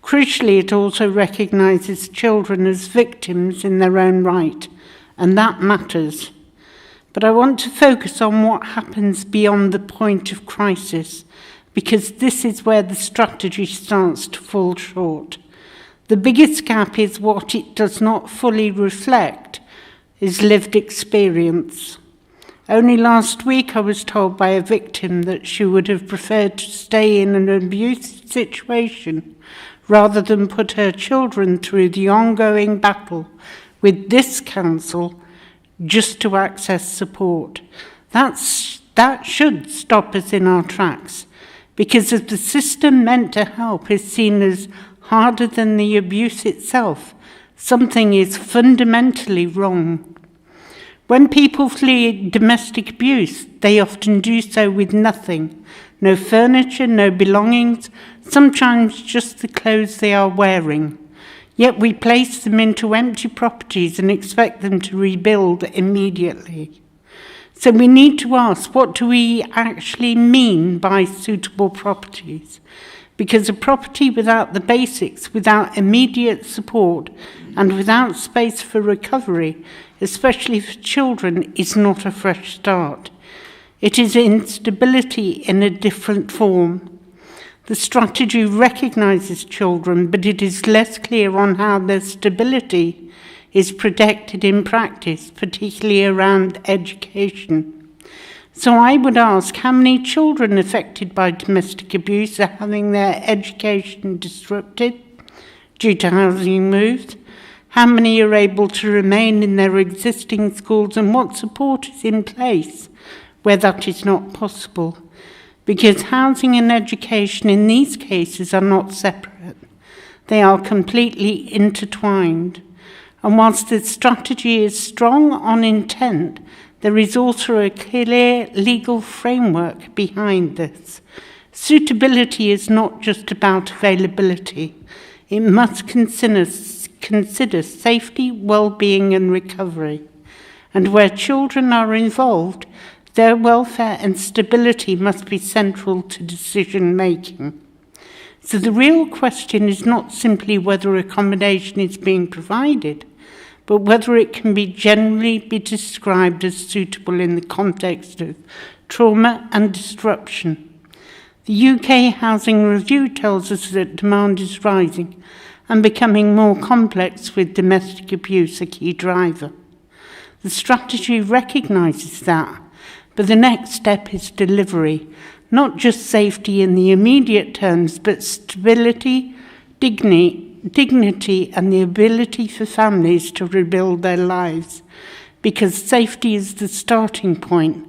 Crucially, it also recognises children as victims in their own right, and that matters. But I want to focus on what happens beyond the point of crisis, because this is where the strategy starts to fall short. The biggest gap is what it does not fully reflect is lived experience. Only last week I was told by a victim that she would have preferred to stay in an abusive situation rather than put her children through the ongoing battle with this council just to access support. That should stop us in our tracks, because if the system meant to help is seen as harder than the abuse itself, something is fundamentally wrong. When people flee domestic abuse, they often do so with nothing. No furniture, no belongings, sometimes just the clothes they are wearing. Yet we place them into empty properties and expect them to rebuild immediately. So we need to ask, what do we actually mean by suitable properties? Because a property without the basics, without immediate support, and without space for recovery, especially for children, is not a fresh start. It is instability in a different form. The strategy recognises children, but it is less clear on how their stability is protected in practice, particularly around education. So I would ask, how many children affected by domestic abuse are having their education disrupted due to housing moves? How many are able to remain in their existing schools, and what support is in place where that is not possible? Because housing and education in these cases are not separate. They are completely intertwined. And whilst the strategy is strong on intent, there is also a clear legal framework behind this. Suitability is not just about availability. It must consider safety, well-being and recovery. And where children are involved, their welfare and stability must be central to decision-making. So the real question is not simply whether accommodation is being provided, but whether it can generally be described as suitable in the context of trauma and disruption. The UK Housing Review tells us that demand is rising and becoming more complex, with domestic abuse a key driver. The strategy recognises that, but the next step is delivery, not just safety in the immediate terms, but stability, dignity and the ability for families to rebuild their lives, because safety is the starting point,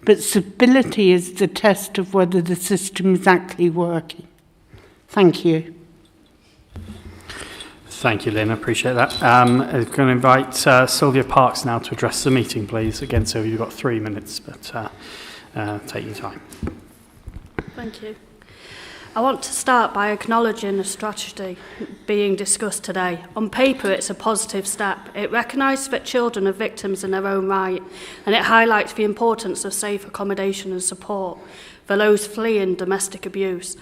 but stability is the test of whether the system is actually working. Thank you. Thank you, Lynn. I appreciate that. I'm going to invite Sylvia Parks now to address the meeting, please. Again, Sylvia, you've got 3 minutes, but take your time. Thank you. I want to start by acknowledging the strategy being discussed today. On paper, it's a positive step. It recognises that children are victims in their own right, and it highlights the importance of safe accommodation and support for those fleeing domestic abuse.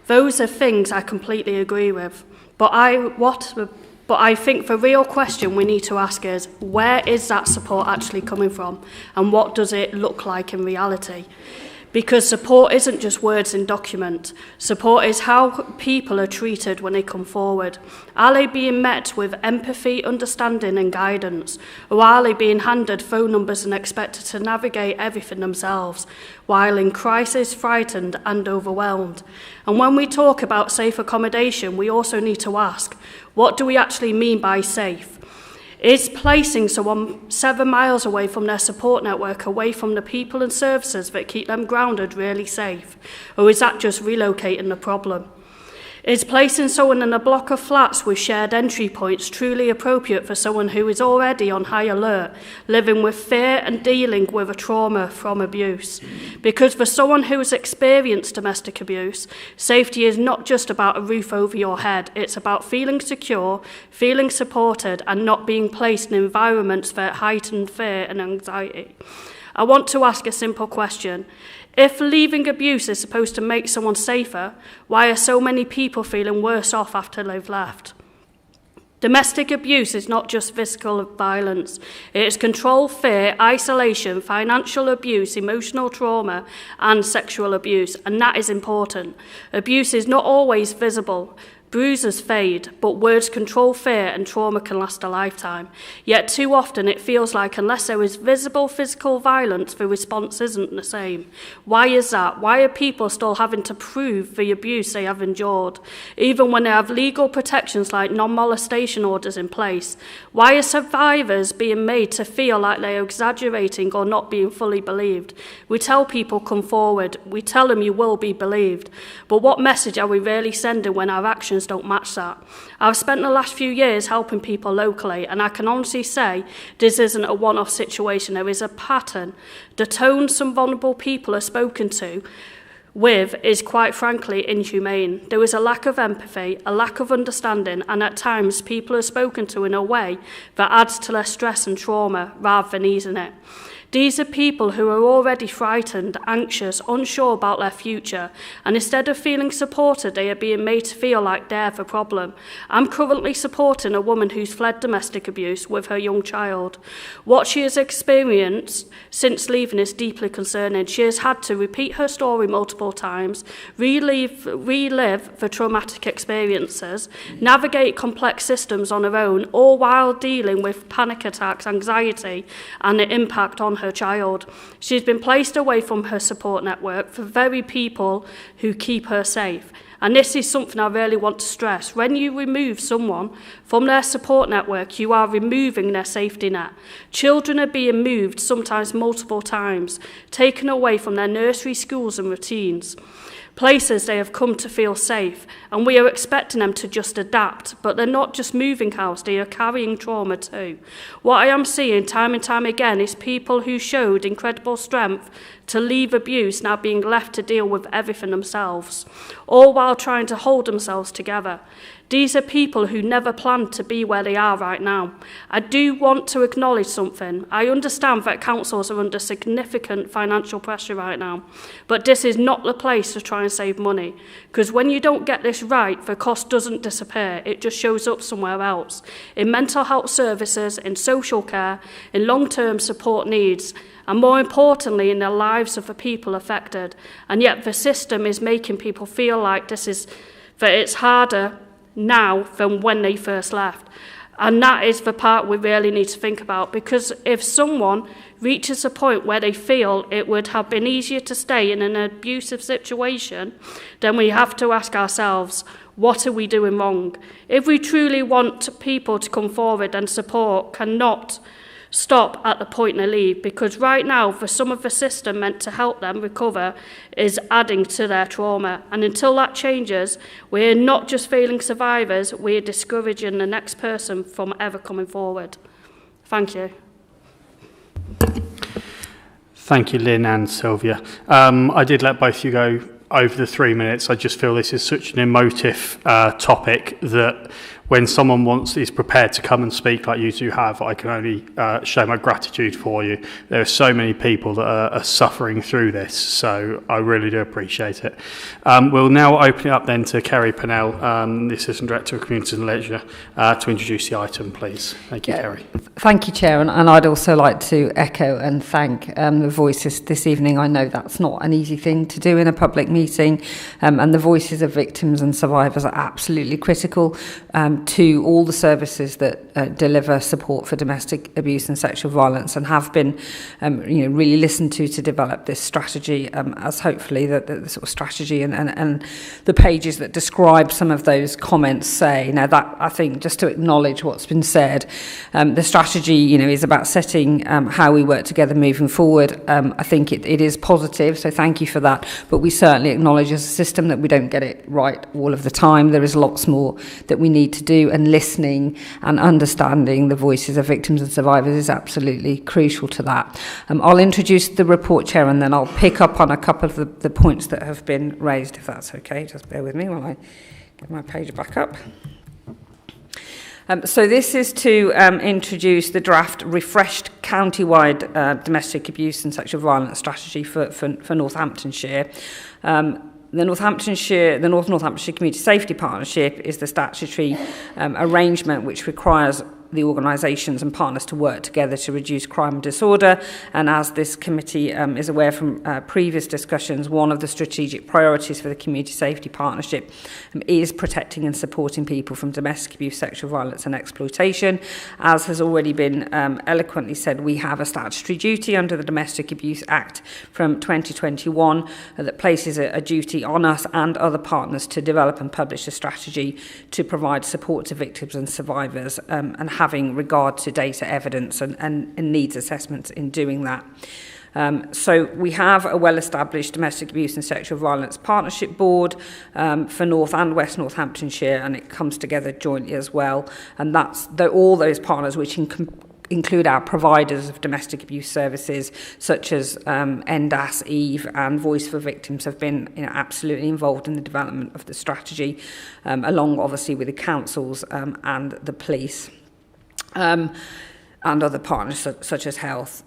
Those are things I completely agree with. But I think the real question we need to ask is, where is that support actually coming from, and what does it look like in reality? Because support isn't just words in document. Support is how people are treated when they come forward. Are they being met with empathy, understanding and guidance? Or are they being handed phone numbers and expected to navigate everything themselves, while in crisis, frightened and overwhelmed? And when we talk about safe accommodation, we also need to ask, what do we actually mean by safe? Is placing someone 7 miles away from their support network, away from the people and services that keep them grounded, really safe? Or is that just relocating the problem? Is placing someone in a block of flats with shared entry points truly appropriate for someone who is already on high alert, living with fear and dealing with a trauma from abuse? Because for someone who has experienced domestic abuse, safety is not just about a roof over your head. It's about feeling secure, feeling supported, and not being placed in environments that heighten fear and anxiety. I want to ask a simple question. If leaving abuse is supposed to make someone safer, why are so many people feeling worse off after they've left? Domestic abuse is not just physical violence. It is control, fear, isolation, financial abuse, emotional trauma, and sexual abuse, and that is important. Abuse is not always visible. Bruises fade, but words control fear and trauma can last a lifetime. Yet too often it feels like unless there is visible physical violence, the response isn't the same. Why is that? Why are people still having to prove the abuse they have endured, even when they have legal protections like non-molestation orders in place? Why are survivors being made to feel like they are exaggerating or not being fully believed? We tell people come forward, we tell them you will be believed, but what message are we really sending when our actions don't match that? I've spent the last few years helping people locally, and I can honestly say this isn't a one-off situation. There is a pattern. The tone some vulnerable people are spoken to with is quite frankly inhumane. There is a lack of empathy, a lack of understanding, and at times people are spoken to in a way that adds to their stress and trauma rather than easing it. These are people who are already frightened, anxious, unsure about their future, and instead of feeling supported, they are being made to feel like they're the problem. I'm currently supporting a woman who's fled domestic abuse with her young child. What she has experienced since leaving is deeply concerning. She has had to repeat her story multiple times, relive the traumatic experiences, navigate complex systems on her own, all while dealing with panic attacks, anxiety, and the impact on her child. She's been placed away from her support network for very people who keep her safe. And this is something I really want to stress. When you remove someone from their support network, you are removing their safety net. Children are being moved, sometimes multiple times, taken away from their nursery, schools and routines. Places they have come to feel safe, and we are expecting them to just adapt, but they're not just moving house, they are carrying trauma too. What I am seeing time and time again is people who showed incredible strength to leave abuse now being left to deal with everything themselves, all while trying to hold themselves together. These are people who never planned to be where they are right now. I do want to acknowledge something. I understand that councils are under significant financial pressure right now, but this is not the place to try and save money, because when you don't get this right, the cost doesn't disappear, it just shows up somewhere else. In mental health services, in social care, in long-term support needs, and more importantly, in the lives of the people affected. And yet the system is making people feel like that it's harder now than when they first left. And that is the part we really need to think about, because if someone reaches a point where they feel it would have been easier to stay in an abusive situation, then we have to ask ourselves, what are we doing wrong? If we truly want people to come forward, and support cannot stop at the point they leave, because right now for some of the system meant to help them recover is adding to their trauma, and until that changes, we're not just failing survivors, we're discouraging the next person from ever coming forward. Thank you. Thank you, Lynn and Sylvia. I did let both of you go over the 3 minutes. I just feel this is such an emotive topic that when someone is prepared to come and speak like you two have, I can only show my gratitude for you. There are so many people that are suffering through this, so I really do appreciate it. We'll now open it up then to Kerry Pennell, the Assistant Director of Communities and Leisure, to introduce the item, please. Thank you, Kerry. Thank you, Chair, and I'd also like to echo and thank the voices this evening. I know that's not an easy thing to do in a public meeting, and the voices of victims and survivors are absolutely critical to all the services that deliver support for domestic abuse and sexual violence, and have been really listened to develop this strategy, as hopefully the sort of strategy and the pages that describe some of those comments say. Now, that, I think, just to acknowledge what's been said, the strategy is about setting how we work together moving forward. I think it is positive, so thank you for that, but we certainly acknowledge as a system that we don't get it right all of the time. There is lots more that we need to do, and listening and understanding the voices of victims and survivors is absolutely crucial to that. I'll introduce the report, Chair, and then I'll pick up on a couple of the points that have been raised, if that's okay. Just bear with me while I get my page back up. So this is to introduce the draft refreshed county-wide domestic abuse and sexual violence strategy for Northamptonshire. The North Northamptonshire Community Safety Partnership is the statutory arrangement which requires the organisations and partners to work together to reduce crime and disorder. And as this committee is aware from previous discussions, one of the strategic priorities for the Community Safety Partnership is protecting and supporting people from domestic abuse, sexual violence and exploitation. As has already been eloquently said, we have a statutory duty under the Domestic Abuse Act from 2021 that places a duty on us and other partners to develop and publish a strategy to provide support to victims and survivors, and having regard to data evidence and needs assessments in doing that. So we have a well-established domestic abuse and sexual violence partnership board for North and West Northamptonshire, and it comes together jointly as well. And that's all those partners which include our providers of domestic abuse services, such as NDAS, EVE and Voice for Victims, have been absolutely involved in the development of the strategy, along obviously with the councils and the police. And other partners such as health.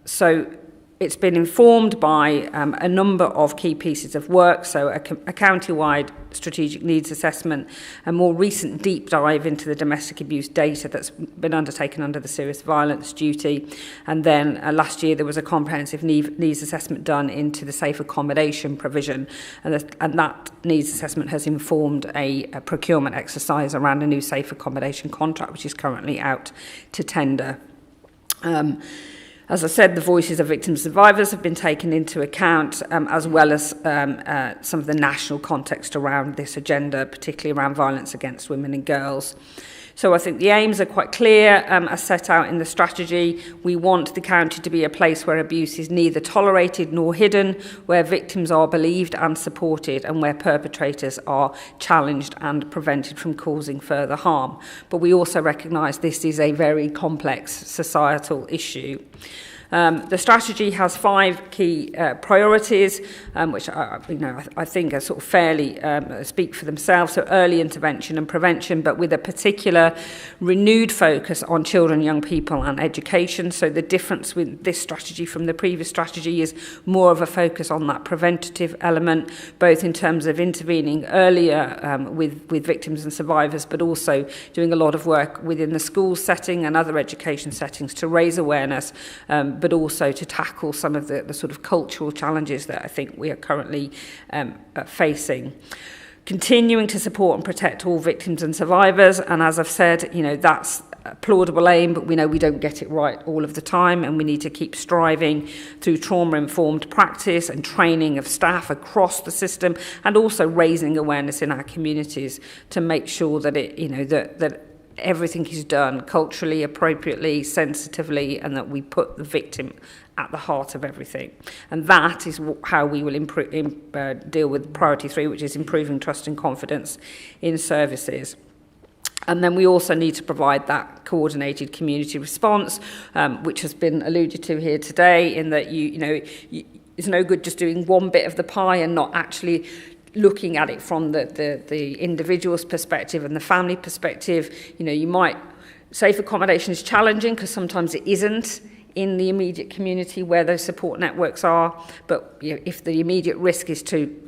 So it's been informed by a number of key pieces of work, so a county-wide strategic needs assessment, a more recent deep dive into the domestic abuse data that's been undertaken under the serious violence duty, and then last year there was a comprehensive needs assessment done into the safe accommodation provision, and that needs assessment has informed a procurement exercise around a new safe accommodation contract, which is currently out to tender. As I said, the voices of victims and survivors have been taken into account, as well as some of the national context around this agenda, particularly around violence against women and girls. So I think the aims are quite clear, as set out in the strategy. We want the county to be a place where abuse is neither tolerated nor hidden, where victims are believed and supported, and where perpetrators are challenged and prevented from causing further harm. But we also recognise this is a very complex societal issue. The strategy has 5 key priorities, which I think are sort of fairly speak for themselves. So early intervention and prevention, but with a particular renewed focus on children, young people and education. So the difference with this strategy from the previous strategy is more of a focus on that preventative element, both in terms of intervening earlier with victims and survivors, but also doing a lot of work within the school setting and other education settings to raise awareness, but also to tackle some of the sort of cultural challenges that I think we are currently facing. Continuing to support and protect all victims and survivors, and as I've said, that's a plausible aim, but we know we don't get it right all of the time, and we need to keep striving through trauma-informed practice and training of staff across the system, and also raising awareness in our communities to make sure that that everything is done culturally, appropriately, sensitively, and that we put the victim at the heart of everything. And that is how we will deal with priority 3, which is improving trust and confidence in services. And then we also need to provide that coordinated community response, which has been alluded to here today, in that it's no good just doing one bit of the pie and not actually looking at it from the individual's perspective and the family perspective. You know, you might, safe accommodation is challenging because sometimes it isn't in the immediate community where those support networks are, but you know, if the immediate risk is to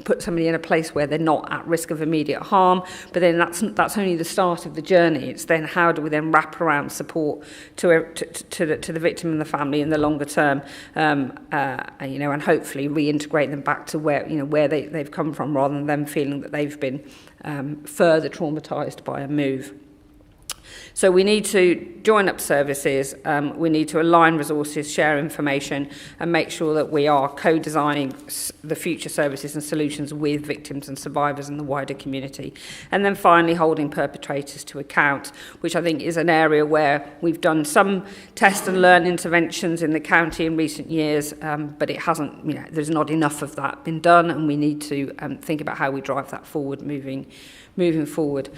put somebody in a place where they're not at risk of immediate harm, but then that's only the start of the journey. It's then how do we then wrap around support to the victim and the family in the longer term, you know, and hopefully reintegrate them back to where they've come from, rather than them feeling that they've been further traumatised by a move. So we need to join up services, we need to align resources, share information, and make sure that we are co-designing the future services and solutions with victims and survivors in the wider community. And then finally, holding perpetrators to account, which I think is an area where we've done some test and learn interventions in the county in recent years, but it hasn't, you know, there's not enough of that been done, and we need to think about how we drive that forward moving forward.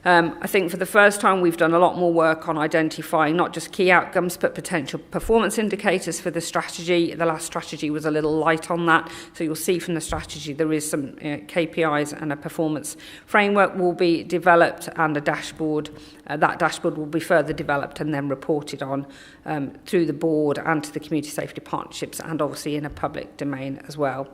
I think for the first time we've done a lot more work on identifying not just key outcomes but potential performance indicators for the strategy. The last strategy was a little light on that, so you'll see from the strategy there is some KPIs, and a performance framework will be developed, and a dashboard. That dashboard will be further developed and then reported on through the board and to the community safety partnerships, and obviously in a public domain as well.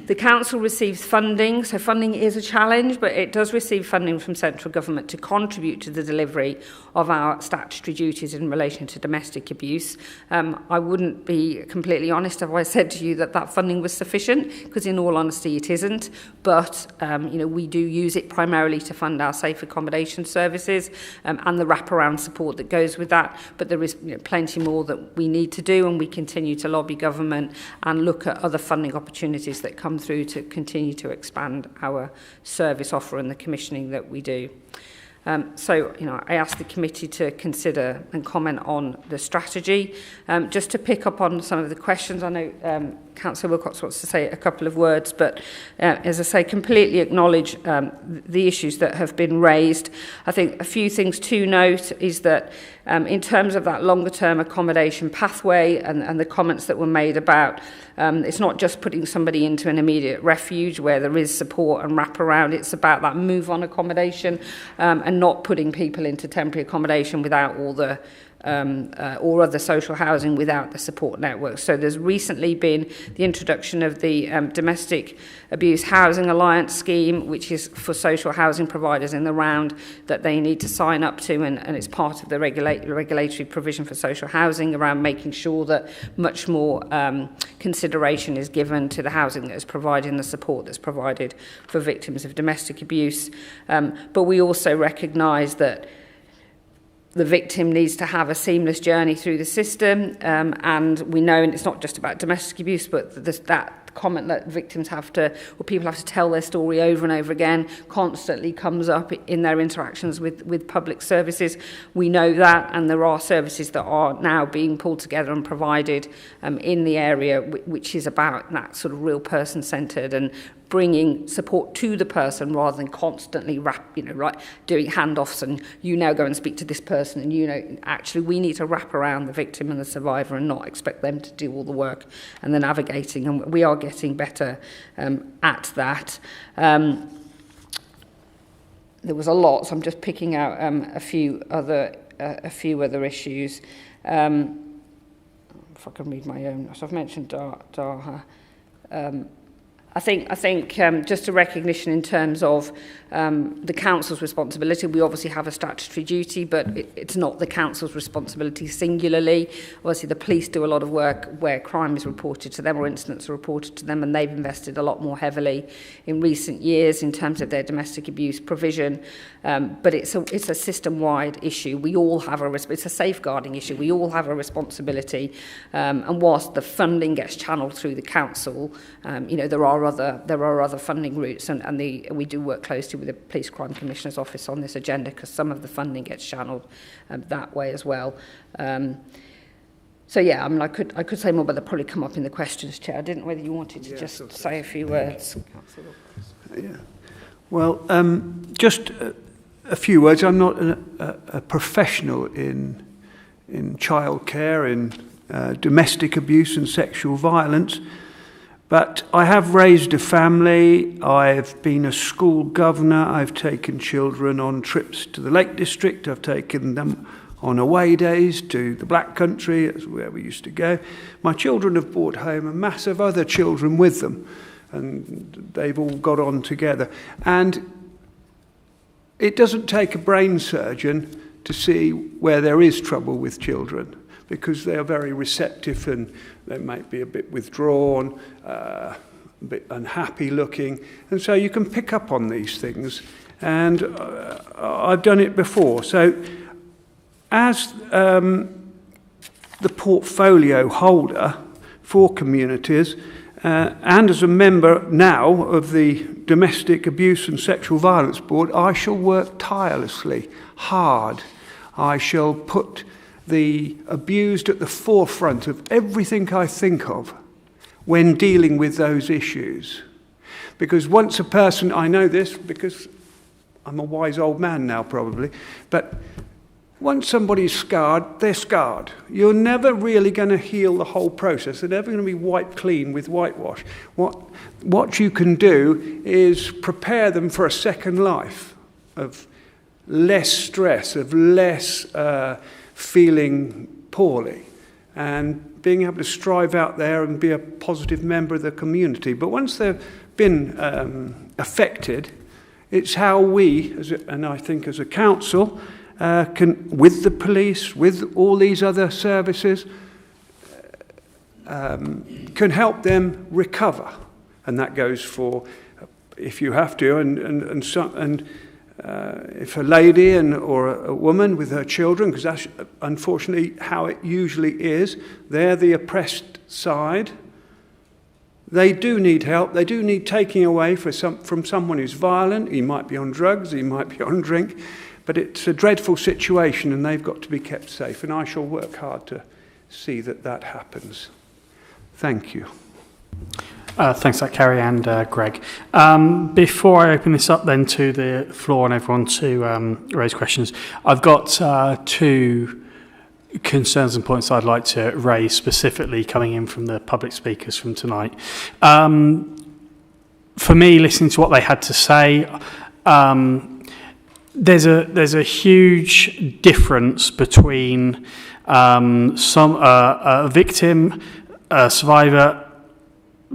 The council receives funding, so funding is a challenge, but it does receive funding from central government to contribute to the delivery of our statutory duties in relation to domestic abuse. I wouldn't be completely honest if I said to you that that funding was sufficient, because in all honesty it isn't, but you know, we do use it primarily to fund our safe accommodation services and the wraparound support that goes with that, but there is plenty more that we need to do, and we continue to lobby government and look at other funding opportunities that come through to continue to expand our service offer and the commissioning that we do. So, you know, I asked the committee to consider and comment on the strategy. Just to pick up on some of the questions, I know Councillor Wilcox wants to say a couple of words, but as I say, completely acknowledge the issues that have been raised. I think a few things to note is that in terms of that longer term accommodation pathway and the comments that were made about it's not just putting somebody into an immediate refuge where there is support and wraparound, it's about that move on accommodation and not putting people into temporary accommodation without all the or other social housing without the support network. So there's recently been the introduction of the Domestic Abuse Housing Alliance scheme, which is for social housing providers in the round that they need to sign up to, and it's part of the regulatory provision for social housing around making sure that much more consideration is given to the housing that is provided and the support that's provided for victims of domestic abuse. But we also recognise that the victim needs to have a seamless journey through the system, and we know, and it's not just about domestic abuse, but that comment that victims have to, or people have to tell their story over and over again, constantly comes up in their interactions with public services. We know that, and there are services that are now being pulled together and provided in the area, which is about that sort of real person-centred and bringing support to the person rather than constantly doing handoffs and you now go and speak to this person, and actually we need to wrap around the victim and the survivor and not expect them to do all the work and the navigating, and we are getting better at that. There was a lot, so I'm just picking out a few other issues. If I can read my own, so I've mentioned Daha. I think just a recognition in terms of the council's responsibility. We obviously have a statutory duty, but it's not the council's responsibility singularly. Obviously, the police do a lot of work where crime is reported to them or incidents are reported to them, and they've invested a lot more heavily in recent years in terms of their domestic abuse provision. But it's a system-wide issue. We all have it's a safeguarding issue. We all have a responsibility, and whilst the funding gets channeled through the council, there are other funding routes, and we do work closely with the Police Crime Commissioner's Office on this agenda because some of the funding gets channeled that way as well. So yeah, I mean, I could say more, but they'll probably come up in the questions, Chair. I didn't know whether you wanted to just say a few words. Yeah. Well, just a few words. I'm not a professional in childcare, in domestic abuse and sexual violence. But I have raised a family, I've been a school governor, I've taken children on trips to the Lake District, I've taken them on away days to the Black Country, that's where we used to go. My children have brought home a mass of other children with them, and they've all got on together. And it doesn't take a brain surgeon to see where there is trouble with children, because they are very receptive and they might be a bit withdrawn, a bit unhappy looking. And so you can pick up on these things. And I've done it before. So as the portfolio holder for communities, and as a member now of the Domestic Abuse and Sexual Violence Board, I shall work tirelessly, hard. I shall put the abused at the forefront of everything I think of when dealing with those issues. Because once a person, I know this because I'm a wise old man now probably, but once somebody's scarred, they're scarred. You're never really going to heal the whole process. They're never going to be wiped clean with whitewash. What you can do is prepare them for a second life of less stress, of less feeling poorly, and being able to strive out there and be a positive member of the community. But once they've been affected, it's how we, and I think as a council, can, with the police, with all these other services, can help them recover. And that goes for, if you have to, and if a lady or a woman with her children, because that's unfortunately how it usually is, they're the oppressed side. They do need help. They do need taking away from someone who's violent. He might be on drugs, he might be on drink, but it's a dreadful situation and they've got to be kept safe. And I shall work hard to see that that happens. Thank you. Thanks for that, Kerry and Greg. Before I open this up then to the floor and everyone to raise questions, I've got two concerns and points I'd like to raise specifically coming in from the public speakers from tonight. For me, listening to what they had to say, there's a huge difference between a victim, a survivor,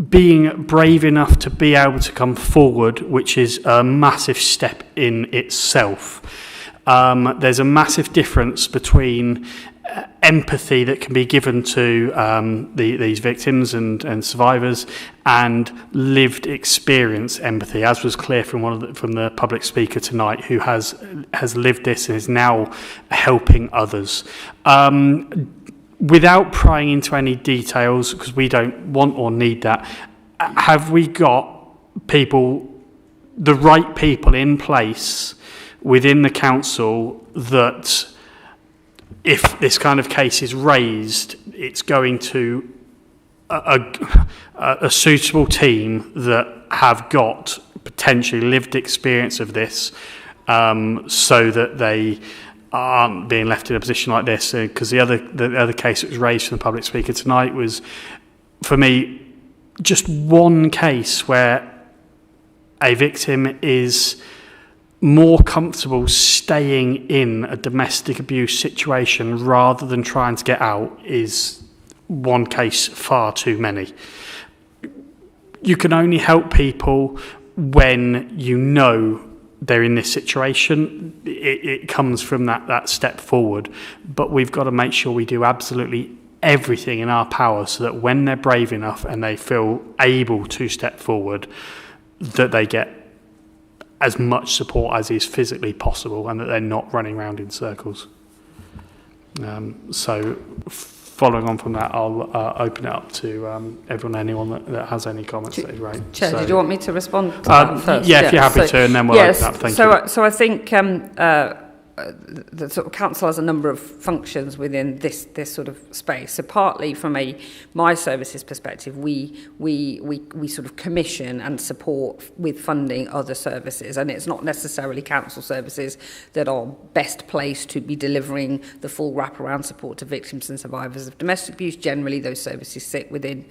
being brave enough to be able to come forward, which is a massive step in itself. There's a massive difference between empathy that can be given to these victims and survivors, and lived experience empathy, as was clear from from the public speaker tonight, who has lived this and is now helping others. Without prying into any details, because we don't want or need that, have we got the right people in place within the council that if this kind of case is raised, it's going to a suitable team that have got potentially lived experience of this, so that they aren't being left in a position like this? Because the other case that was raised from the public speaker tonight was, for me, just one case where a victim is more comfortable staying in a domestic abuse situation rather than trying to get out is one case far too many. You can only help people when you know they're in this situation. It comes from that step forward, but we've got to make sure we do absolutely everything in our power so that when they're brave enough and they feel able to step forward, that they get as much support as is physically possible and that they're not running around in circles. So following on from that, I'll open it up to anyone that has any comments that is right. Chair, did you want me to respond to that first? Yeah, if you're happy to, and then we'll open up. Thank you. So I think the sort of council has a number of functions within this sort of space. So partly from my services perspective, we sort of commission and support with funding other services, and it's not necessarily council services that are best placed to be delivering the full wraparound support to victims and survivors of domestic abuse. Generally, those services sit within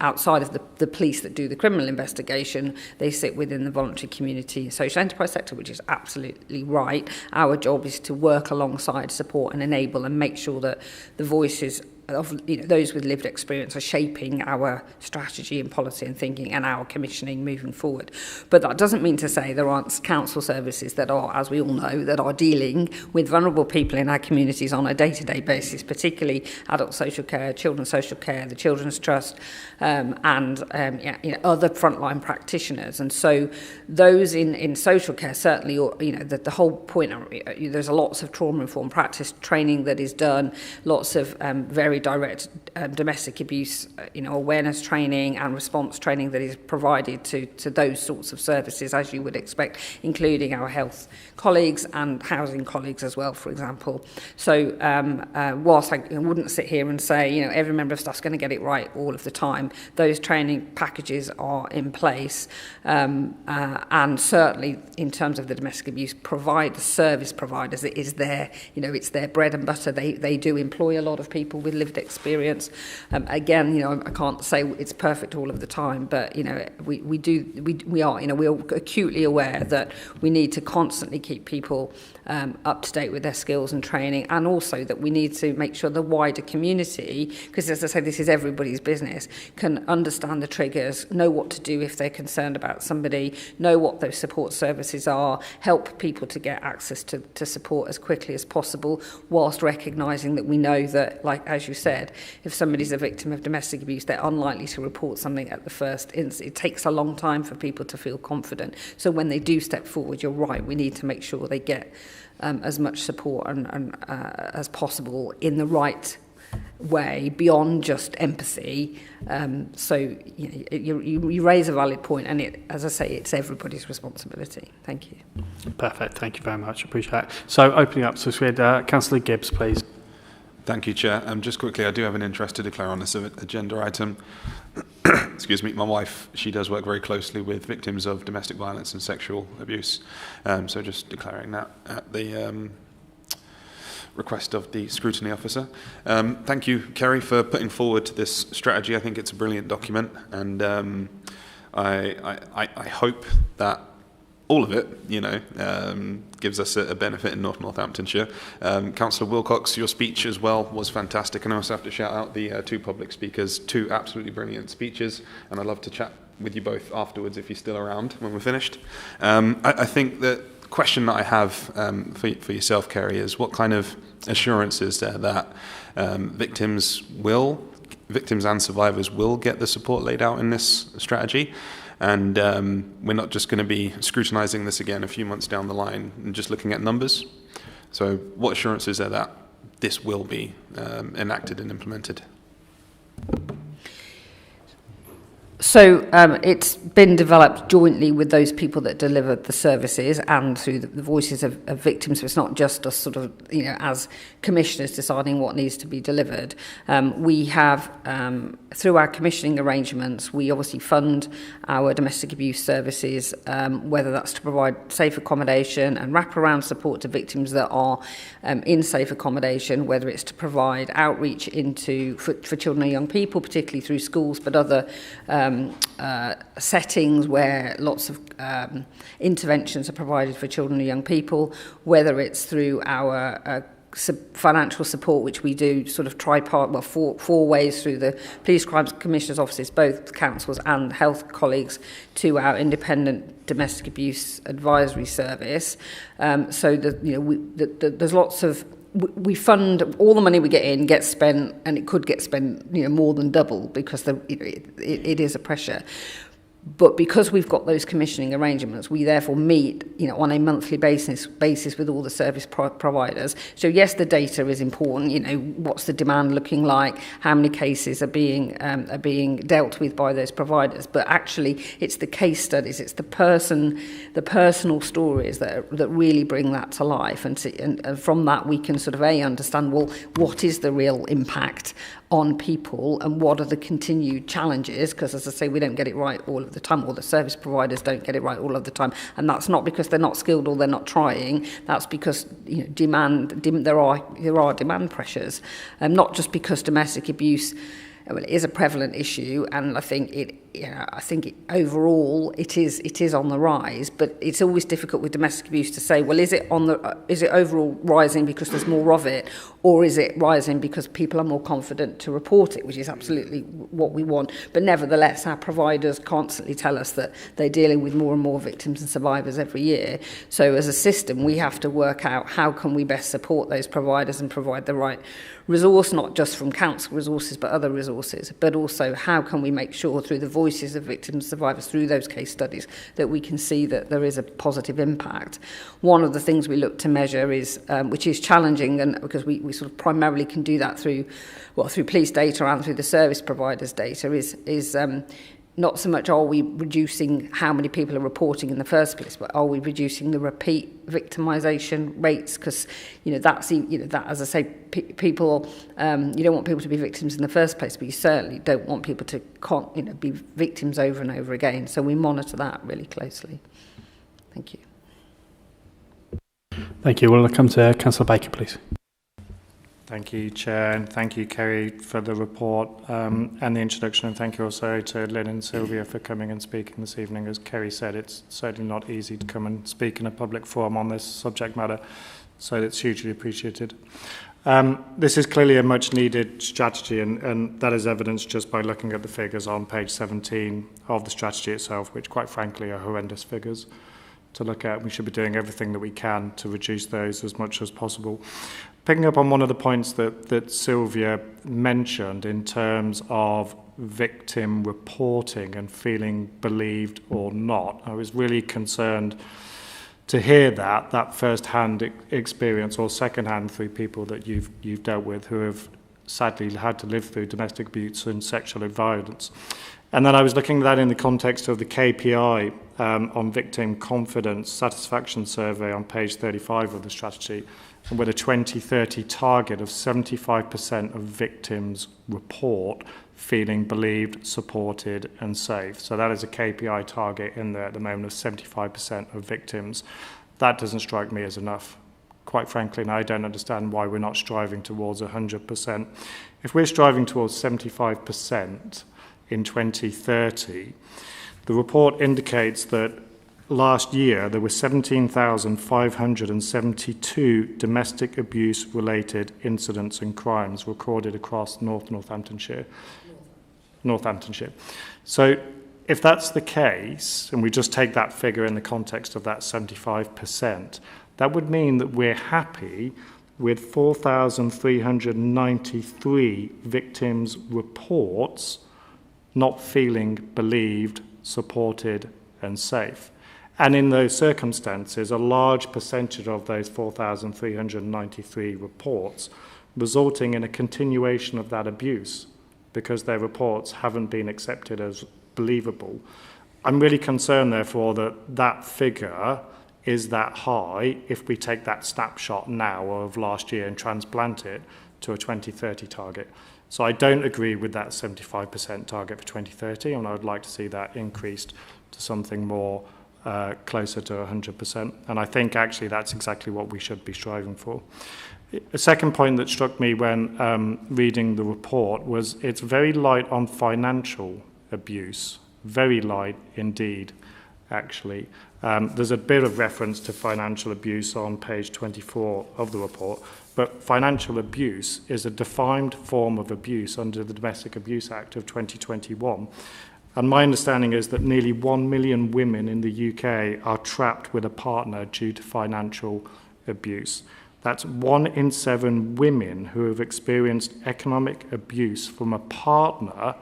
outside of the police that do the criminal investigation. They sit within the voluntary community social enterprise sector, which is absolutely right. Our job is to work alongside, support and enable and make sure that the voices of those with lived experience are shaping our strategy and policy and thinking and our commissioning moving forward. But that doesn't mean to say there aren't council services that are, as we all know, that are dealing with vulnerable people in our communities on a day-to-day basis, particularly adult social care, children's social care, the Children's Trust, and other frontline practitioners. And so those in social care certainly, the whole point, there's lots of trauma-informed practice training that is done, lots of very direct domestic abuse awareness training and response training that is provided to those sorts of services, as you would expect, including our health colleagues and housing colleagues as well, for example. So whilst I wouldn't sit here and say every member of staff's going to get it right all of the time, those training packages are in place, and certainly in terms of the domestic abuse service providers, it is it's their bread and butter. They do employ a lot of people with lived experience. Again, I can't say it's perfect all of the time, but we are acutely aware that we need to constantly keep people up to date with their skills and training, and also that we need to make sure the wider community, because as I say, this is everybody's business, can understand the triggers, know what to do if they're concerned about somebody, know what those support services are, help people to get access to support as quickly as possible, whilst recognising that we know that, like as you said, if somebody's a victim of domestic abuse, they're unlikely to report something at the first instance. It takes a long time for people to feel confident. So when they do step forward, you're right, we need to make sure they get as much support and as possible in the right way, beyond just empathy. So you raise a valid point, and as I say, it's everybody's responsibility. Thank you. Perfect. Thank you very much. Appreciate that. So opening up, so we had Councillor Gibbs, please. Thank you, Chair. Just quickly, I do have an interest to declare on this agenda item. Excuse me, my wife, she does work very closely with victims of domestic violence and sexual abuse. So just declaring that at the request of the scrutiny officer. Thank you, Kerry, for putting forward this strategy. I think it's a brilliant document, and I hope that all of it, gives us a benefit in Northamptonshire. Councillor Wilcox, your speech as well was fantastic, and I also have to shout out the two public speakers, two absolutely brilliant speeches, and I'd love to chat with you both afterwards if you're still around when we're finished. I think the question that I have for yourself, Kerry, is what kind of assurance is there that victims and survivors will get the support laid out in this strategy? And we're not just going to be scrutinising this again a few months down the line and just looking at numbers. So what assurance is there that this will be enacted and implemented? So it's been developed jointly with those people that deliver the services and through the voices of victims. So it's not just us sort of, as commissioners deciding what needs to be delivered. We have, through our commissioning arrangements, we obviously fund our domestic abuse services, whether that's to provide safe accommodation and wraparound support to victims that are in safe accommodation, whether it's to provide outreach for children and young people, particularly through schools, but other settings where lots of interventions are provided for children and young people, whether it's through our financial support, which we do sort of four ways through the Police Crimes Commissioner's offices, both councils and health colleagues, to our independent domestic abuse advisory service. So that there's lots of. We fund all the money we get in gets spent, and it could get spent more than double because it is a pressure. But because we've got those commissioning arrangements, we therefore meet, on a monthly basis with all the service providers. So yes, the data is important. What's the demand looking like? How many cases are being dealt with by those providers? But actually, it's the case studies, it's the personal stories that really bring that to life. And from that, we can sort of understand, well, what is the real impact on people and what are the continued challenges? Because, as I say, we don't get it right all of the time, or the service providers don't get it right all of the time, and that's not because they're not skilled or they're not trying. That's because there are demand pressures, not just because domestic abuse is a prevalent issue, and I think overall it is on the rise. But it's always difficult with domestic abuse to say, well, is it overall rising because there's more of it, or is it rising because people are more confident to report it, which is absolutely what we want. But nevertheless, our providers constantly tell us that they're dealing with more and more victims and survivors every year. So as a system, we have to work out how can we best support those providers and provide the right resource, not just from council resources but other resources, but also how can we make sure through the voices of victims and survivors, through those case studies, that we can see that there is a positive impact. One of the things we look to measure is, which is challenging, and because we sort of primarily can do that through police data and through the service providers data, is not so much are we reducing how many people are reporting in the first place, but are we reducing the repeat victimisation rates? Because that, as I say, people you don't want people to be victims in the first place, but you certainly don't want people to be victims over and over again. So we monitor that really closely. Thank you. Thank you. Will I come to Councillor Baker, please? Thank you, Chair, and thank you, Kerry, for the report and the introduction, and thank you also to Lynn and Sylvia for coming and speaking this evening. As Kerry said, it's certainly not easy to come and speak in a public forum on this subject matter, so it's hugely appreciated. This is clearly a much-needed strategy, and that is evidenced just by looking at the figures on page 17 of the strategy itself, which, quite frankly, are horrendous figures to look at. We should be doing everything that we can to reduce those as much as possible. Picking up on one of the points that Sylvia mentioned in terms of victim reporting and feeling believed or not, I was really concerned to hear that first-hand experience, or second-hand through people that you've dealt with who have sadly had to live through domestic abuse and sexual violence. And then I was looking at that in the context of the KPI on victim confidence satisfaction survey on page 35 of the strategy, and with a 2030 target of 75% of victims report feeling believed, supported and safe. So that is a KPI target in there at the moment of 75% of victims. That doesn't strike me as enough, quite frankly, and I don't understand why we're not striving towards 100%. If we're striving towards 75% in 2030, the report indicates that last year there were 17,572 domestic abuse-related incidents and crimes recorded across Northamptonshire. So if that's the case, and we just take that figure in the context of that 75%, that would mean that we're happy with 4,393 victims' reports not feeling believed, supported and safe. And in those circumstances, a large percentage of those 4,393 reports resulting in a continuation of that abuse because their reports haven't been accepted as believable. I'm really concerned, therefore, that figure is that high if we take that snapshot now of last year and transplant it to a 2030 target. So I don't agree with that 75% target for 2030, and I would like to see that increased to something more closer to 100%. And I think actually that's exactly what we should be striving for. A second point that struck me when reading the report was it's very light on financial abuse, very light indeed, actually. There's a bit of reference to financial abuse on page 24 of the report, but financial abuse is a defined form of abuse under the Domestic Abuse Act of 2021. And my understanding is that nearly 1 million women in the UK are trapped with a partner due to financial abuse. That's 1 in 7 women who have experienced economic abuse from a partner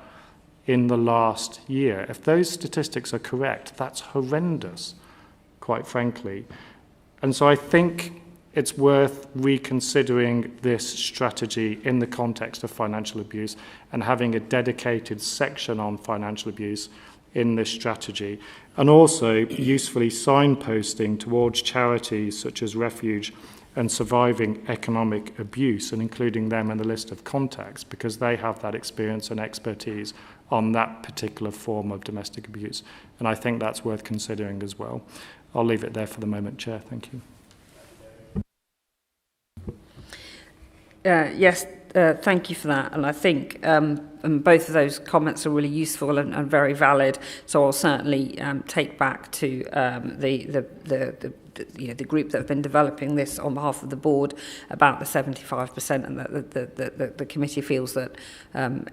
in the last year. If those statistics are correct, that's horrendous, quite frankly. And so I think it's worth reconsidering this strategy in the context of financial abuse and having a dedicated section on financial abuse in this strategy, and also usefully signposting towards charities such as Refuge and Surviving Economic Abuse, and including them in the list of contacts, because they have that experience and expertise on that particular form of domestic abuse. And I think that's worth considering as well. I'll leave it there for the moment, Chair. Thank you. Yes, thank you for that. And I think both of those comments are really useful and very valid. So I'll certainly take back to the group that have been developing this on behalf of the board about the 75%, and that the committee feels that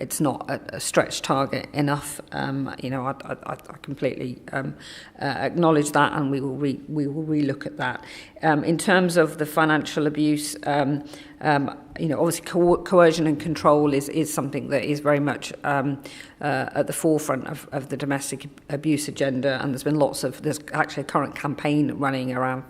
it's not a stretch target enough. I completely acknowledge that, and we will relook at that. In terms of the financial abuse, obviously coercion and control is something that is very much at the forefront of the domestic abuse agenda, and there's actually a current campaign running around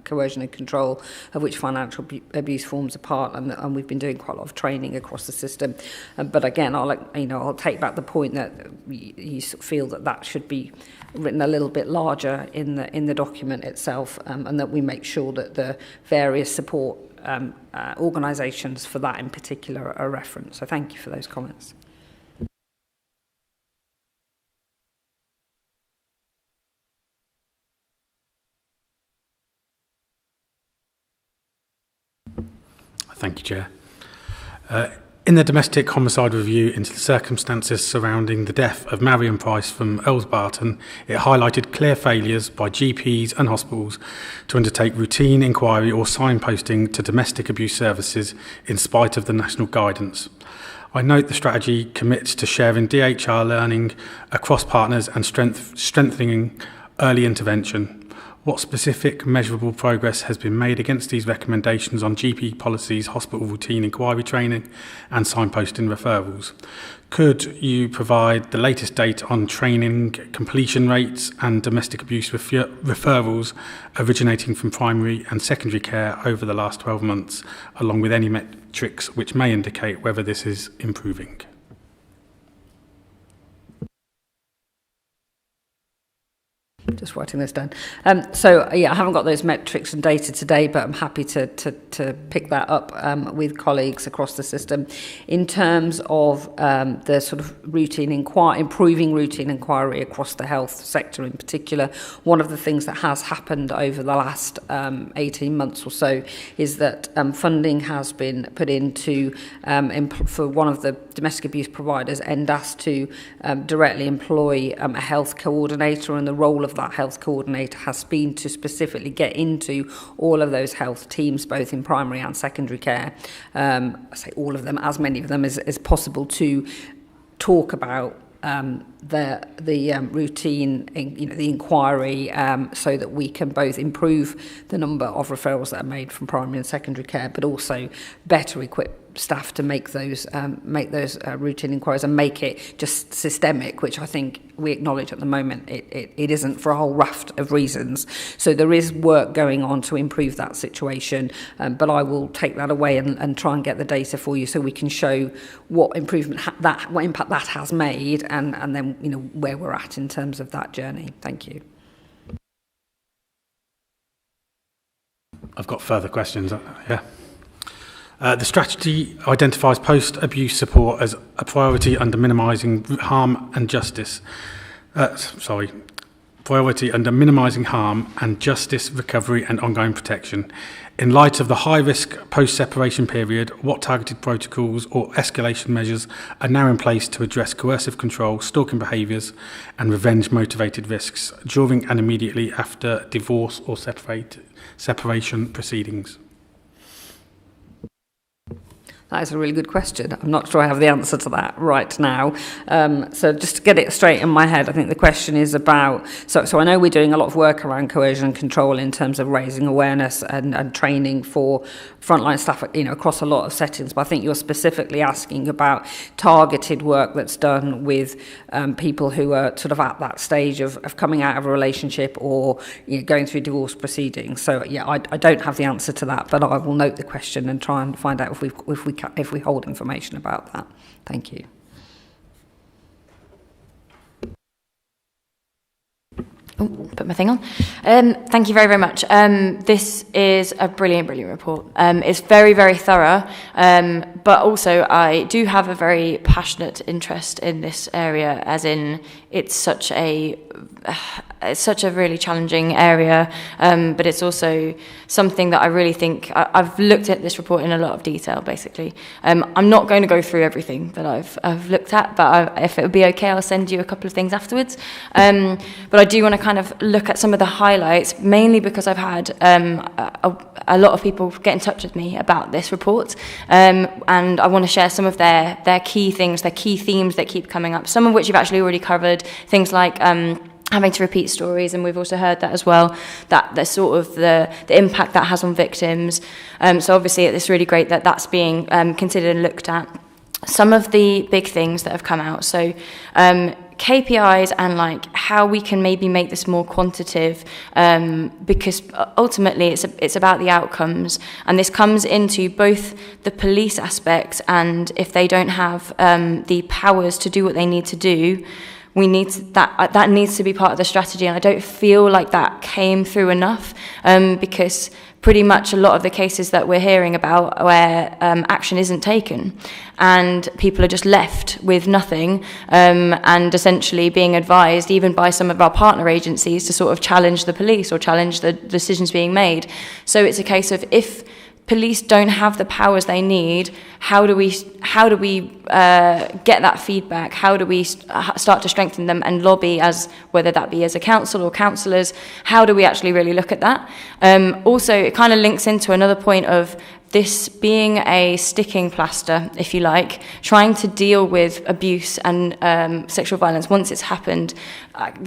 coercion and control, of which financial abuse forms a part, and we've been doing quite a lot of training across the system. But again, I'll take back the point that you feel that should be written a little bit larger in the document itself, and that we make sure that the various support organisations for that in particular are referenced. So thank you for those comments. Thank you, Chair. In the domestic homicide review into the circumstances surrounding the death of Marion Price from Earlsbarton, it highlighted clear failures by GPs and hospitals to undertake routine inquiry or signposting to domestic abuse services in spite of the national guidance. I note the strategy commits to sharing DHR learning across partners and strengthening early intervention. What specific measurable progress has been made against these recommendations on GP policies, hospital routine inquiry training and signposting referrals? Could you provide the latest data on training completion rates and domestic abuse referrals originating from primary and secondary care over the last 12 months, along with any metrics which may indicate whether this is improving? Just writing this down. I haven't got those metrics and data today, but I'm happy to pick that up with colleagues across the system. In terms of the sort of improving routine inquiry across the health sector in particular, one of the things that has happened over the last 18 months or so is that funding has been put into, for one of the domestic abuse providers, NDAS, to directly employ a health coordinator, and the role of that health coordinator has been to specifically get into all of those health teams, both in primary and secondary care. I say all of them, as many of them as possible, to talk about the routine, the inquiry, so that we can both improve the number of referrals that are made from primary and secondary care, but also better equip staff to make those routine inquiries and make it just systemic, which I think we acknowledge at the moment it isn't, for a whole raft of reasons. So there is work going on to improve that situation, but I will take that away and try and get the data for you so we can show what improvement what impact that has made, and then where we're at in terms of that journey. Thank you. I've got further questions. Yeah. The strategy identifies post-abuse support as a priority under minimising harm and justice. Priority under minimising harm and justice, recovery and ongoing protection. In light of the high-risk post-separation period, what targeted protocols or escalation measures are now in place to address coercive control, stalking behaviours and revenge-motivated risks during and immediately after divorce or separation proceedings? That is a really good question. I'm not sure I have the answer to that right now. So just to get it straight in my head, I think the question is about, so I know we're doing a lot of work around coercion control in terms of raising awareness and training for frontline staff, across a lot of settings, but I think you're specifically asking about targeted work that's done with people who are sort of at that stage of coming out of a relationship or going through divorce proceedings. So yeah, I don't have the answer to that, but I will note the question and try and find out if we hold information about that. Thank you. Oh, put my thing on. Thank you very, very much. This is a brilliant, brilliant report. It's very, very thorough, but also I do have a very passionate interest in this area, as in it's such a really challenging area, but it's also something that I really think, I've looked at this report in a lot of detail, basically. I'm not going to go through everything that I've looked at, but if it would be okay, I'll send you a couple of things afterwards. But I do want to kind of look at some of the highlights, mainly because I've had a lot of people get in touch with me about this report, and I want to share some of their key things, their key themes that keep coming up, some of which you've actually already covered, things like having to repeat stories, and we've also heard that as well, that the sort of the impact that has on victims. So obviously it's really great that that's being considered and looked at. Some of the big things that have come out, so KPIs and like how we can maybe make this more quantitative, because ultimately it's about the outcomes, and this comes into both the police aspects, and if they don't have the powers to do what they need to do, we need that needs to be part of the strategy, and I don't feel like that came through enough, because pretty much a lot of the cases that we're hearing about where action isn't taken and people are just left with nothing, and essentially being advised even by some of our partner agencies to sort of challenge the police or challenge the decisions being made. So it's a case of, if police don't have the powers they need, how do we get that feedback? How do we start to strengthen them and lobby, as whether that be as a council or councillors? How do we actually really look at that? Also, it kind of links into another point of this being a sticking plaster, if you like, trying to deal with abuse and sexual violence once it's happened.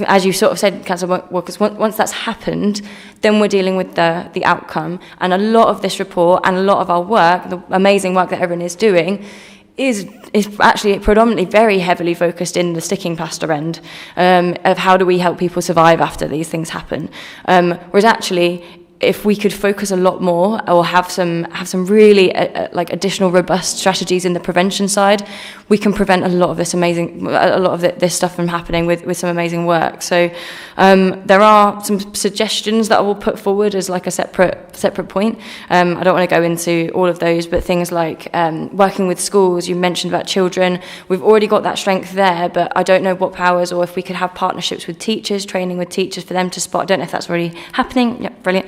As you sort of said, Councillor Walkers, once that's happened, then we're dealing with the outcome. And a lot of this report and a lot of our work, the amazing work that everyone is doing, is actually predominantly very heavily focused in the sticking plaster end, of how do we help people survive after these things happen. Whereas actually, if we could focus a lot more, or have some really like additional robust strategies in the prevention side, we can prevent a lot of this stuff from happening with some amazing work. So there are some suggestions that I will put forward as like a separate point. I don't want to go into all of those, but things like working with schools. You mentioned about children. We've already got that strength there, but I don't know what powers, or if we could have partnerships with teachers, training with teachers for them to spot. I don't know if that's already happening. Yeah, brilliant.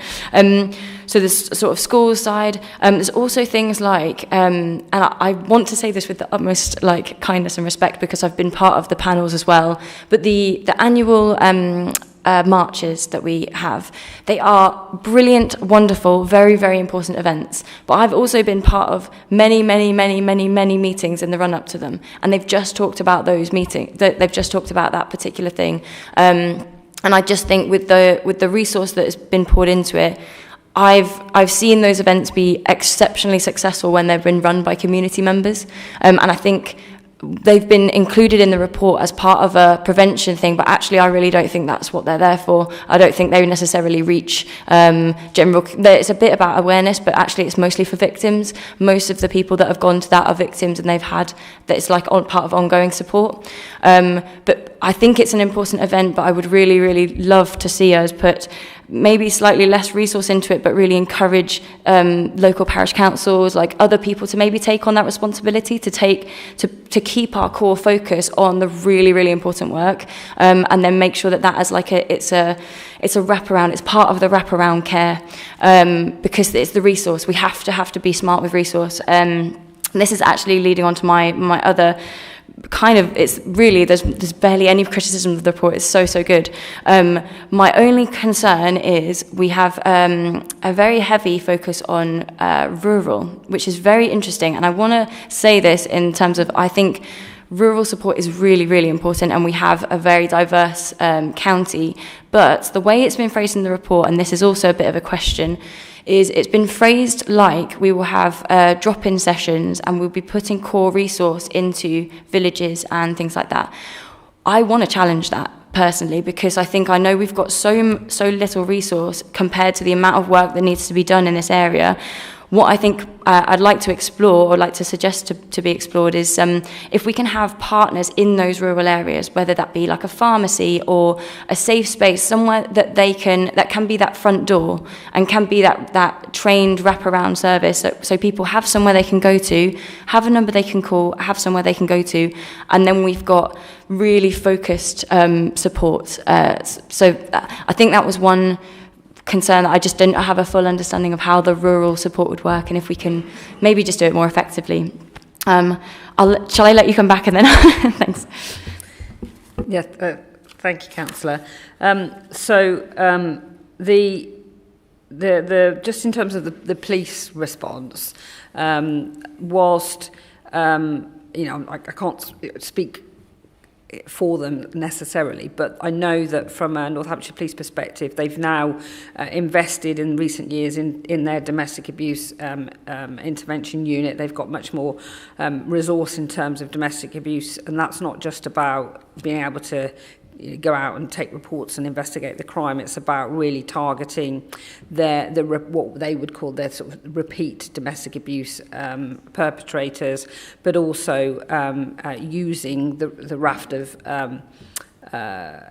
So there's sort of schools side. There's also things like, and I want to say this with the utmost like kindness and respect, because I've been part of the panels as well, but the annual marches that we have, they are brilliant, wonderful, very, very important events. But I've also been part of many meetings in the run up to them, and they've just talked about those meetings. They've just talked about that particular thing. And I just think with the resource that has been poured into it, I've seen those events be exceptionally successful when they've been run by community members, and I think they've been included in the report as part of a prevention thing, but actually I really don't think that's what they're there for. I don't think they necessarily reach general. It's a bit about awareness, but actually it's mostly for victims. Most of the people that have gone to that are victims, and they've had that. It's like part of ongoing support. But I think it's an important event, but I would really, really love to see us put maybe slightly less resource into it, but really encourage local parish councils, like other people, to maybe take on that responsibility, to keep our core focus on the really, really important work, and then make sure that as like it's a wraparound, it's part of the wraparound care, because it's the resource. We have to be smart with resource. This is actually leading on to my other kind of, it's really, there's barely any criticism of the report. It's so good. My only concern is we have a very heavy focus on rural, which is very interesting. And I want to say this in terms of, I think rural support is really important, and we have a very diverse county. But the way it's been phrased in the report, and this is also a bit of a question, is it's been phrased like we will have drop-in sessions and we'll be putting core resource into villages and things like that. I want to challenge that personally, because I know we've got so little resource compared to the amount of work that needs to be done in this area. What I think I'd like to explore, or like to suggest to be explored, is if we can have partners in those rural areas, whether that be like a pharmacy or a safe space, somewhere that that can be that front door and can be that trained wraparound service, so people have somewhere they can go to, have a number they can call, have somewhere they can go to, and then we've got really focused support. So I think that was one concern, that I just didn't have a full understanding of how the rural support would work, and if we can maybe just do it more effectively. Shall I let you come back and then thanks. Yes, thank you, Councillor. The just in terms of the police response, whilst I can't speak for them necessarily, but I know that from a Northamptonshire Police perspective, they've now invested in recent years in their domestic abuse intervention unit. They've got much more resource in terms of domestic abuse, and that's not just about being able to go out and take reports and investigate the crime. It's about really targeting what they would call their sort of repeat domestic abuse perpetrators, but also using the raft of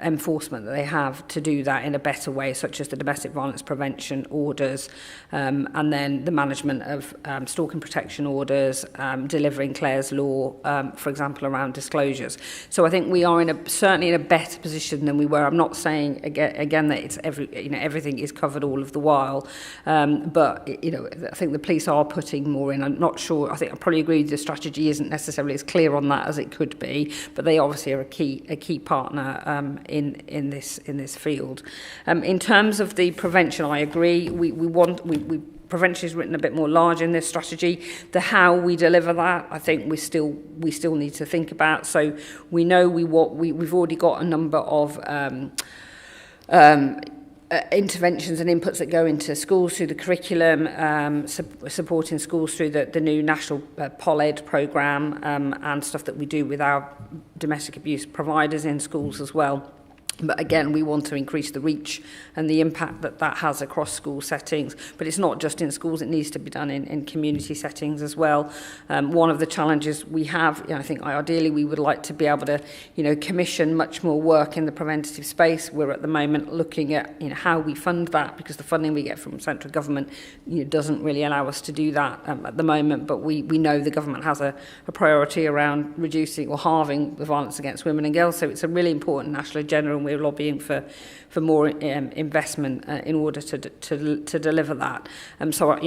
enforcement that they have to do that in a better way, such as the domestic violence prevention orders, and then the management of stalking protection orders, delivering Clare's law, for example, around disclosures. So I think we are certainly in a better position than we were. I'm not saying again that it's everything is covered all of the while, but I think the police are putting more in. I'm not sure. I think I probably agree the strategy isn't necessarily as clear on that as it could be, but they obviously are a key partner in this field. In terms of the prevention, I agree. Prevention is written a bit more large in this strategy. The how we deliver that, I think we still need to think about. So we know we've already got a number of interventions and inputs that go into schools through the curriculum, supporting schools through the new national POLED programme, and stuff that we do with our domestic abuse providers in schools as well. But again, we want to increase the reach and the impact that has across school settings. But it's not just in schools, it needs to be done in community settings as well. One of the challenges we have, I think ideally we would like to be able to, commission much more work in the preventative space. We're at the moment looking at, how we fund that, because the funding we get from central government, doesn't really allow us to do that at the moment. But we know the government has a priority around reducing or halving the violence against women and girls. So it's a really important national agenda, and we're lobbying for more investment in order to deliver that. So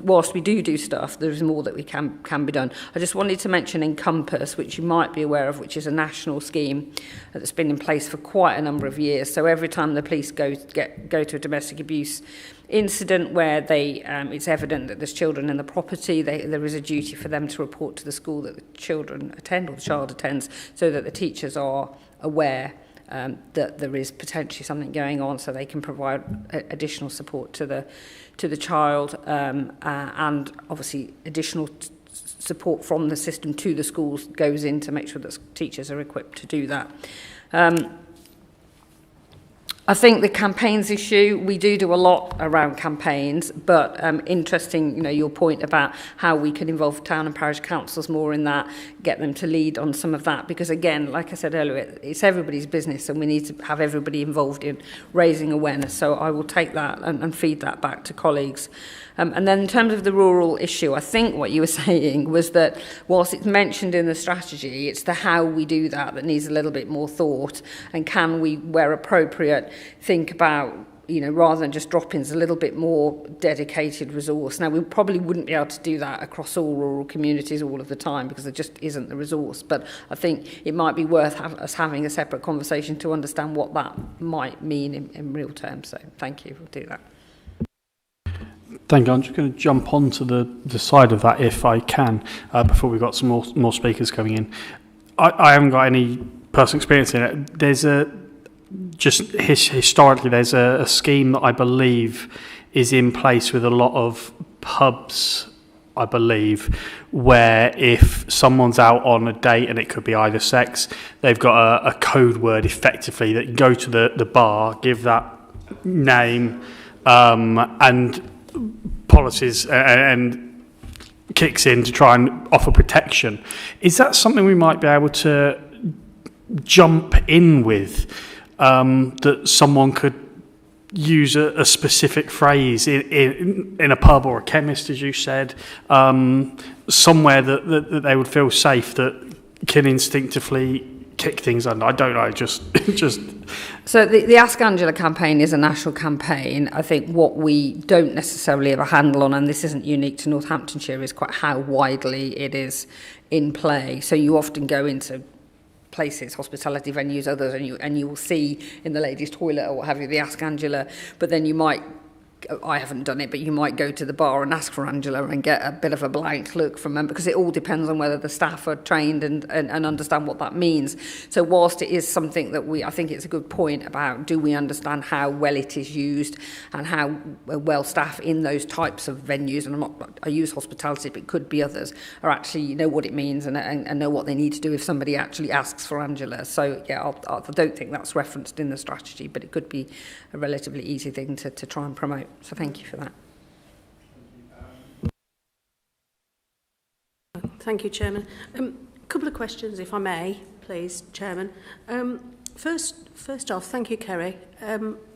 whilst we do stuff, there is more that we can be done. I just wanted to mention Encompass, which you might be aware of, which is a national scheme that's been in place for quite a number of years. So every time the police go to a domestic abuse incident where it's evident that there's children in the property, there is a duty for them to report to the school that the children attend or the child attends, so that the teachers are aware that there is potentially something going on, so they can provide additional support to the child, and obviously additional support from the system to the schools goes in to make sure that teachers are equipped to do that. I think the campaigns issue, we do a lot around campaigns, but interesting, your point about how we can involve town and parish councils more in that, get them to lead on some of that, because again, like I said earlier, it's everybody's business and we need to have everybody involved in raising awareness. So I will take that and feed that back to colleagues. And then in terms of the rural issue, I think what you were saying was that whilst it's mentioned in the strategy, it's the how we do that needs a little bit more thought, and can we, where appropriate, think about rather than just drop-ins, a little bit more dedicated resource. Now, we probably wouldn't be able to do that across all rural communities all of the time because there just isn't the resource. But I think it might be worth us having a separate conversation to understand what that might mean in real terms. So thank you, we'll do that. Thank you. I'm just going to jump onto the side of that if I can, before we've got some more speakers coming in. I haven't got any personal experience in it. There's historically, there's a scheme that I believe is in place with a lot of pubs, I believe, where if someone's out on a date, and it could be either sex, they've got a code word effectively that you go to the bar, give that name, and policies and kicks in to try and offer protection. Is that something we might be able to jump in with, that someone could use a specific phrase in a pub or a chemist, as you said, somewhere that they would feel safe, that can instinctively kick things under? I don't know, just So the Ask Angela campaign is a national campaign. I think what we don't necessarily have a handle on, and this isn't unique to Northamptonshire, is quite how widely it is in play. So you often go into places, hospitality venues, others, and you will see in the ladies' toilet or what have you the Ask Angela, but then you might, I haven't done it, but you might go to the bar and ask for Angela and get a bit of a blank look from them, because it all depends on whether the staff are trained and understand what that means. So whilst it is something that I think it's a good point about, do we understand how well it is used and how well staff in those types of venues, and I use hospitality, but it could be others, are actually know what it means and know what they need to do if somebody actually asks for Angela. So yeah, I don't think that's referenced in the strategy, but it could be a relatively easy thing to try and promote. So thank you for that. Thank you, Chairman. A couple of questions, if I may, please, Chairman. First off, thank you, Kerry.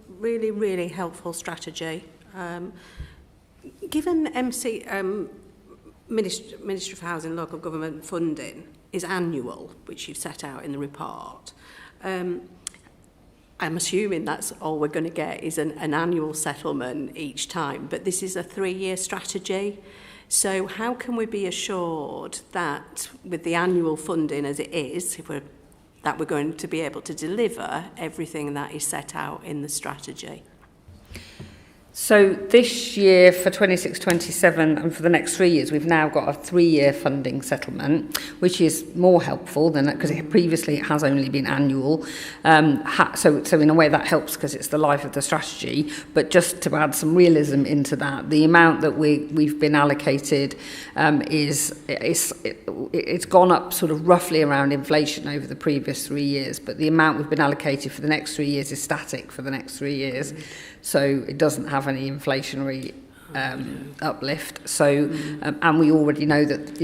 Really, really helpful strategy. Given Ministry of Housing and Local Government funding is annual, which you've set out in the report, I'm assuming that's all we're going to get is an annual settlement each time, but this is a 3-year strategy. So how can we be assured that with the annual funding as it is, that we're going to be able to deliver everything that is set out in the strategy? So this year for 26-27 and for the next 3 years, we've now got a 3-year funding settlement, which is more helpful than because previously it has only been annual. So in a way that helps because it's the life of the strategy. But just to add some realism into that, the amount that we've been allocated it's gone up sort of roughly around inflation over the previous 3 years. But the amount we've been allocated for the next 3 years is static for the next 3 years. So it doesn't have any inflationary uplift. So, and we already know that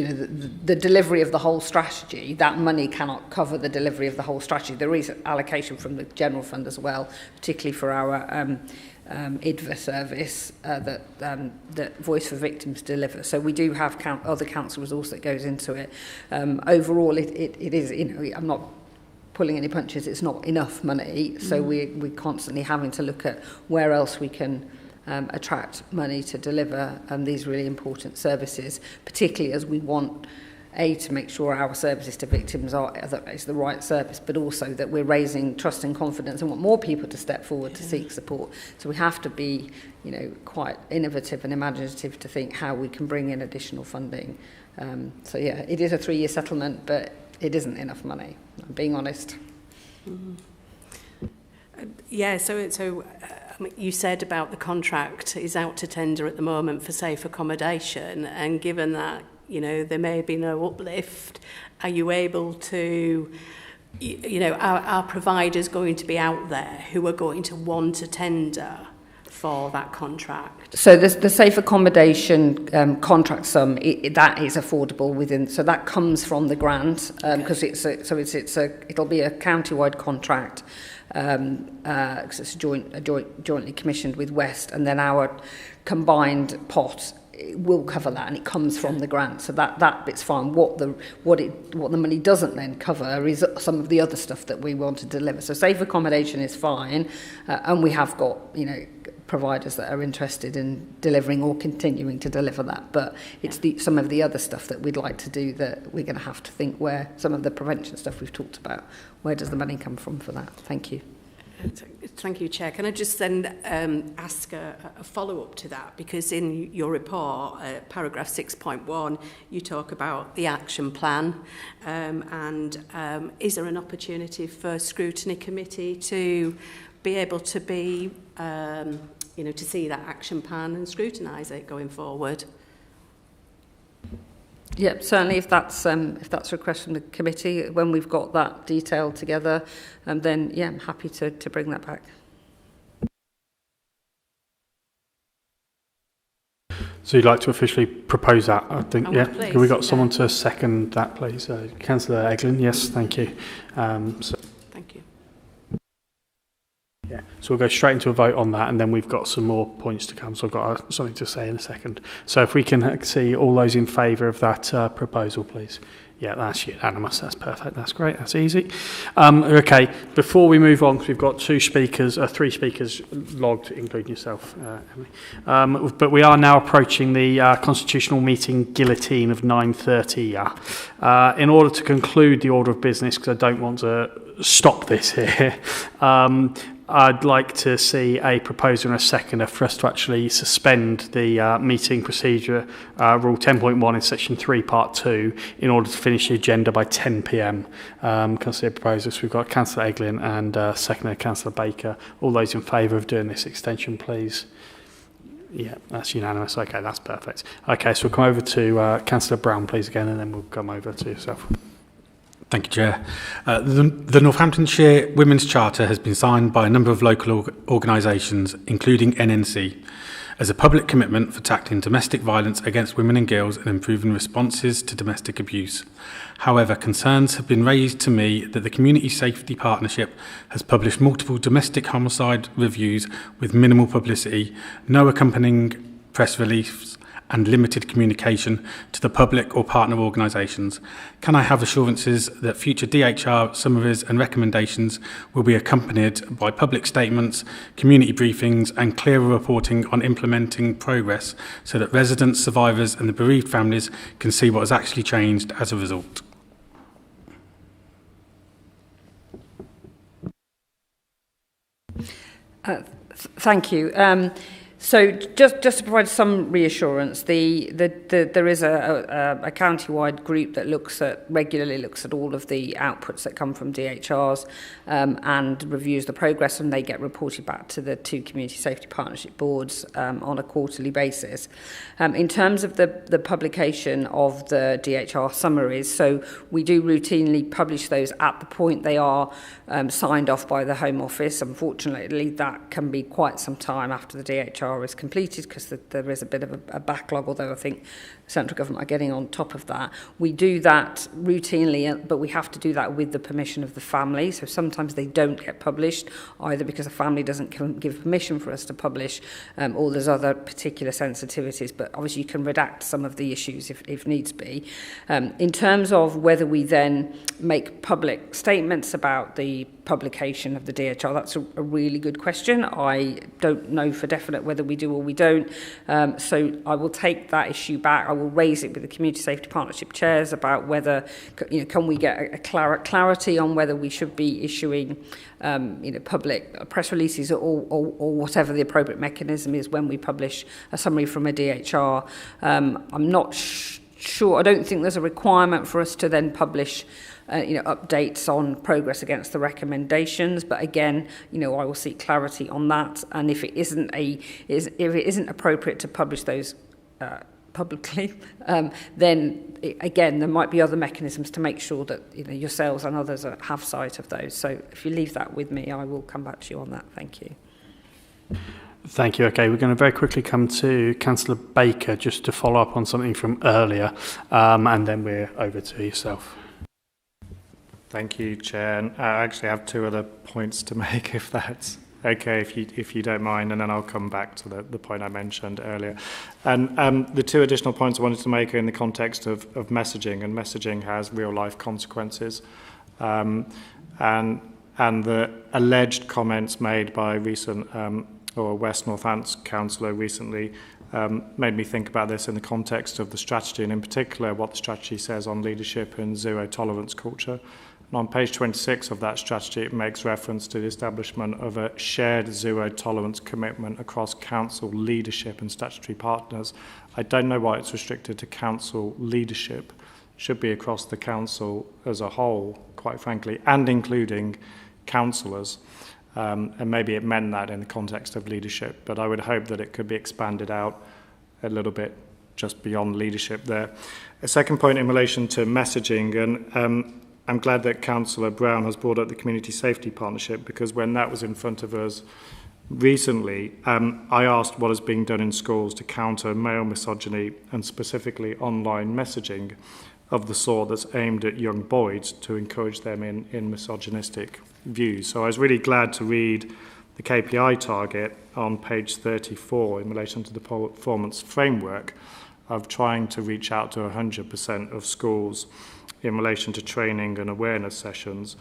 the delivery of the whole strategy, that money cannot cover the delivery of the whole strategy. There is allocation from the general fund as well, particularly for our IDVA service that Voice for Victims deliver. So we do have other council resource that goes into it. Overall, it is. I'm not pulling any punches, it's not enough money, so we're constantly having to look at where else we can attract money to deliver these really important services, particularly as we want to make sure our services to victims is the right service, but also that we're raising trust and confidence and want more people to step forward to seek support. So we have to be quite innovative and imaginative to think how we can bring in additional funding. So yeah, it is a 3-year settlement, but it isn't enough money, I'm being honest. Mm-hmm. Yeah, so you said about the contract is out to tender at the moment for safe accommodation, and given that there may be no uplift, are you able to, are providers going to be out there who are going to want to tender for that contract? So the safe accommodation contract sum that is affordable within. So that comes from the grant because it'll be a county-wide contract because it's jointly commissioned with West, and then our combined pot it will cover that, and it comes from the grant, so that bit's fine. What the money doesn't then cover is some of the other stuff that we want to deliver. So safe accommodation is fine, and we have got, you know, providers that are interested in delivering or continuing to deliver that, but it's some of the other stuff that we'd like to do that we're going to have to think where some of the prevention stuff we've talked about, where does the money come from for that? Thank you. Thank you, Chair. Can I just then ask a follow-up to that? Because in your report, paragraph 6.1, you talk about the action plan, and is there an opportunity for Scrutiny Committee to be able to be, you know, to see that action plan and scrutinise it going forward? Yeah, certainly if that's a request from the committee, when we've got that detail together, then yeah, I'm happy to bring that back. So you'd like to officially propose that, I think, yeah? Please, Have we got someone to second that, please? Councillor Eglin, yes, thank you. Thank you. Yeah, so we'll go straight into a vote on that, and then we've got some more points to come, so I've got something to say in a second. So if we can see all those in favour of that proposal, please. Yeah, that's unanimous. That's perfect. That's great. That's easy. Okay, before we move on, because we've got three speakers logged, including yourself, Emily. But we are now approaching the constitutional meeting guillotine of 9:30. In order to conclude the order of business, because I don't want to stop this here, I'd like to see a proposer and a seconder for us to actually suspend the meeting procedure, Rule 10.1 in Section 3, Part 2, in order to finish the agenda by 10 p.m. Can I see a proposer? So we've got Councillor Eglin and seconder Councillor Baker. All those in favour of doing this extension, please. Yeah, that's unanimous. Okay, that's perfect. Okay, so we'll come over to Councillor Brown, please, again, and then we'll come over to yourself. Thank you, Chair. The Northamptonshire Women's Charter has been signed by a number of local organisations, including NNC, as a public commitment for tackling domestic violence against women and girls and improving responses to domestic abuse. However, concerns have been raised to me that the Community Safety Partnership has published multiple domestic homicide reviews with minimal publicity, no accompanying press release, and limited communication to the public or partner organisations. Can I have assurances that future DHR summaries and recommendations will be accompanied by public statements, community briefings and clearer reporting on implementing progress so that residents, survivors and the bereaved families can see what has actually changed as a result? Thank you. So just to provide some reassurance, there is a county-wide group that regularly looks at all of the outputs that come from DHRs and reviews the progress, and they get reported back to the two community safety partnership boards on a quarterly basis. In terms of the publication of the DHR summaries, so we do routinely publish those at the point they are signed off by the Home Office. Unfortunately, that can be quite some time after the DHR is completed because there is a bit of a backlog, although I think central government are getting on top of that. We do that routinely, but we have to do that with the permission of the family. So sometimes they don't get published, either because the family doesn't give permission for us to publish, or there's other particular sensitivities. But obviously you can redact some of the issues if needs be. In terms of whether we then make public statements about the publication of the DHR, that's a really good question. I don't know for definite whether we do or we don't. So I will take that issue back. I will raise it with the community safety partnership chairs about whether, can we get a clarity on whether we should be issuing, public press releases or whatever the appropriate mechanism is when we publish a summary from a DHR. I'm not sure. I don't think there's a requirement for us to then publish updates on progress against the recommendations, but again, I will seek clarity on that. And if it isn't appropriate to publish those publicly, then again there might be other mechanisms to make sure that yourselves and others have sight of those. So if you leave that with me, I will come back to you on that. Thank you. Thank you. Okay, we're going to very quickly come to Councillor Baker just to follow up on something from earlier, and then we're over to yourself. Thank you, Chair. And I actually have two other points to make, if that's okay, if you don't mind, and then I'll come back to the point I mentioned earlier. And the two additional points I wanted to make are in the context of messaging, and messaging has real-life consequences. And the alleged comments made by recent or West Northants councillor recently made me think about this in the context of the strategy, and in particular what the strategy says on leadership and zero tolerance culture. And on page 26 of that strategy, it makes reference to the establishment of a shared zero tolerance commitment across council leadership and statutory partners. I don't know why it's restricted to council leadership. It should be across the council as a whole, quite frankly, and including councillors. And maybe it meant that in the context of leadership, but I would hope that it could be expanded out a little bit just beyond leadership there. A second point in relation to messaging, and I'm glad that Councillor Brown has brought up the Community Safety Partnership, because when that was in front of us recently, I asked what is being done in schools to counter male misogyny and specifically online messaging of the sort that's aimed at young boys to encourage them in misogynistic views. So I was really glad to read the KPI target on page 34 in relation to the performance framework of trying to reach out to 100% of schools in relation to training and awareness sessions.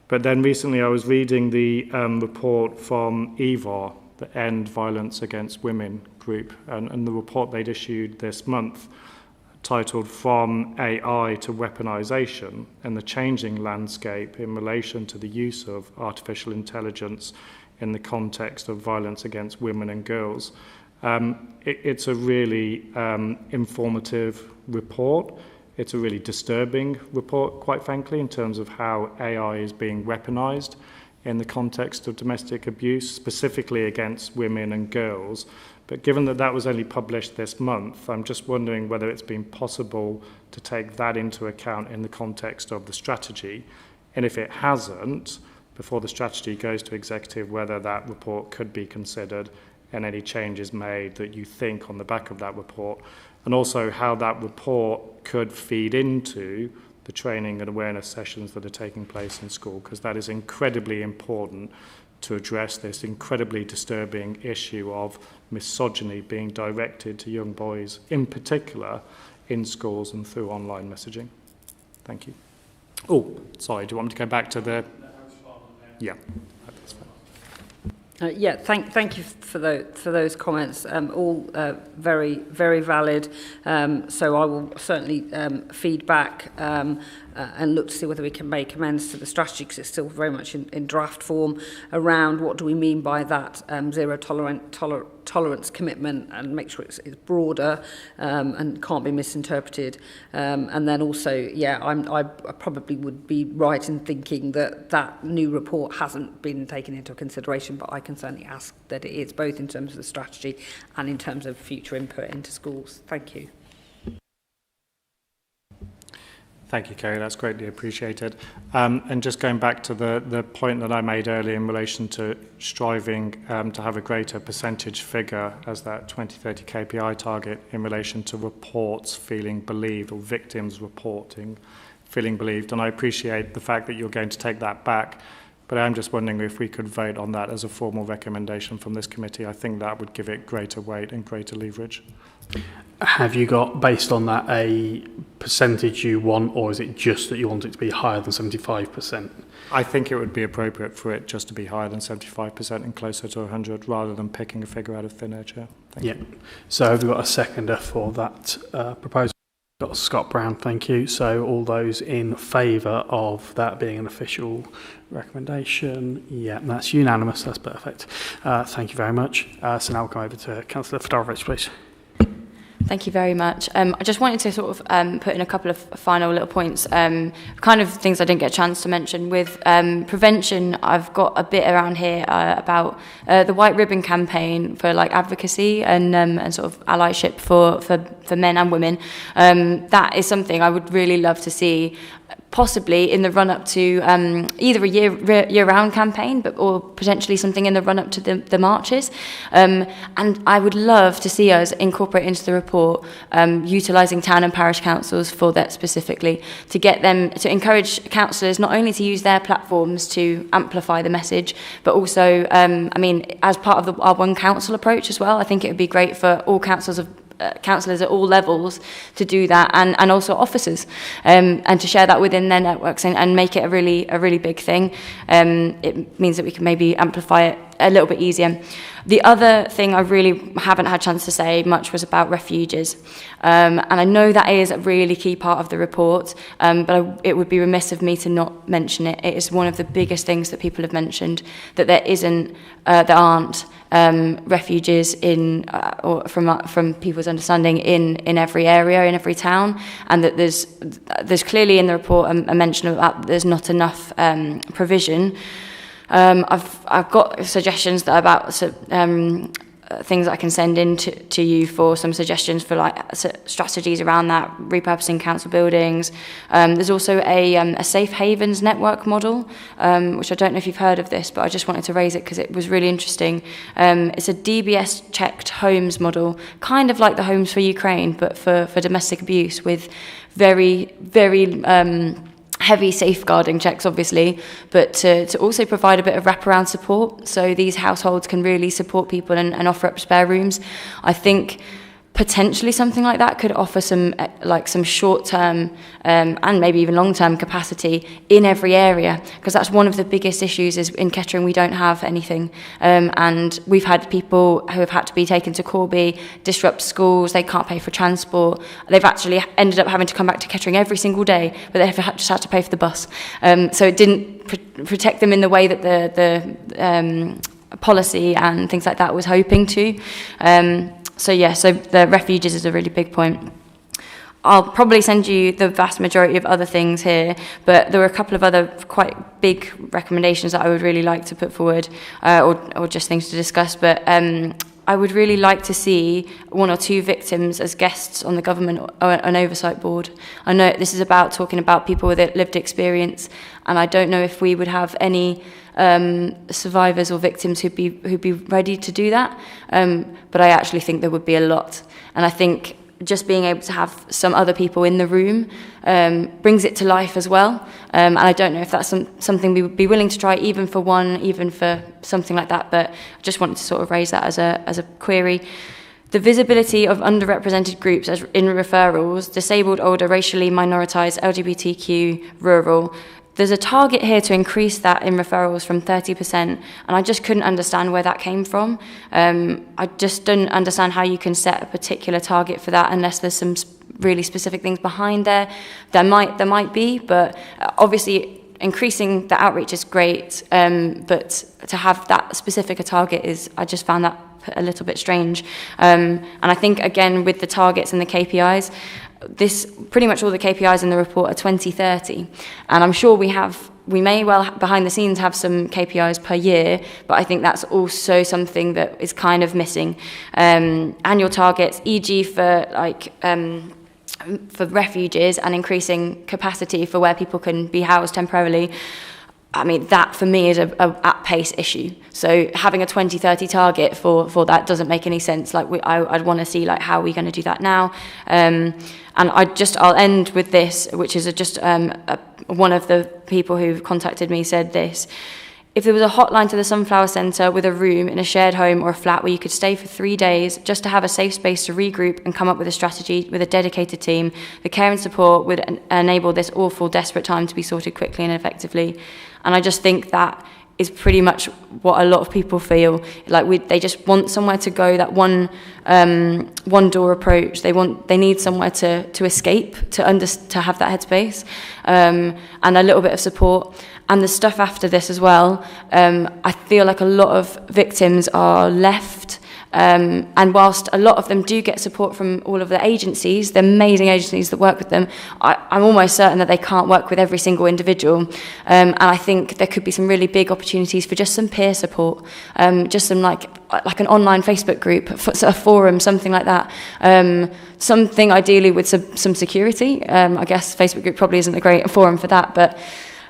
But then recently I was reading the report from EVAR, the End Violence Against Women group, and the report they'd issued this month titled From AI to Weaponization and the Changing Landscape in Relation to the Use of Artificial Intelligence in the Context of Violence Against Women and Girls. It's a really informative report. It's a really disturbing report, quite frankly, in terms of how AI is being weaponized in the context of domestic abuse, specifically against women and girls. But given that that was only published this month, I'm just wondering whether it's been possible to take that into account in the context of the strategy. And if it hasn't, before the strategy goes to executive, whether that report could be considered and any changes made that you think on the back of that report, and also how that report could feed into the training and awareness sessions that are taking place in school, because that is incredibly important to address this incredibly disturbing issue of misogyny being directed to young boys, in particular in schools and through online messaging. Thank you. Oh, sorry, do you want me to go back to the... Yeah. That's fine. Thank you for those comments. All very, very valid. So I will certainly feed back and look to see whether we can make amends to the strategy, because it's still very much in draft form, around what do we mean by that zero tolerance commitment, and make sure it's broader and can't be misinterpreted. And then also, I probably would be right in thinking that new report hasn't been taken into consideration, but I can certainly ask that it is, both in terms of the strategy and in terms of future input into schools. Thank you. Thank you, Kerry. That's greatly appreciated. And just going back to the point that I made earlier in relation to striving to have a greater percentage figure as that 2030 KPI target in relation to reports feeling believed, or victims reporting feeling believed. And I appreciate the fact that you're going to take that back, but I'm just wondering if we could vote on that as a formal recommendation from this committee. I think that would give it greater weight and greater leverage. Have you got, based on that, a percentage you want, or is it just that you want it to be higher than 75%? I think it would be appropriate for it just to be higher than 75% and closer to 100, rather than picking a figure out of thin air, Chair. Thank you. So have we got a seconder for that proposal? Got Scott Brown, thank you. So all those in favour of that being an official recommendation? Yeah, that's unanimous. That's perfect. Thank you very much. So now we'll come over to Councillor Fedorovich, please. Thank you very much. I just wanted to sort of put in a couple of final little points, kind of things I didn't get a chance to mention. With prevention, I've got a bit around here about the White Ribbon campaign for like advocacy and sort of allyship for men and women. That is something I would really love to see possibly in the run-up to either a year-round campaign, or potentially something in the run-up to the marches. And I would love to see us incorporate into the report utilising town and parish councils for that specifically, to get them to encourage councillors not only to use their platforms to amplify the message, but also, as part of our One Council approach as well. I think it would be great for all councillors at all levels to do that, and also officers, and to share that within their networks and make it a really big thing. It means that we can maybe amplify it a little bit easier. The other thing I really haven't had a chance to say much was about refuges, and I know that is a really key part of the report, but it would be remiss of me to not mention it. It is one of the biggest things that people have mentioned, that there aren't refuges or from people's understanding in every area, in every town, and that there's clearly in the report a mention of that there's not enough provision. I've got suggestions that are about things that I can send in to you for some suggestions for strategies around that, repurposing council buildings. There's also a safe havens network model, which I don't know if you've heard of this, but I just wanted to raise it because it was really interesting. It's a DBS checked homes model, kind of like the Homes for Ukraine, but for domestic abuse, with very, very heavy safeguarding checks, obviously, but to also provide a bit of wraparound support, so these households can really support people and offer up spare rooms. I think potentially something like that could offer some short-term and maybe even long-term capacity in every area, because that's one of the biggest issues is in Kettering we don't have anything, and we've had people who have had to be taken to Corby, disrupt schools, they can't pay for transport, they've actually ended up having to come back to Kettering every single day, but they've just had to pay for the bus, so it didn't protect them in the way that the policy and things like that was hoping to. So the refuges is a really big point. I'll probably send you the vast majority of other things here, but there were a couple of other quite big recommendations that I would really like to put forward, or just things to discuss. But I would really like to see 1 or 2 victims as guests on the government an oversight board. I know this is about talking about people with lived experience, and I don't know if we would have any survivors or victims who'd be ready to do that, but I actually think there would be a lot, and I think just being able to have some other people in the room brings it to life as well, and I don't know if that's something we would be willing to try, even for something like that, but I just wanted to sort of raise that as a query. The visibility of underrepresented groups in referrals: disabled, older, racially minoritized, LGBTQ, rural. There's a target here to increase that in referrals from 30%, and I just couldn't understand where that came from. I just don't understand how you can set a particular target for that unless there's some really specific things behind there. There might be, but obviously increasing the outreach is great, but to have that specific a target I just found that a little bit strange. And I think, again, with the targets and the KPIs, pretty much all the KPIs in the report are 2030, and I'm sure we may well behind the scenes have some KPIs per year, but I think that's also something that is kind of missing. Annual targets, e.g. for refuges and increasing capacity for where people can be housed temporarily. I mean, that for me is a at-pace issue. So having a 2030 target for that doesn't make any sense. I'd want to see how are we going to do that now. And I'll end with this, which is just one of the people who contacted me said this: if there was a hotline to the Sunflower Centre with a room in a shared home or a flat where you could stay for 3 days just to have a safe space to regroup and come up with a strategy with a dedicated team, the care and support would enable this awful, desperate time to be sorted quickly and effectively. And I just think that is pretty much what a lot of people feel. They just want somewhere to go, that one door approach. They need somewhere to escape, to have that headspace, and a little bit of support. And the stuff after this as well, I feel like a lot of victims are left And whilst a lot of them do get support from all of the agencies, the amazing agencies that work with them, I'm almost certain that they can't work with every single individual. And I think there could be some really big opportunities for just some peer support, just some like an online Facebook group, a forum, something like that. Something ideally with some security. I guess Facebook group probably isn't a great forum for that, but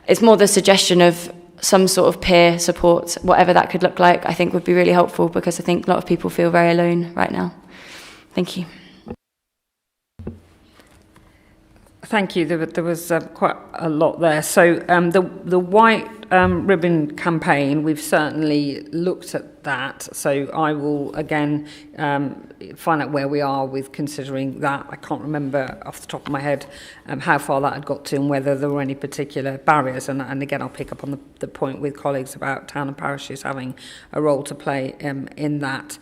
it's more the suggestion of some sort of peer support, whatever that could look like, I think would be really helpful, because I think a lot of people feel very alone right now. Thank you. Thank you. There was quite a lot there. So the white ribbon campaign, we've certainly looked at that. So I will again find out where we are with considering that. I can't remember off the top of my head how far that had got to and whether there were any particular barriers. And again, I'll pick up on the point with colleagues about town and parishes having a role to play in that.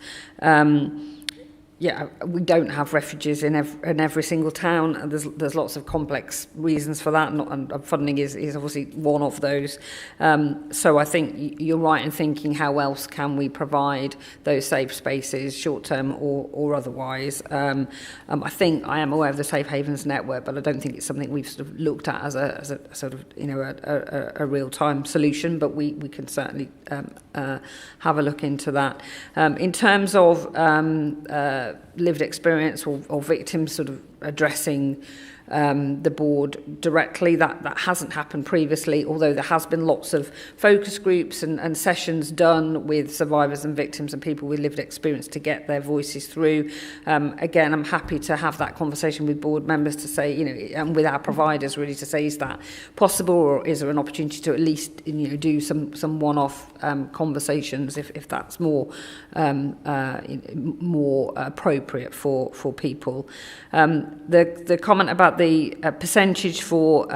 Yeah, we don't have refuges in every single town, and there's lots of complex reasons for that, and funding is obviously one of those. So I think you're right in thinking, how else can we provide those safe spaces, short term or otherwise? I think I am aware of the Safe Havens network, but I don't think it's something we've sort of looked at as a sort of a real time solution. But we can certainly have a look into that. In terms of lived experience or victims sort of addressing the board directly. That hasn't happened previously, although there has been lots of focus groups and sessions done with survivors and victims and people with lived experience to get their voices through. Again, I'm happy to have that conversation with board members to say, and with our providers really, to say, is that possible, or is there an opportunity to at least do some one-off conversations if that's more appropriate for people. The comment about the percentage for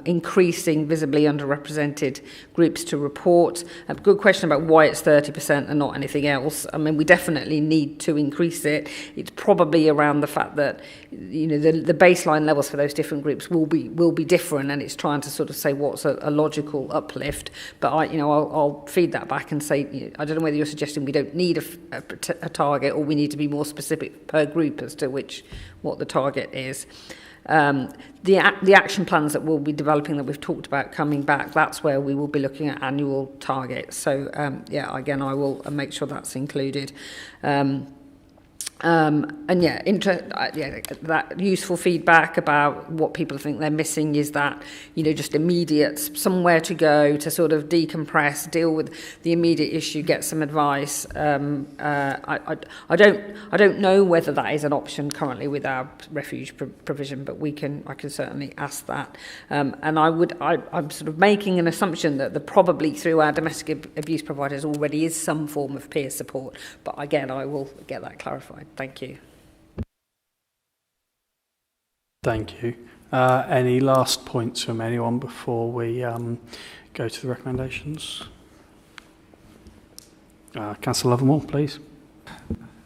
increasing visibly underrepresented groups to report. A good question about why it's 30% and not anything else. I mean, we definitely need to increase it. It's probably around the fact that the baseline levels for those different groups will be different, and it's trying to sort of say what's a logical uplift. But I'll feed that back and say, I don't know whether you're suggesting we don't need a target, or we need to be more specific per group as to what the target is. The action plans that we'll be developing, that we've talked about coming back, that's where we will be looking at annual targets. So again, I will make sure that's included. That useful feedback about what people think they're missing is that, just immediate, somewhere to go to sort of decompress, deal with the immediate issue, get some advice. I don't know whether that is an option currently with our refuge provision, but I can certainly ask that. And I'm sort of making an assumption that probably through our domestic abuse providers already is some form of peer support. But again, I will get that clarified. Thank you. Thank you. Any last points from anyone before we go to the recommendations? Councillor Lovemore, please.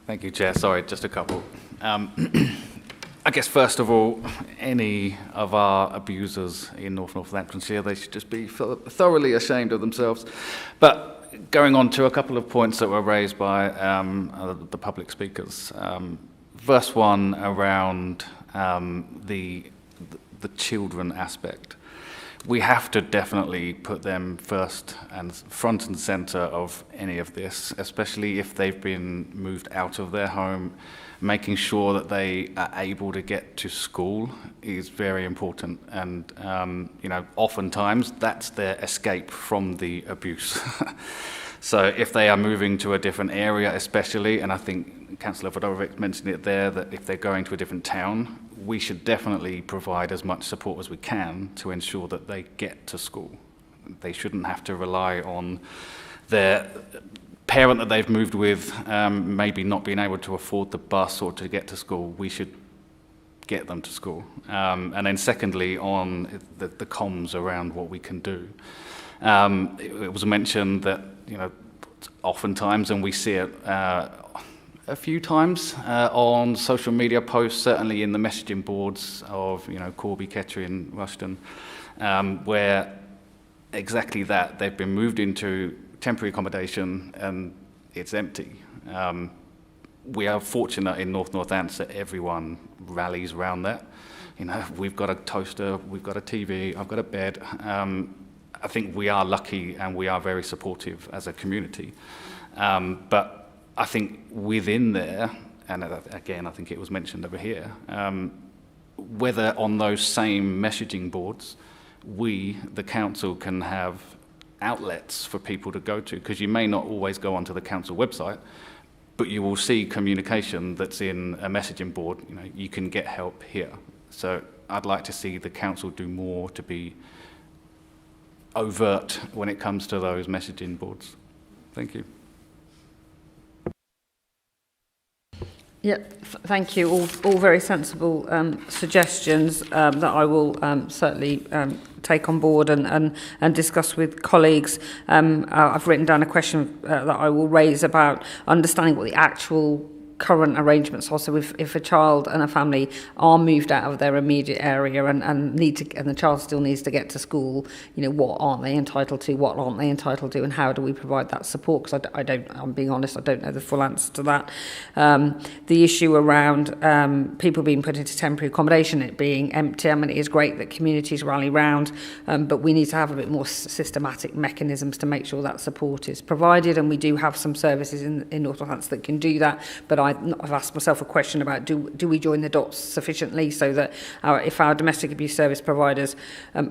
Thank you, Chair. Sorry, just a couple. I guess, first of all, any of our abusers in Northamptonshire, they should just be thoroughly ashamed of themselves. But going on to a couple of points that were raised by the public speakers. First one around the children aspect. We have to definitely put them first and front and centre of any of this, especially if they've been moved out of their home. Making sure that they are able to get to school is very important, and oftentimes that's their escape from the abuse. So if they are moving to a different area, especially, and I think Councillor Fedorovic mentioned it there, that if they're going to a different town, we should definitely provide as much support as we can to ensure that they get to school. They shouldn't have to rely on their parent that they've moved with maybe not being able to afford the bus or to get to school. We should get them to school. And then secondly, on the comms around what we can do. It was mentioned that, oftentimes, and we see it a few times on social media posts, certainly in the messaging boards of, Corby, Kettering, Rushden, where exactly that, they've been moved into temporary accommodation and it's empty. we are fortunate in Northamptonshire that everyone rallies around that. You know, we've got a toaster, we've got a TV, I've got a bed. I think we are lucky and we are very supportive as a community. But I think within there, and again, I think it was mentioned over here, whether on those same messaging boards, we, the council, can have outlets for people to go to, because you may not always go onto the council website, but you will see communication that's in a messaging board. You know, you can get help here. So I'd like to see the council do more to be overt when it comes to those messaging boards. Thank you. Yeah, thank you. All very sensible suggestions that I will certainly take on board and discuss with colleagues. I've written down a question that I will raise about understanding what the actual current arrangements are. So if a child and a family are moved out of their immediate area and the child still needs to get to school, you know, what aren't they entitled to, what aren't they entitled to, and how do we provide that support? Because I'm being honest, I don't know the full answer to that. The issue around people being put into temporary accommodation, it being empty, I mean, it is great that communities rally round, but we need to have a bit more systematic mechanisms to make sure that support is provided, and we do have some services in Northampton that can do that, but I've asked myself a question about do we join the dots sufficiently so that if our domestic abuse service providers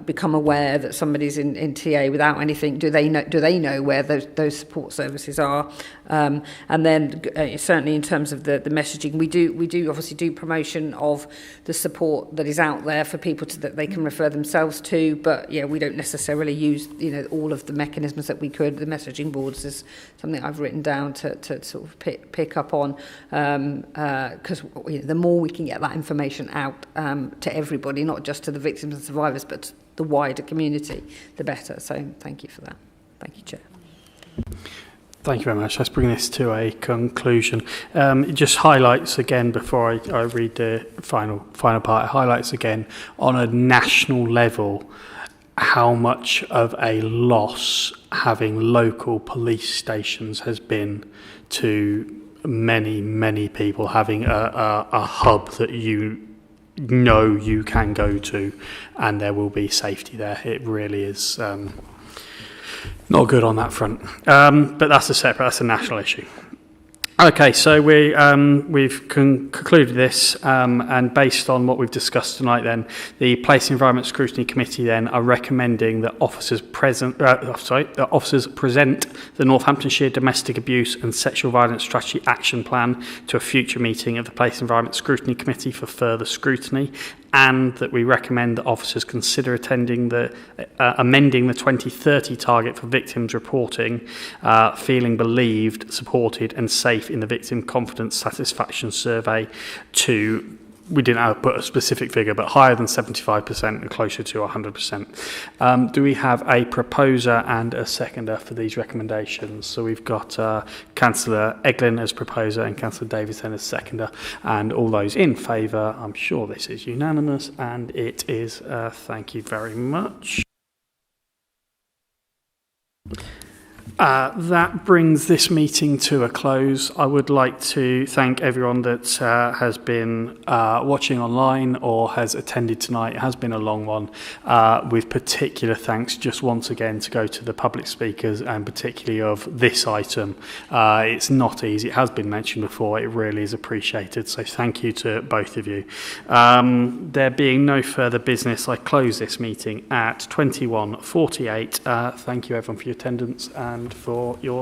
become aware that somebody's in TA without anything, do they know where those support services are? And then certainly in terms of the messaging, we do obviously do promotion of the support that is out there for people that they can refer themselves to, but yeah, we don't necessarily use, you know, all of the mechanisms that we could. The messaging boards is something I've written down to sort of pick up on. Because the more we can get that information out to everybody, not just to the victims and survivors, but to the wider community, the better. So thank you for that. Thank you, Chair. Thank you very much. Let's bring this to a conclusion. It just highlights again, before I read the final part, it highlights again on a national level how much of a loss having local police stations has been to many people, having a hub that you know you can go to and there will be safety there. It really is not good on that front, but that's a national issue. Okay, so we've concluded this, and based on what we've discussed tonight, then the Place Environment Scrutiny Committee then are recommending that officers present the Northamptonshire Domestic Abuse and Sexual Violence Strategy Action Plan to a future meeting of the Place Environment Scrutiny Committee for further scrutiny, and that we recommend that officers consider amending the 2030 target for victims reporting, feeling believed, supported and safe in the Victim Confidence Satisfaction Survey to, we didn't put a specific figure, but higher than 75% and closer to 100%. Do we have a proposer and a seconder for these recommendations? So we've got Councillor Eglin as proposer and Councillor Davison as seconder, and all those in favour, I'm sure this is unanimous, and it is. Thank you very much. That brings this meeting to a close. I would like to thank everyone that has been watching online or has attended tonight. It has been a long one, with particular thanks just once again to go to the public speakers, and particularly of this item. It's not easy. It has been mentioned before. It really is appreciated. So thank you to both of you. There being no further business, I close this meeting at 21:48. Thank you everyone for your attendance and for your